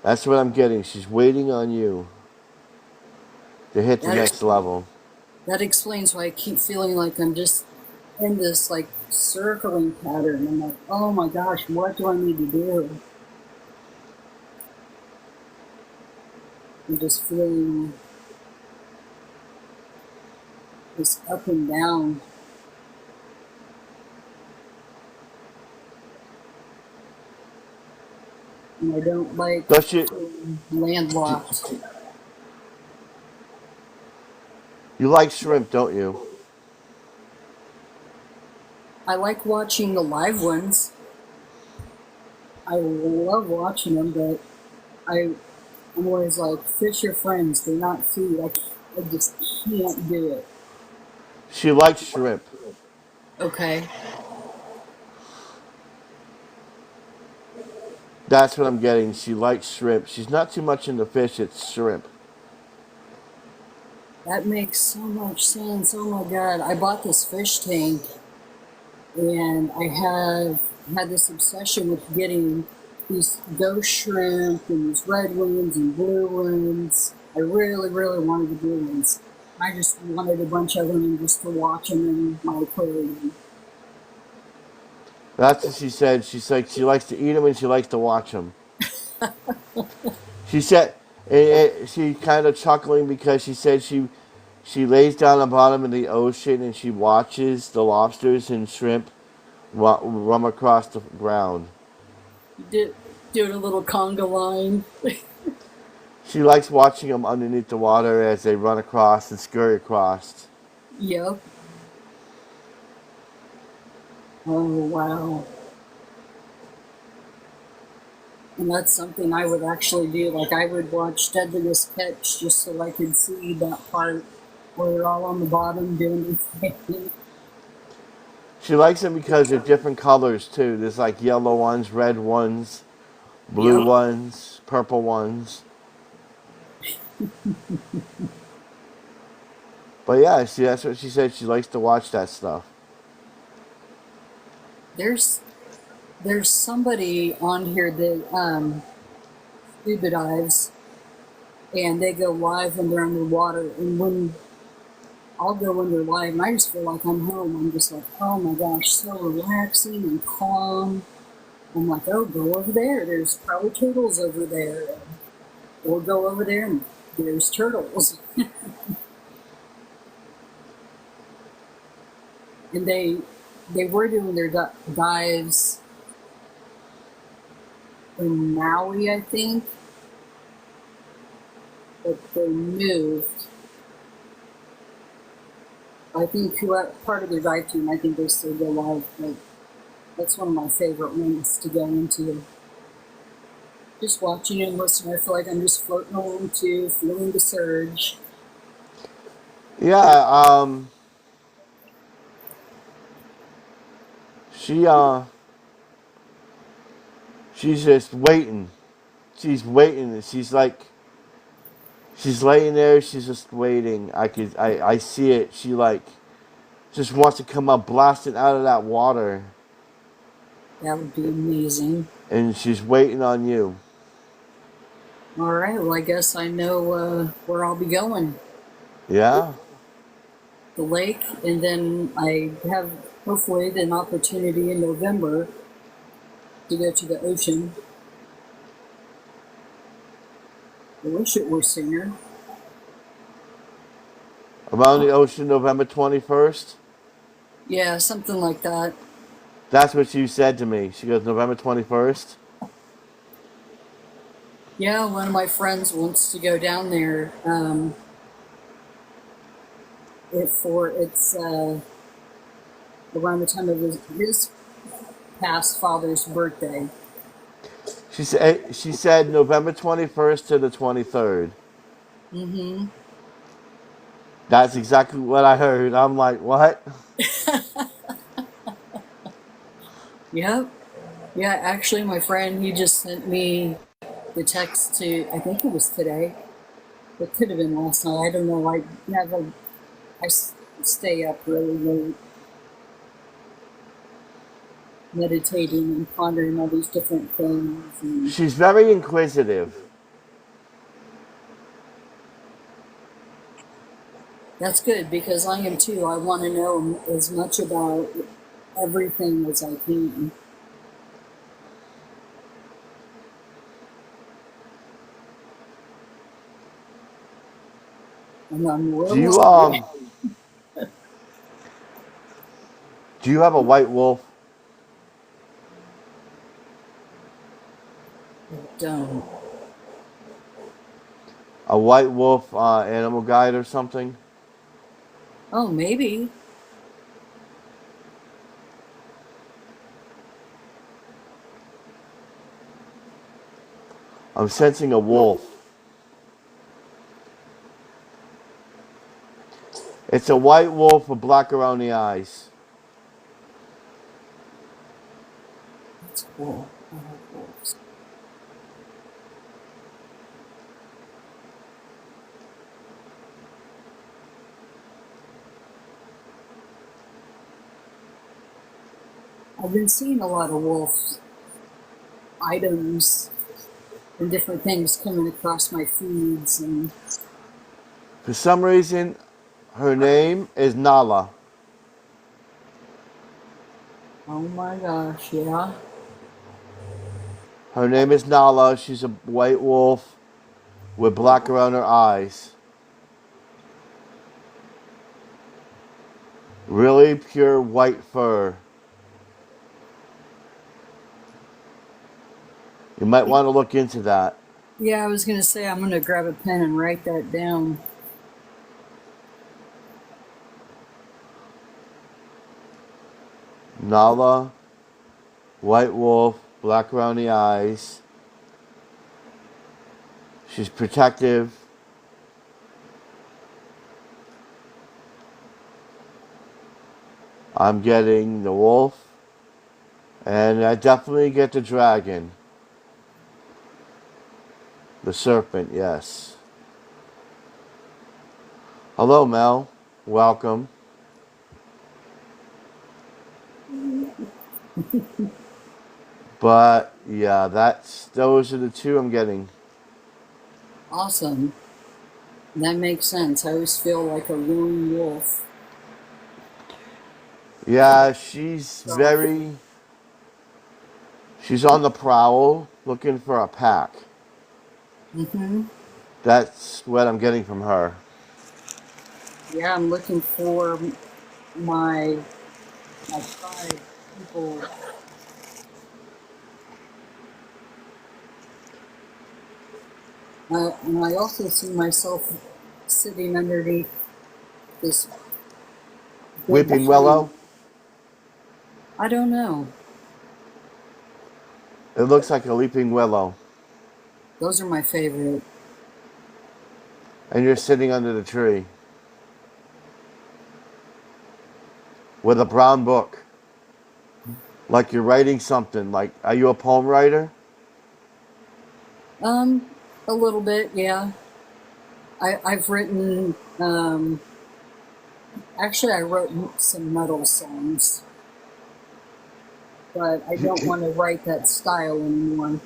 That's what I'm getting. She's waiting on you to hit the That next level. that explains why I keep feeling like I'm just in this like circling pattern. I'm like, oh my gosh, what do I need to do? and just feeling just up and down. And I don't like Does you being landlocked. you like shrimp, don't you? I like watching the live ones. I love watching them, but I'm always like, fish are friends, they're not food. I just can't do it. She likes shrimp. Okay. That's what I'm getting. She likes shrimp. She's not too much into fish. It's shrimp. That makes so much sense. Oh my God. I bought this fish tank and I have had this obsession with getting these ghost shrimp and these red ones and blue ones. I really, really wanted the blue ones. I just wanted a bunch of them and just to watch them in my aquarium. That's what she said. She's like she likes to eat them and she likes to watch them. She said, she kind of chuckling because she said she lays down on the bottom of the ocean and she watches the lobsters and shrimp run across the ground. Doing a little conga line. She likes watching them underneath the water as they run across and scurry across. Yep. Oh, wow. And that's something I would actually do. Like, I would watch Deadliest Catch just so I could see that part where they're all on the bottom doing their thing. She likes them because they're different colors too. There's like yellow ones, red ones, blue Yep. ones, purple ones. But yeah, see, that's what she said. She likes to watch that stuff. There's somebody on here that scuba dives and they go live when they're underwater, and when I'll go under live and I just feel like I'm home. I'm just like, oh my gosh, so relaxing and calm. I'm like, oh, go over there. There's probably turtles over there. Or go over there and there's turtles. And they were doing their dives in Maui, I think, but they moved. I think part of their dive team, I think they still go live, but that's one of my favorite ones to go into. Just watching and listening, I feel like I'm just floating along too, feeling the surge. Yeah, she she's just waiting. She's waiting. She's like she's laying there. She's just waiting. I see it. She like just wants to come up blasting out of that water, That would be amazing. and she's waiting on you. All right, well, I guess I know where I'll be going. Yeah. The lake, and then I have hopefully an opportunity in November to go to the ocean. I wish it were sooner. Around the ocean, November 21st. Yeah, something like that. That's what she said to me. She goes, November 21st. Yeah, one of my friends wants to go down there. It's around the time of his past father's birthday. She said November 21st to the 23rd. Mm-hmm. That's exactly what I heard. I'm like, what? Yep. Yeah, actually, my friend, he just sent me the text to, I think it was today. It could have been last night. I don't know. I stay up really late, meditating and pondering all these different things. And She's very inquisitive. that's good because I am too. I want to know as much about everything as I can. And I'm Do really you sorry. do you have a white wolf? Don't. A white wolf animal guide or something? Oh, maybe. I'm sensing a wolf. It's a white wolf with black around the eyes. That's cool. I like wolves. I've been seeing a lot of wolf items and different things coming across my feeds, and For some reason, her name is Nala. oh my gosh, yeah. Her name is Nala. She's a white wolf with black around her eyes. Really pure white fur. You might want to look into that. Yeah, I was gonna say I'm gonna grab a pen and write that down. Nala, white wolf, black around the eyes. She's protective. I'm getting the wolf. And I definitely get the dragon. The serpent, yes. Hello, Mel. Welcome. But yeah, those are the two I'm getting. Awesome. That makes sense. I always feel like a lone wolf. Yeah, she's So, on the prowl looking for a pack. mm-hmm. That's what I'm getting from her. Yeah, I'm looking for my tribe people. And I also see myself sitting underneath this big Weeping tree. Willow. I don't know. It looks like a leaping willow. Those are my favorite. And you're sitting under the tree with a brown book. Like you're writing something. Like, are you a poem writer? A little bit, yeah. I've written, actually, I wrote some metal songs, but I don't want to write that style anymore.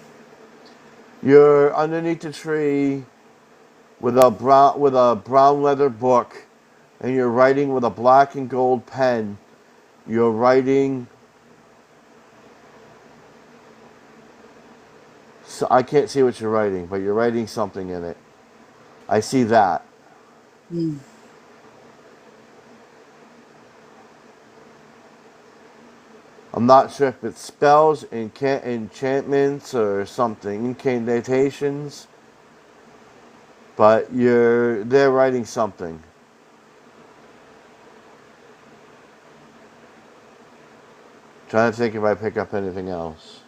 You're underneath the tree with a brown leather book, and you're writing with a black and gold pen. You're writing. So I can't see what you're writing, but you're writing something in it. I see that. Mm. I'm not sure if it's spells, enchantments, or something, incantations. But they're writing something. Trying to think if I pick up anything else.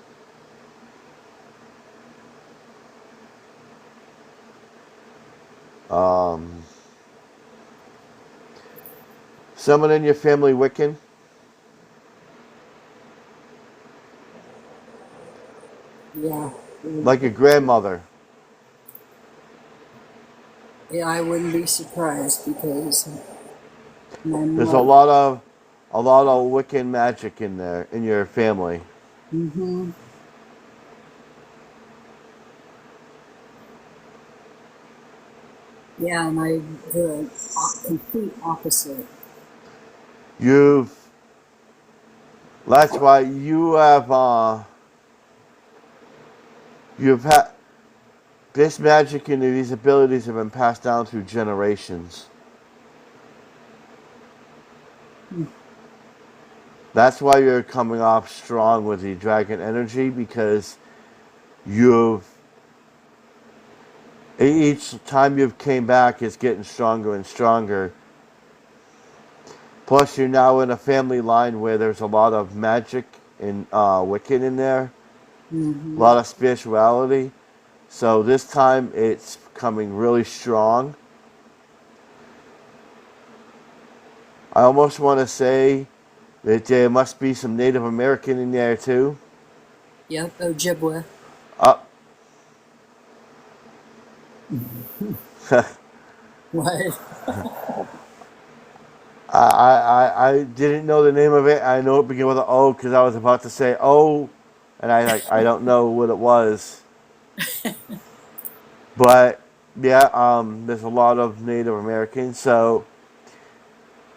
Someone in your family Wiccan? Yeah. Like your grandmother? Yeah, I wouldn't be surprised because my There's a mother. lot of Wiccan magic in there in your family. Mm-hmm. Yeah, and the complete opposite. That's why you've had this magic and these abilities have been passed down through generations. That's why you're coming off strong with the dragon energy, because you've each time you've came back, it's getting stronger and stronger. Plus, you're now in a family line where there's a lot of magic and Wiccan in there, a lot of spirituality. So this time, it's coming really strong. I almost want to say that there must be some Native American in there too. Yep, Ojibwe. Uh, What? I didn't know the name of it. I know it began with an O because I was about to say O, and I don't know what it was. But yeah, there's a lot of Native Americans, so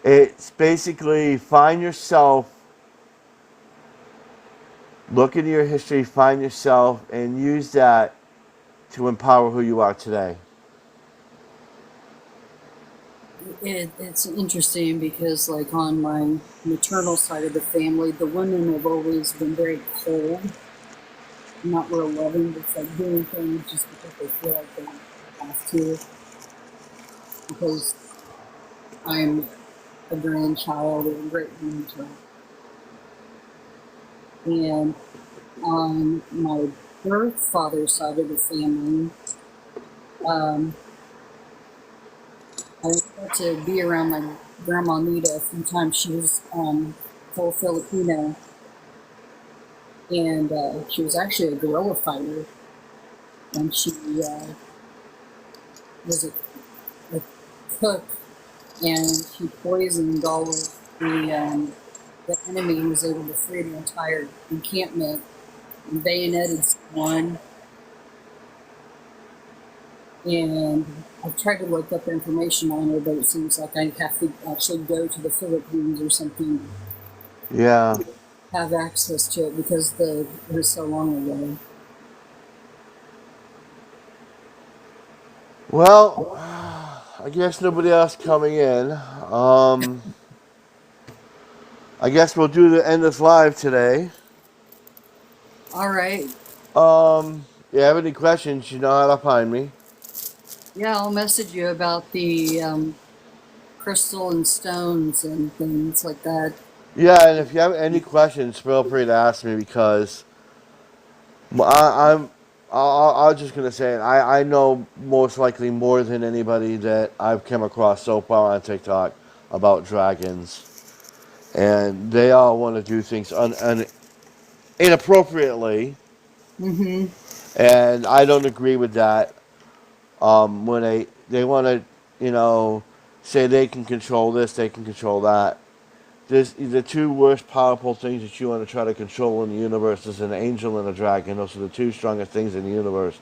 it's basically find yourself, look into your history, find yourself, and use that to empower who you are today. It's interesting because, like, on my maternal side of the family, the women have always been very cold, not real loving. It's like doing things just because they feel like they have to. Because I'm a grandchild or a great grandchild. And on my birth father's side of the family, I got to be around my grandma Nita a few times. She was full Filipino, and she was actually a guerrilla fighter, and she was a cook, and she poisoned all of the enemy and was able to free the entire encampment and bayoneted someone. And I've tried to look up information on her, but it seems like I have to actually go to the Philippines or something Yeah. to have access to it because it was so long ago. Well, I guess nobody else coming in. I guess we'll do the end this live today. All right. You have any questions, you know how to find me. Yeah, I'll message you about the crystal and stones and things like that. Yeah, and if you have any questions, feel free to ask me because I'm just gonna say it. I know most likely more than anybody that I've come across so far on TikTok about dragons, and they all want to do things inappropriately, and I don't agree with that. When they want to, say they can control this, they can control that. There's the two worst powerful things that you want to try to control in the universe is an angel and a dragon. Those are the two strongest things in the universe.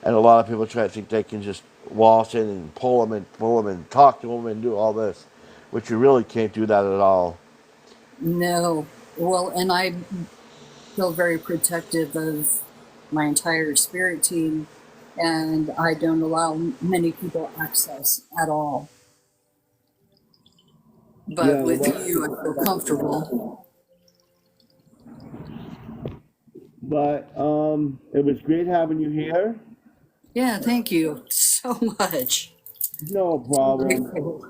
And a lot of people try to think they can just waltz in and pull them and talk to them and do all this, which you really can't do that at all. No. Well, and I feel very protective of my entire spirit team, and I don't allow many people access at all. But with you, I feel comfortable. But it was great having you here. Yeah, thank you so much. No problem.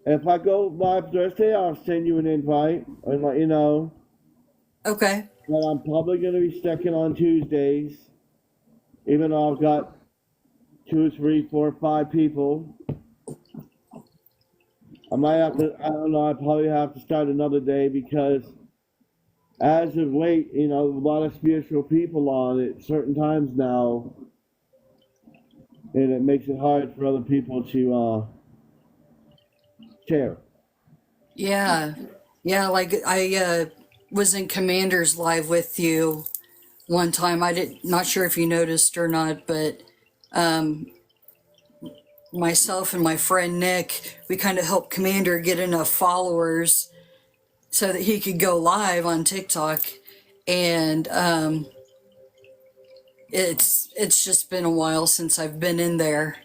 If I go live Thursday, I'll send you an invite and let you know. Okay. But I'm probably going to be sticking on Tuesdays, even though I've got 2, 3, 4, 5 people. I might have to, I don't know, I probably have to start another day because as of late, a lot of spiritual people on at certain times now, and it makes it hard for other people to share. Yeah. Yeah, like I was in Commander's Live with you one time. Not sure if you noticed or not, but myself and my friend Nick, we kind of helped Commander get enough followers so that he could go live on TikTok. And It's just been a while since I've been in there,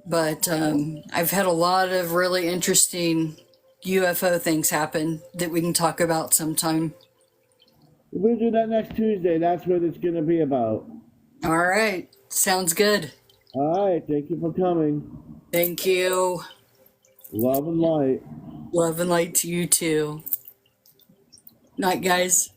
but I've had a lot of really interesting UFO things happen that we can talk about sometime. We'll do that next Tuesday. That's what it's going to be about. All right, sounds good. All right. Thank you for coming. Thank you. Love and light. Love and light to you too. Night, guys.